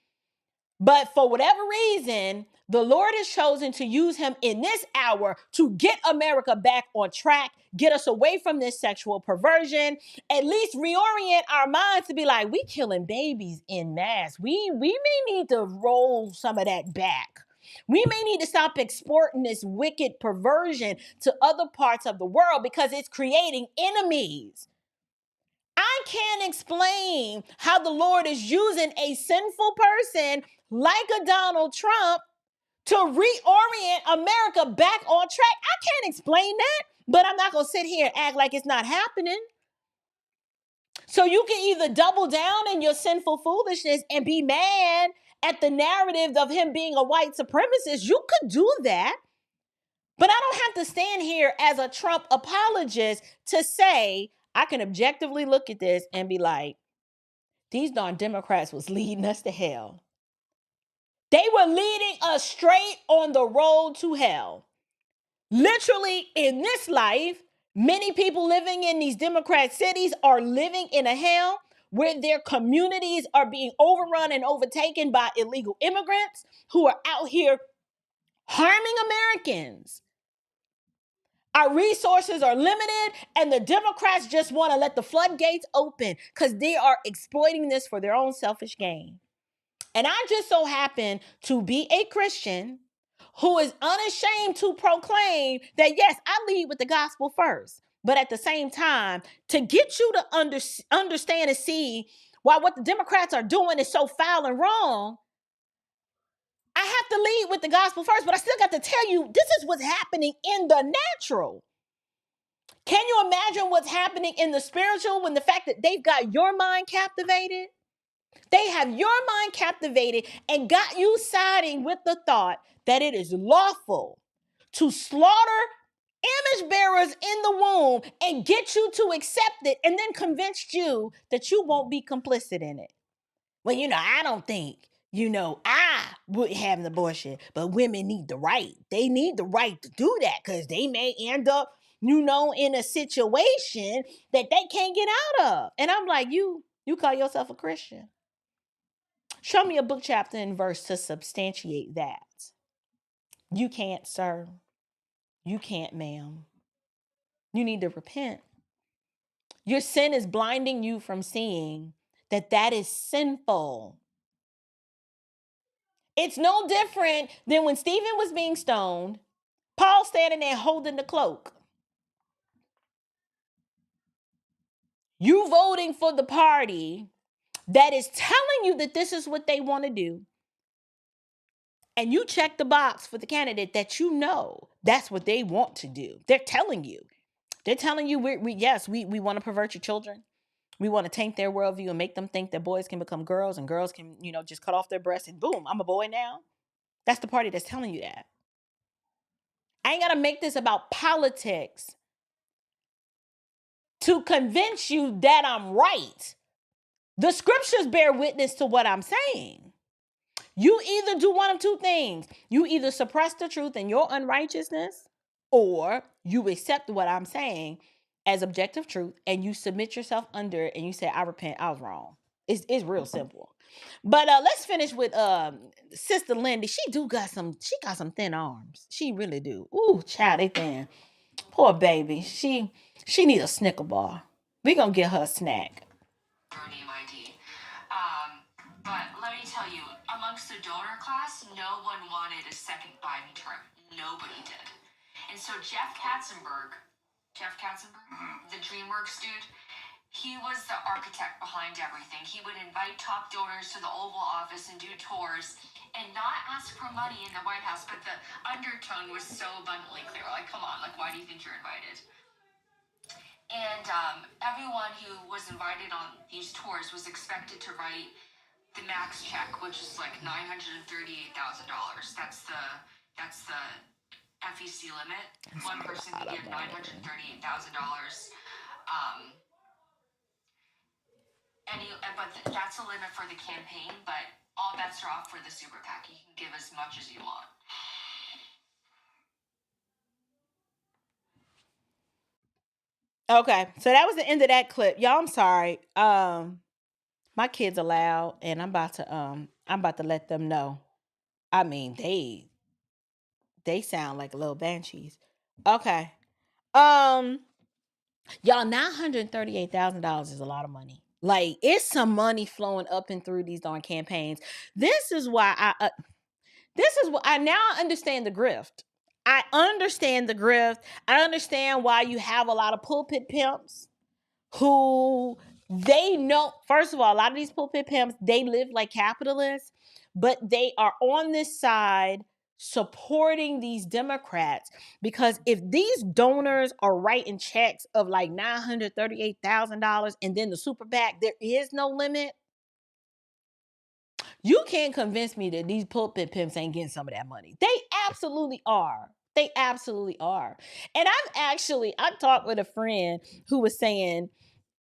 but for whatever reason, the Lord has chosen to use him in this hour to get America back on track, get us away from this sexual perversion, at least reorient our minds to be like, we killing babies in mass. We may need to roll some of that back. We may need to stop exporting this wicked perversion to other parts of the world because it's creating enemies. I can't explain how the Lord is using a sinful person like a Donald Trump to reorient America back on track. I can't explain that, but I'm not going to sit here and act like it's not happening. So you can either double down in your sinful foolishness and be mad at the narrative of him being a white supremacist. You could do that. But I don't have to stand here as a Trump apologist to say, I can objectively look at this and be like, these darn Democrats was leading us to hell. They were leading us straight on the road to hell. Literally, in this life, many people living in these Democrat cities are living in a hell where their communities are being overrun and overtaken by illegal immigrants who are out here harming Americans. Our resources are limited, and the Democrats just want to let the floodgates open because they are exploiting this for their own selfish gain. And I just so happen to be a Christian who is unashamed to proclaim that, yes, I lead with the gospel first. But at the same time, to get you to understand and see why what the Democrats are doing is so foul and wrong, I have to lead with the gospel first. But I still got to tell you, this is what's happening in the natural. Can you imagine what's happening in the spiritual when the fact that they've got your mind captivated? They have your mind captivated and got you siding with the thought that it is lawful to slaughter image bearers in the womb and get you to accept it and then convinced you that you won't be complicit in it. Well, I don't think, I would have an abortion, but women need the right. They need the right to do that because they may end up, in a situation that they can't get out of. And I'm like, you call yourself a Christian. Show me a book, chapter, and verse to substantiate that. You can't, sir. You can't, ma'am. You need to repent. Your sin is blinding you from seeing that is sinful. It's no different than when Stephen was being stoned, Paul standing there holding the cloak. You voting for the party that is telling you that this is what they want to do. And you check the box for the candidate that that's what they want to do. They're telling you. They're telling you, we want to pervert your children. We want to taint their worldview and make them think that boys can become girls and girls can, just cut off their breasts and boom, I'm a boy now. That's the party that's telling you that. I ain't got to make this about politics to convince you that I'm right. The scriptures bear witness to what I'm saying. You either do one of two things. You either suppress the truth in your unrighteousness, or you accept what I'm saying as objective truth and you submit yourself under it and you say, I repent, I was wrong. It's real simple. But let's finish with Sister Lindy. She got some thin arms. She really do. Ooh, child, they thin. Poor baby. She need a Snicker bar. We gonna get her a snack. But let me tell you, amongst the donor class, no one wanted a second Biden term. Nobody did. And so Jeff Katzenberg, the DreamWorks dude, he was the architect behind everything. He would invite top donors to the Oval Office and do tours and not ask for money in the White House, but the undertone was so abundantly clear. Like, come on, why do you think you're invited? And everyone who was invited on these tours was expected to write the max check, which is like $938,000. That's the FEC limit. One person can give $938,000. But that's a limit for the campaign. But all bets are off for the super PAC. You can give as much as you want. Okay, so that was the end of that clip. Y'all, I'm sorry. My kids are loud, and I'm about to let them know. I mean, they sound like little banshees. Okay. Y'all, $938,000 is a lot of money. Like, it's some money flowing up and through these darn campaigns. This is why I now understand the grift. I understand the grift. I understand why you have a lot of pulpit pimps who they know. First of all, a lot of these pulpit pimps, they live like capitalists, but they are on this side supporting these Democrats, because if these donors are writing checks of like $938,000 and then the super PAC, there is no limit. You can't convince me that these pulpit pimps ain't getting some of that money. They absolutely are. They absolutely are. And I talked with a friend who was saying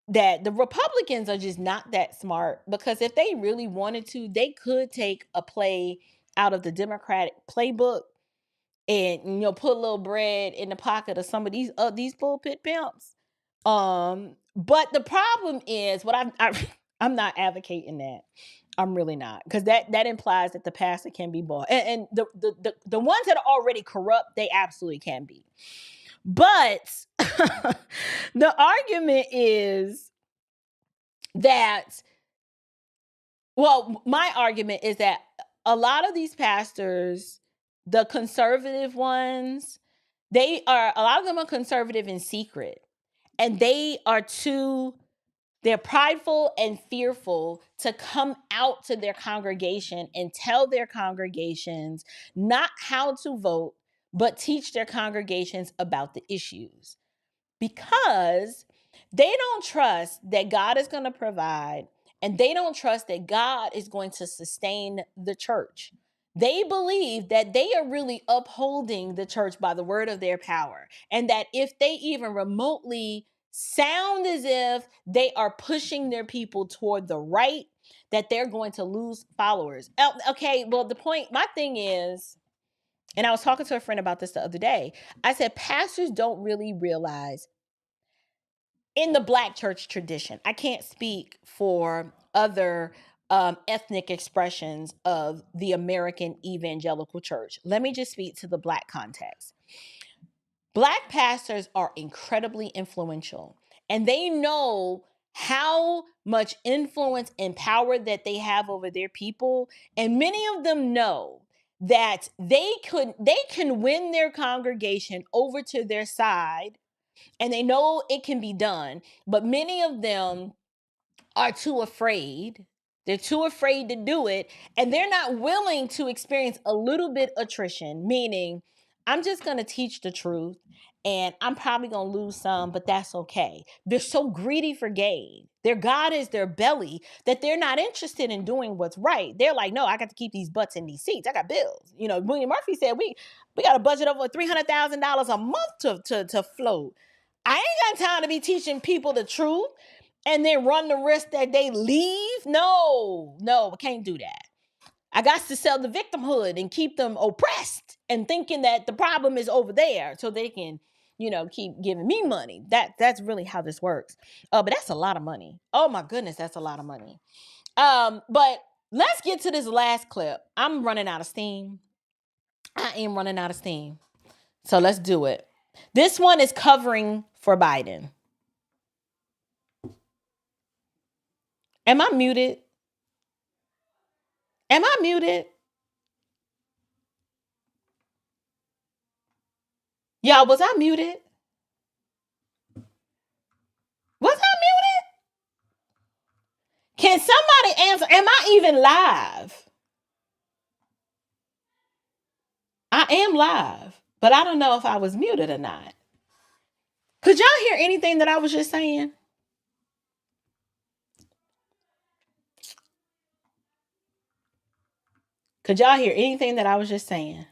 that the Republicans are just not that smart, because if they really wanted to, they could take a play out of the Democratic playbook and put a little bread in the pocket of some of these pulpit pimps. But the problem is I'm not advocating that. I'm really not, because that implies that the pastor can be bought, and the ones that are already corrupt, they absolutely can be. But the argument is that, well, my argument is that a lot of these pastors, the conservative ones, a lot of them are conservative in secret, and they're prideful and fearful to come out to their congregation and tell their congregations not how to vote, but teach their congregations about the issues, because they don't trust that God is going to provide, and they don't trust that God is going to sustain the church. They believe that they are really upholding the church by the word of their power, and that if they even remotely sound as if they are pushing their people toward the right, that they're going to lose followers. Okay, well, my thing is, and I was talking to a friend about this the other day, I said, pastors don't really realize, in the Black church tradition, I can't speak for other ethnic expressions of the American evangelical church. Let me just speak to the Black context. Black pastors are incredibly influential, and they know how much influence and power that they have over their people. And many of them know that they can win their congregation over to their side, and they know it can be done. But many of them are too afraid. They're too afraid to do it, and they're not willing to experience a little bit attrition, meaning, I'm just going to teach the truth, and I'm probably going to lose some, but that's okay. They're so greedy for gain. Their God is their belly, that they're not interested in doing what's right. They're like, no, I got to keep these butts in these seats. I got bills. William Murphy said we got a budget of over $300,000 a month to float. I ain't got time to be teaching people the truth and then run the risk that they leave. No, I can't do that. I got to sell the victimhood and keep them oppressed and thinking that the problem is over there so they can, keep giving me money. That's really how this works. But that's a lot of money. Oh my goodness, that's a lot of money. But let's get to this last clip. I'm running out of steam. I am running out of steam. So let's do it. This one is covering for Biden. Am I muted? Am I muted? Y'all, was I muted? Was I muted? Can somebody answer? Am I even live? I am live, but I don't know if I was muted or not. Could y'all hear anything that I was just saying? Could y'all hear anything that I was just saying?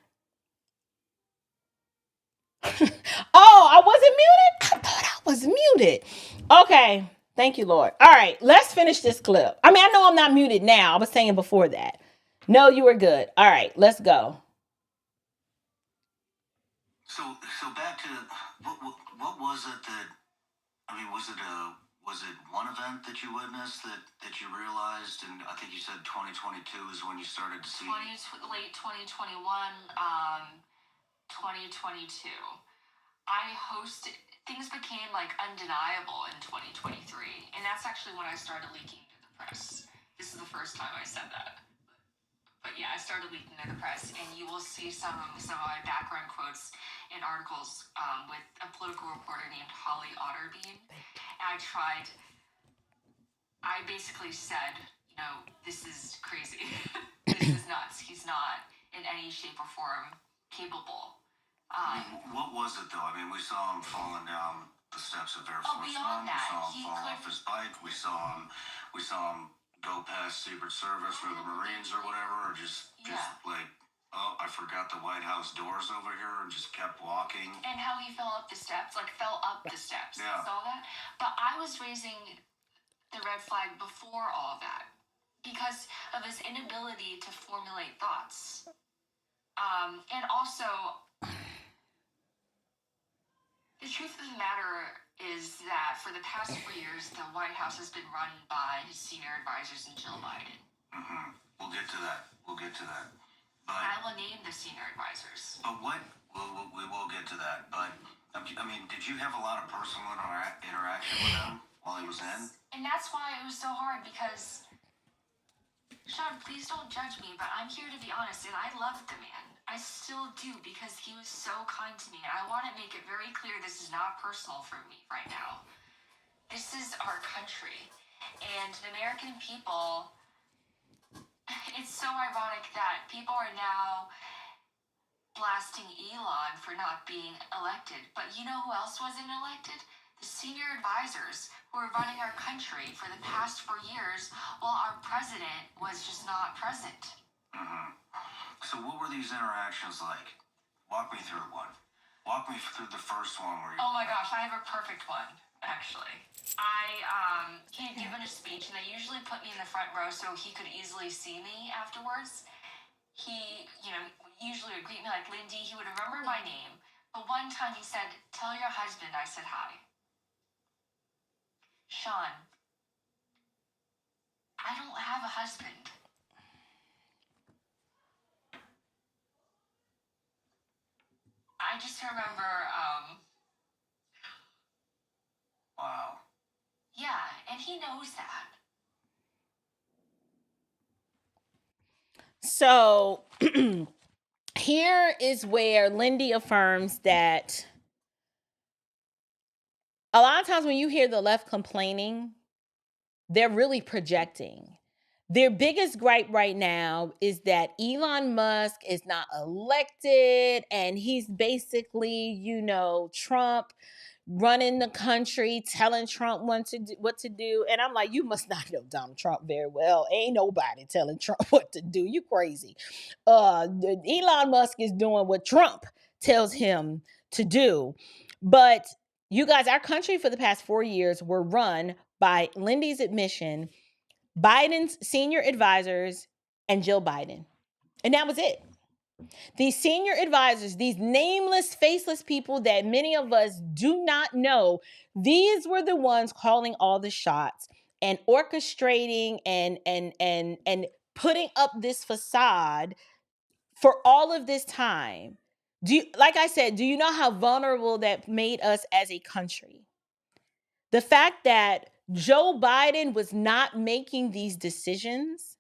Oh, I wasn't muted? I thought I was muted. Okay. Thank you, Lord. All right, let's finish this clip. I mean, I know I'm not muted now. I was saying before that. No, you were good. All right, let's go. So back to what was it that, I mean, was it one event that you witnessed that you realized, and I think you said 2022 is when you started to see late 2021, 2022. I hosted, things became like undeniable in 2023, and that's actually when I started leaking to the press. This is the first time I said that. But yeah, I started leaking to the press, and you will see some of my background quotes in articles with a political reporter named Holly Otterbein. I basically said, this is crazy. This is nuts. He's not in any shape or form capable. What was it though? I mean, we saw him falling down the steps of Air Force beyond One. that, We saw him fall off his bike. We saw him go past Secret Service or the Marines or whatever, or just like, oh, I forgot the White House doors over here, and just kept walking. And how he fell up the steps. Yeah. Saw that? But I was raising the red flag before all that because of his inability to formulate thoughts. And also, the truth of the matter is that for the past 4 years, the White House has been run by his senior advisors and Jill Biden. Mm-hmm. We'll get to that. But I will name the senior advisors. But we will get to that. But I mean, did you have a lot of personal interaction with him while he was in? And that's why it was so hard because, Shawn, please don't judge me, but I'm here to be honest, and I loved the man. I still do because he was so kind to me. And I want to make it very clear this is not personal for me right now. This is our country. And the American people, it's so ironic that people are now blasting Elon for not being elected. But you know who else wasn't elected? The senior advisors who were running our country for the past 4 years while our president was just not present. Mm-hmm. So what were these interactions like? Walk me through one. Walk me through the first one where you... Oh my gosh, I have a perfect one, actually. He had given a speech, and they usually put me in the front row so he could easily see me afterwards. He, usually would greet me like Lindy. He would remember my name. But one time he said, "Tell your husband I said hi." Shawn, I don't have a husband. I just remember, Wow. Yeah, and he knows that. So here is where Lindy affirms that a lot of times when you hear the left complaining, they're really projecting. Their biggest gripe right now is that Elon Musk is not elected and he's basically, Trump running the country, telling Trump what to do. And I'm like, you must not know Donald Trump very well. Ain't nobody telling Trump what to do. You crazy. Elon Musk is doing what Trump tells him to do. But you guys, our country for the past 4 years were run by Lindy's admission, Biden's senior advisors, and Jill Biden. And that was it. These senior advisors, these nameless, faceless people that many of us do not know, these were the ones calling all the shots and orchestrating and putting up this facade for all of this time. Like I said, do you know how vulnerable that made us as a country? The fact that Joe Biden was not making these decisions,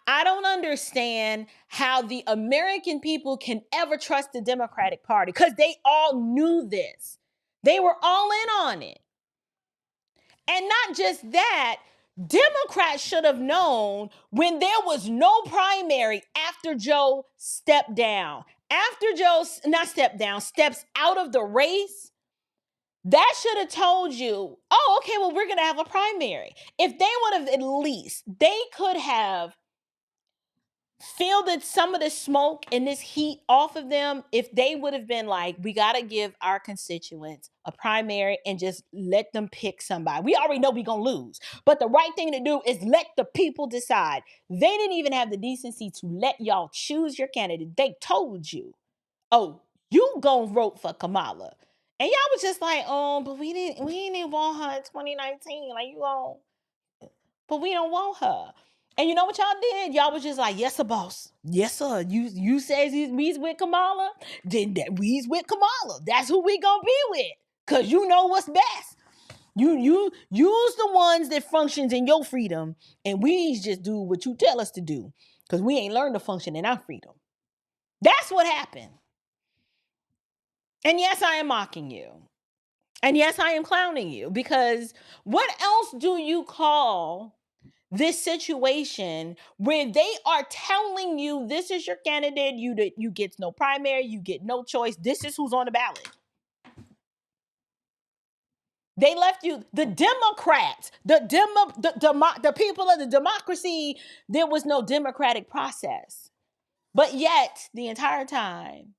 I don't understand how the American people can ever trust the Democratic Party because they all knew this. They were all in on it. And not just that, Democrats should have known when there was no primary after Joe stepped down. After Joe, steps out of the race, that should have told you, oh, okay, well, we're going to have a primary. If they would have they could have fielded some of the smoke and this heat off of them if they would have been like, we got to give our constituents a primary and just let them pick somebody. We already know we're going to lose. But the right thing to do is let the people decide. They didn't even have the decency to let y'all choose your candidate. They told you, oh, you going to vote for Kamala. And y'all was just like, oh, but we didn't want her in 2019. Like, but we don't want her. And you know what y'all did? Y'all was just like, yes, sir, boss. Yes, sir. You says we's with Kamala, then that we's with Kamala. That's who we gonna be with. Cause you know what's best. You use the ones that functions in your freedom, and we just do what you tell us to do. Cause we ain't learned to function in our freedom. That's what happened. And yes, I am mocking you. And yes, I am clowning you. Because what else do you call this situation where they are telling you this is your candidate, you get no primary, you get no choice, this is who's on the ballot. They left you, the Democrats, the people of the democracy, there was no democratic process. But yet, the entire time,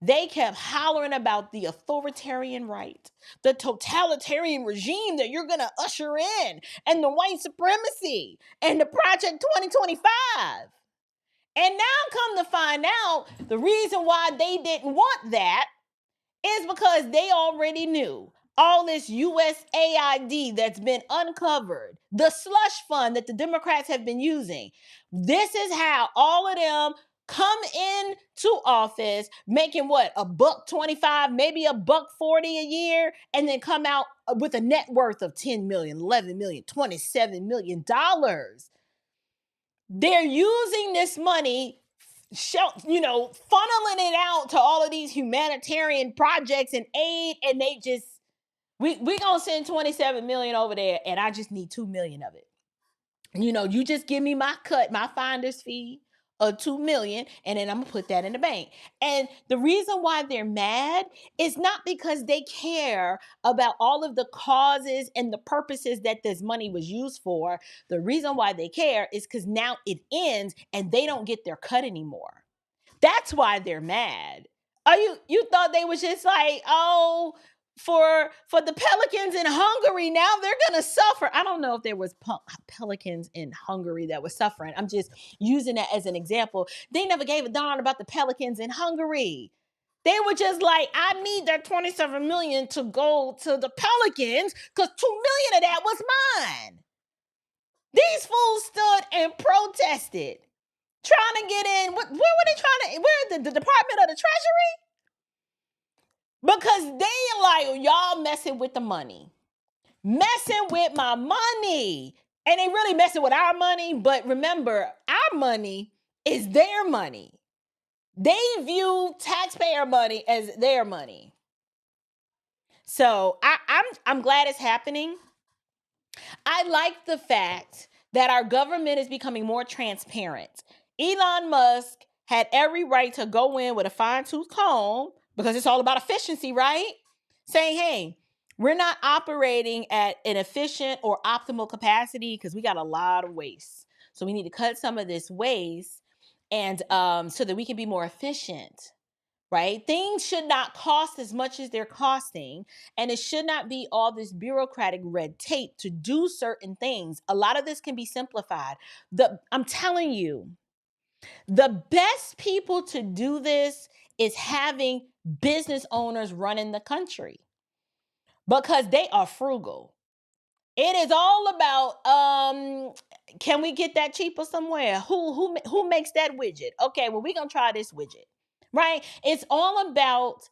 they kept hollering about the authoritarian right, the totalitarian regime that you're going to usher in, and the white supremacy, and the Project 2025. And now come to find out, the reason why they didn't want that is because they already knew all this USAID that's been uncovered, the slush fund that the Democrats have been using. This is how all of them come into office making what, $1.25, maybe $1.40 a year, and then come out with a net worth of 10 million, 11 million, $27 million. They're using this money, funneling it out to all of these humanitarian projects and aid, and they just, we gonna send 27 million over there, and I just need 2 million of it. You just give me my cut, my finder's fee of 2 million, and then I'm gonna put that in the bank. And the reason why they're mad is not because they care about all of the causes and the purposes that this money was used for. The reason why they care is because now it ends and they don't get their cut anymore. That's why they're mad. You thought they was just like, oh, for the pelicans in Hungary, now they're gonna suffer. I don't know if there was pelicans in Hungary that was suffering. I'm just using that as an example. They never gave a darn about the pelicans in Hungary. They were just like, I need that 27 million to go to the pelicans because 2 million of that was mine. These fools stood and protested, trying to get in. Where were they trying to? Where the Department of the Treasury? Because they like, y'all messing with the money. Messing with my money. And they really messing with our money. But remember, our money is their money. They view taxpayer money as their money. So I'm glad it's happening. I like the fact that our government is becoming more transparent. Elon Musk had every right to go in with a fine-tooth comb, because it's all about efficiency, right? Saying, hey, we're not operating at an efficient or optimal capacity because we got a lot of waste. So we need to cut some of this waste, and so that we can be more efficient, right? Things should not cost as much as they're costing, and it should not be all this bureaucratic red tape to do certain things. A lot of this can be simplified. I'm telling you, the best people to do this is having business owners running the country, because they are frugal. It is all about, can we get that cheaper somewhere? Who makes that widget? Okay, well, we're going to try this widget, right? It's all about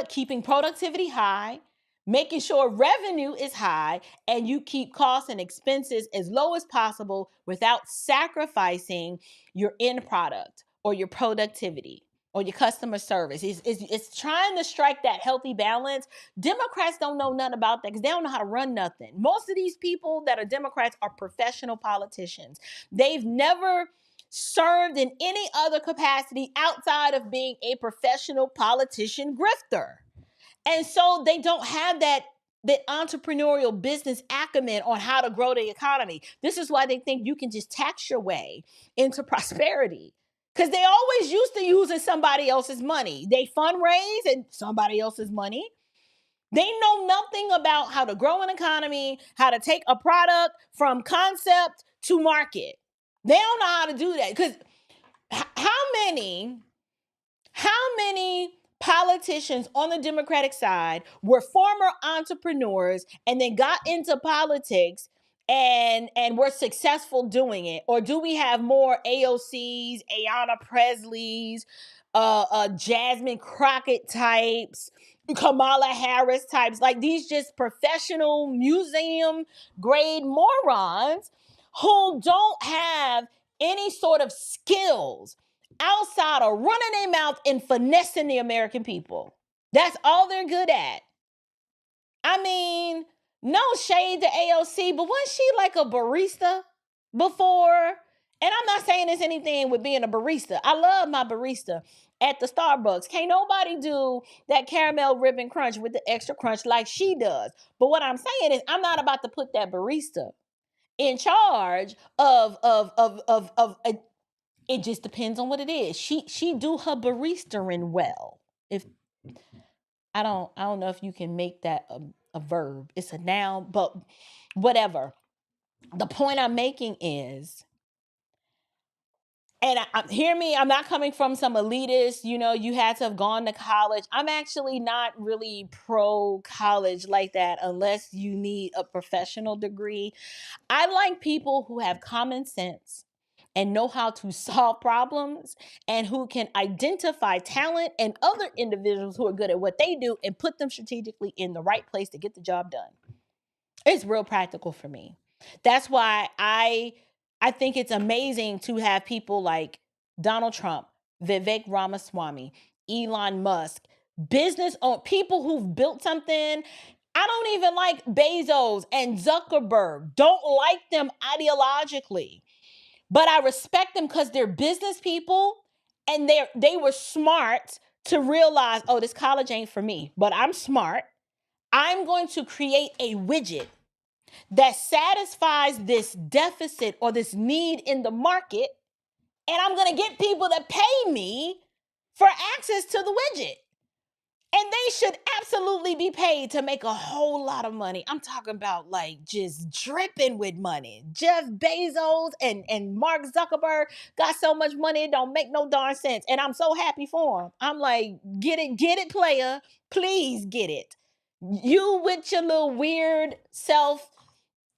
keeping productivity high, making sure revenue is high, and you keep costs and expenses as low as possible without sacrificing your end product or your productivity or your customer service. It's trying to strike that healthy balance. Democrats don't know nothing about that because they don't know how to run nothing. Most of these people that are Democrats are professional politicians. They've never served in any other capacity outside of being a professional politician grifter. And so they don't have that the entrepreneurial business acumen on how to grow the economy. This is why they think you can just tax your way into prosperity. Because they always used to using somebody else's money. They fundraise and somebody else's money. They know nothing about how to grow an economy, how to take a product from concept to market. They don't know how to do that. Because how many politicians on the Democratic side were former entrepreneurs and then got into politics and were successful doing it? Or do we have more AOCs, Ayanna Presleys, Jasmine Crockett types, Kamala Harris types, like these just professional museum grade morons who don't have any sort of skills outside of running their mouth and finessing the American people? That's all they're good at. I mean, no shade to AOC, but wasn't she like a barista before? And I'm not saying there's anything with being a barista. I love my barista at the Starbucks. Can't nobody do that caramel ribbon crunch with the extra crunch like she does. But what I'm saying is I'm not about to put that barista in charge of it just depends on what it is. She do her baristering well. If I don't know if you can make that a verb. It's a noun, but whatever. The point I'm making is, and hear me, I'm not coming from some elitist, you had to have gone to college. I'm actually not really pro college like that unless you need a professional degree. I like people who have common sense and know how to solve problems and who can identify talent and other individuals who are good at what they do and put them strategically in the right place to get the job done. It's real practical for me. That's why I think it's amazing to have people like Donald Trump, Vivek Ramaswamy, Elon Musk, people who've built something. I don't even like Bezos and Zuckerberg. Don't like them ideologically. But I respect them because they're business people and they were smart to realize, oh, this college ain't for me, but I'm smart. I'm going to create a widget that satisfies this deficit or this need in the market, and I'm going to get people to pay me for access to the widget. And they should absolutely be paid to make a whole lot of money. I'm talking about like just dripping with money. Jeff Bezos and Mark Zuckerberg got so much money, it don't make no darn sense. And I'm so happy for them. I'm like, get it, player. Please get it. You with your little weird self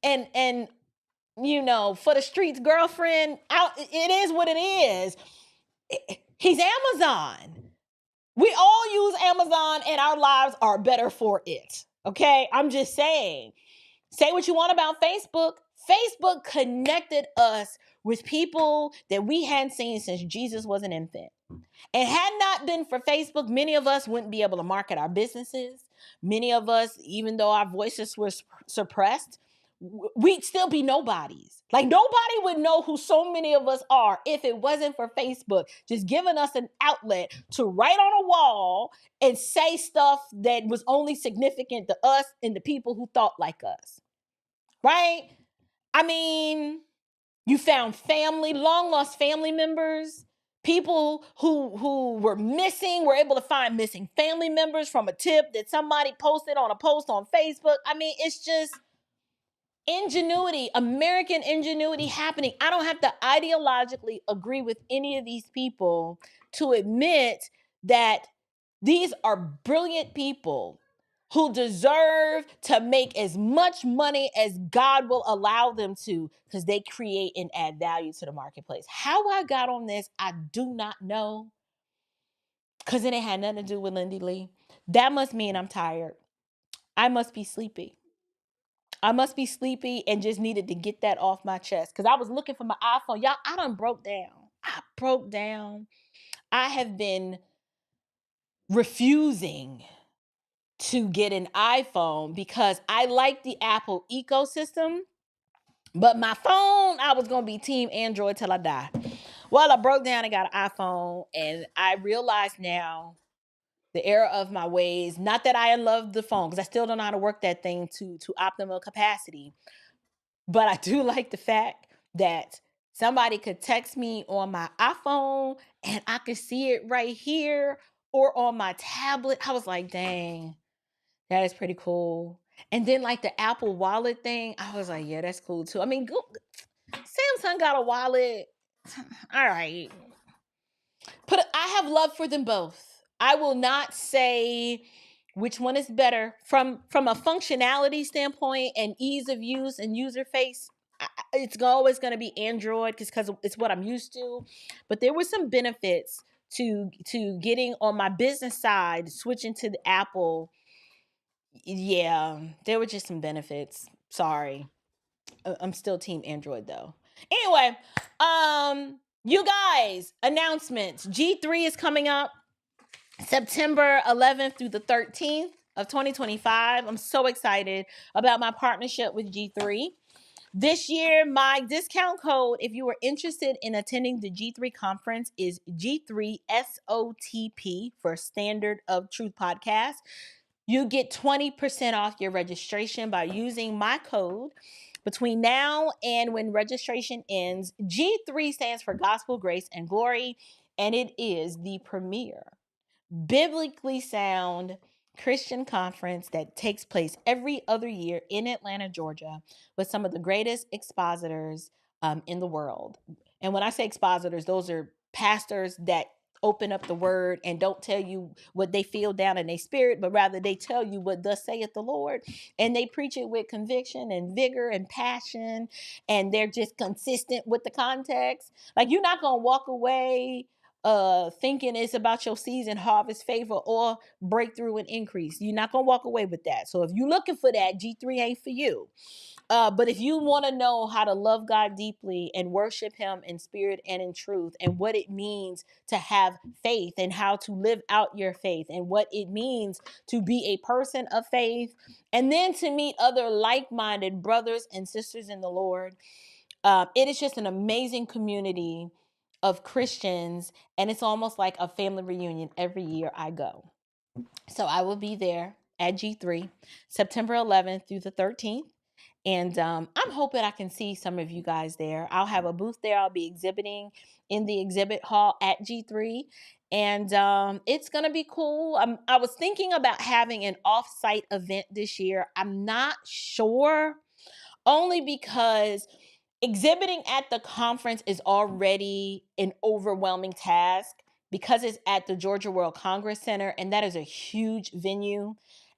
and for the streets girlfriend, it is what it is. He's Amazon. We all use Amazon and our lives are better for it. Okay? I'm just saying. Say what you want about Facebook. Facebook connected us with people that we hadn't seen since Jesus was an infant. And had not been for Facebook, many of us wouldn't be able to market our businesses. Many of us, even though our voices were suppressed, we'd still be nobodies. Like nobody would know who so many of us are if it wasn't for Facebook just giving us an outlet to write on a wall and say stuff that was only significant to us and the people who thought like us. Right? I mean, you found long lost family members, people who were missing, were able to find missing family members from a tip that somebody posted on a post on Facebook. I mean, it's just ingenuity, American ingenuity happening. I don't have to ideologically agree with any of these people to admit that these are brilliant people who deserve to make as much money as God will allow them to because they create and add value to the marketplace. How I got on this, I do not know, because it ain't had nothing to do with Lindy Li. That must mean I'm tired. I must be sleepy. And just needed to get that off my chest because I was looking for my iPhone. Y'all, I done broke down. I have been refusing to get an iPhone because I like the Apple ecosystem, but my phone, I was going to be team Android till I die. Well, I broke down and got an iPhone, and I realize now the error of my ways. Not that I love the phone, because I still don't know how to work that thing to optimal capacity. But I do like the fact that somebody could text me on my iPhone and I could see it right here or on my tablet. I was like, dang, that is pretty cool. And then like the Apple Wallet thing, I was like, yeah, that's cool too. I mean, Samsung got a wallet. All right. I have love for them both. I will not say which one is better from a functionality standpoint and ease of use and user face. It's always going to be Android because it's what I'm used to. But there were some benefits to getting on my business side, switching to the Apple. Yeah, there were just some benefits. Sorry. I'm still team Android though. Anyway, you guys, announcements. G3 is coming up September 11th through the 13th of 2025. I'm so excited about my partnership with G3. This year, my discount code, if you are interested in attending the G3 conference, is G3SOTP for Standard of Truth Podcast. You get 20% off your registration by using my code. Between now and when registration ends, G3 stands for Gospel, Grace, and Glory, and it is the premier biblically sound Christian conference that takes place every other year in Atlanta, Georgia, with some of the greatest expositors in the world. And when I say expositors, those are pastors that open up the word and don't tell you what they feel down in their spirit, but rather they tell you what thus saith the Lord. And they preach it with conviction and vigor and passion. And they're just consistent with the context. Like, you're not going to walk away thinking it's about your season, harvest, favor, or breakthrough and increase. You're not going to walk away with that. So if you're looking for that, G3 ain't for you. But if you want to know how to love God deeply and worship him in spirit and in truth, and what it means to have faith and how to live out your faith, and what it means to be a person of faith, and then to meet other like-minded brothers and sisters in the Lord, it is just an amazing community of Christians, and it's almost like a family reunion every year I go. So I will be there at G3 September 11th through the 13th. And I'm hoping I can see some of you guys there. I'll have a booth there. I'll be exhibiting in the exhibit hall at G3. And it's going to be cool. I was thinking about having an off-site event this year. I'm not sure, only because exhibiting at the conference is already an overwhelming task because it's at the Georgia World Congress Center, and that is a huge venue.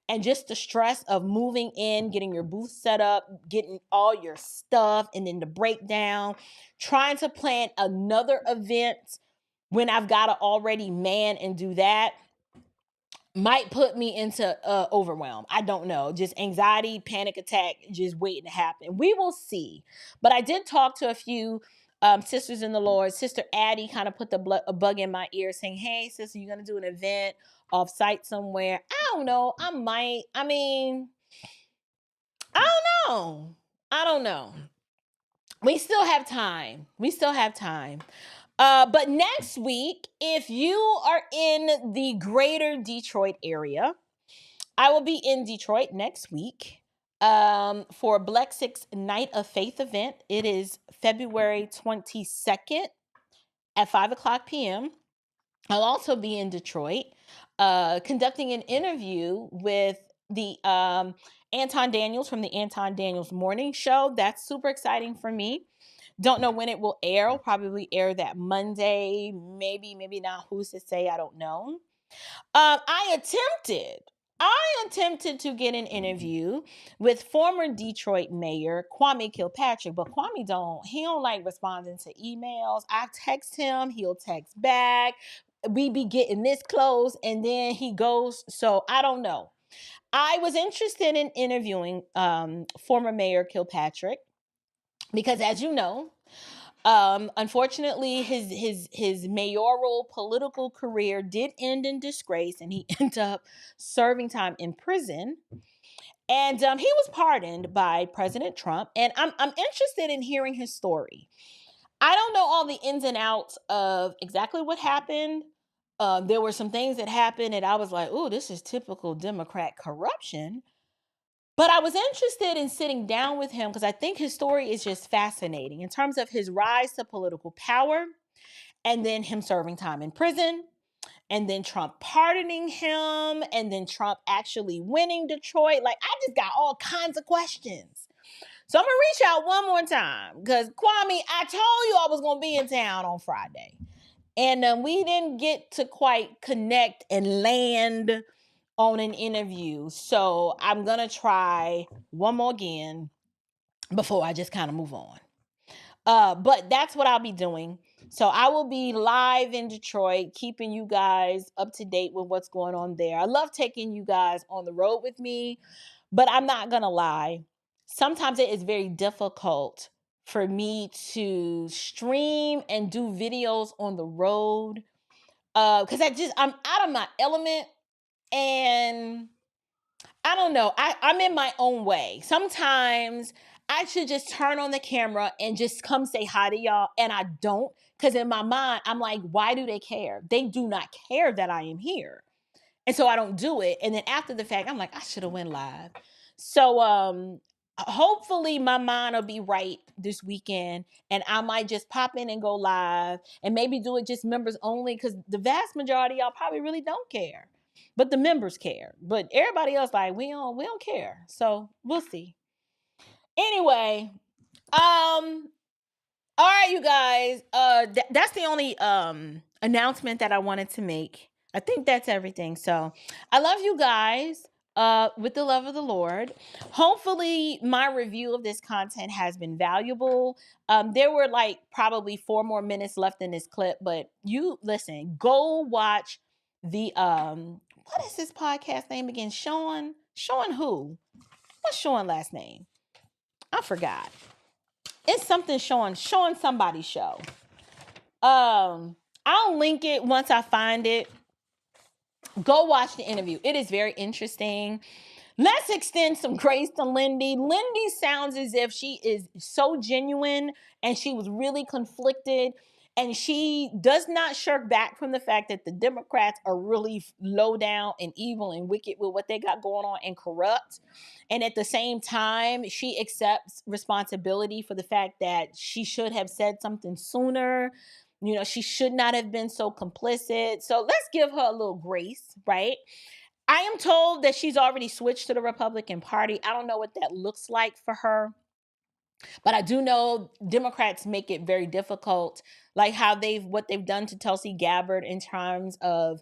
And just the stress of moving in, getting your booth set up, getting all your stuff, and then the breakdown, trying to plan another event when I've got to already man and do that, might put me into overwhelm. I don't know. Just anxiety, panic attack, just waiting to happen. We will see. But I did talk to a few sisters in the Lord. Sister Addie kind of put a bug in my ear saying, hey, sister, you're going to do an event off site somewhere. I don't know. I might. I mean, I don't know. We still have time. But next week, if you are in the greater Detroit area, I will be in Detroit next week for Blexic's Night of Faith event. It is February 22nd at 5:00 p.m. I'll also be in Detroit conducting an interview with the Anton Daniels from the Anton Daniels Morning Show. That's super exciting for me. Don't know when it will air. It'll probably air that Monday. Maybe not. Who's to say? I don't know. I attempted to get an interview with former Detroit Mayor Kwame Kilpatrick, but Kwame don't like responding to emails. I text him, he'll text back. We be getting this close, and then he goes. So I don't know. I was interested in interviewing former Mayor Kilpatrick because, as you know, unfortunately, his mayoral political career did end in disgrace, and he ended up serving time in prison. And he was pardoned by President Trump. And I'm interested in hearing his story. I don't know all the ins and outs of exactly what happened, there were some things that happened and I was like, oh, this is typical Democrat corruption. But I was interested in sitting down with him because I think his story is just fascinating in terms of his rise to political power and then him serving time in prison and then Trump pardoning him and then Trump actually winning Detroit. Like, I just got all kinds of questions. So I'm going to reach out one more time because, Kwame, I told you I was going to be in town on Friday. And we didn't get to quite connect and land on an interview. So I'm going to try one more again before I just kind of move on. But that's what I'll be doing. So I will be live in Detroit, keeping you guys up to date with what's going on there. I love taking you guys on the road with me, but I'm not going to lie. Sometimes it is very difficult for me to stream and do videos on the road because I'm out of my element. And I don't know, I'm in my own way. Sometimes I should just turn on the camera and just come say hi to y'all. And I don't, because in my mind, I'm like, why do they care? They do not care that I am here. And so I don't do it. And then after the fact, I'm like, I should have went live. So hopefully my mind will be right this weekend and I might just pop in and go live and maybe do it just members only because the vast majority of y'all probably really don't care. But the members care. But everybody else, like, we don't care. So we'll see. Anyway, all right, you guys. That's the only announcement that I wanted to make. I think that's everything. So I love you guys with the love of the Lord. Hopefully my review of this content has been valuable. There were like probably 4 more minutes left in this clip, but you listen, go watch the what is this podcast name again? Shawn who? What's Shawn last name? I forgot. It's something Shawn somebody show. I'll link it once I find it. Go watch the interview. It is very interesting. Let's extend some grace to Lindy. Lindy sounds as if she is so genuine and she was really conflicted. And she does not shirk back from the fact that the Democrats are really low down and evil and wicked with what they got going on and corrupt. And at the same time, she accepts responsibility for the fact that she should have said something sooner. You know, she should not have been so complicit. So let's give her a little grace, right? I am told that she's already switched to the Republican Party. I don't know what that looks like for her. But I do know Democrats make it very difficult, like how what they've done to Tulsi Gabbard in terms of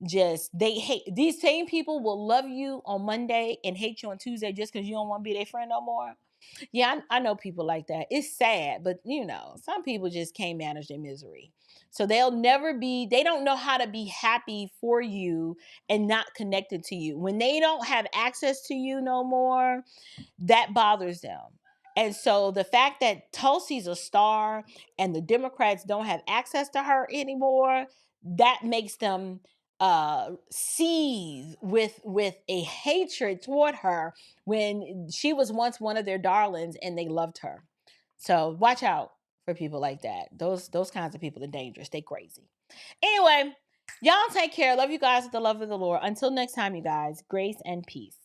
just, they hate, these same people will love you on Monday and hate you on Tuesday just because you don't want to be their friend no more. Yeah, I know people like that. It's sad, but you know, some people just can't manage their misery. So they don't know how to be happy for you and not connected to you. When they don't have access to you no more, that bothers them. And so the fact that Tulsi's a star and the Democrats don't have access to her anymore, that makes them seethe with a hatred toward her when she was once one of their darlings and they loved her. So watch out for people like that. Those kinds of people are dangerous. They crazy. Anyway, y'all take care. Love you guys with the love of the Lord. Until next time, you guys, grace and peace.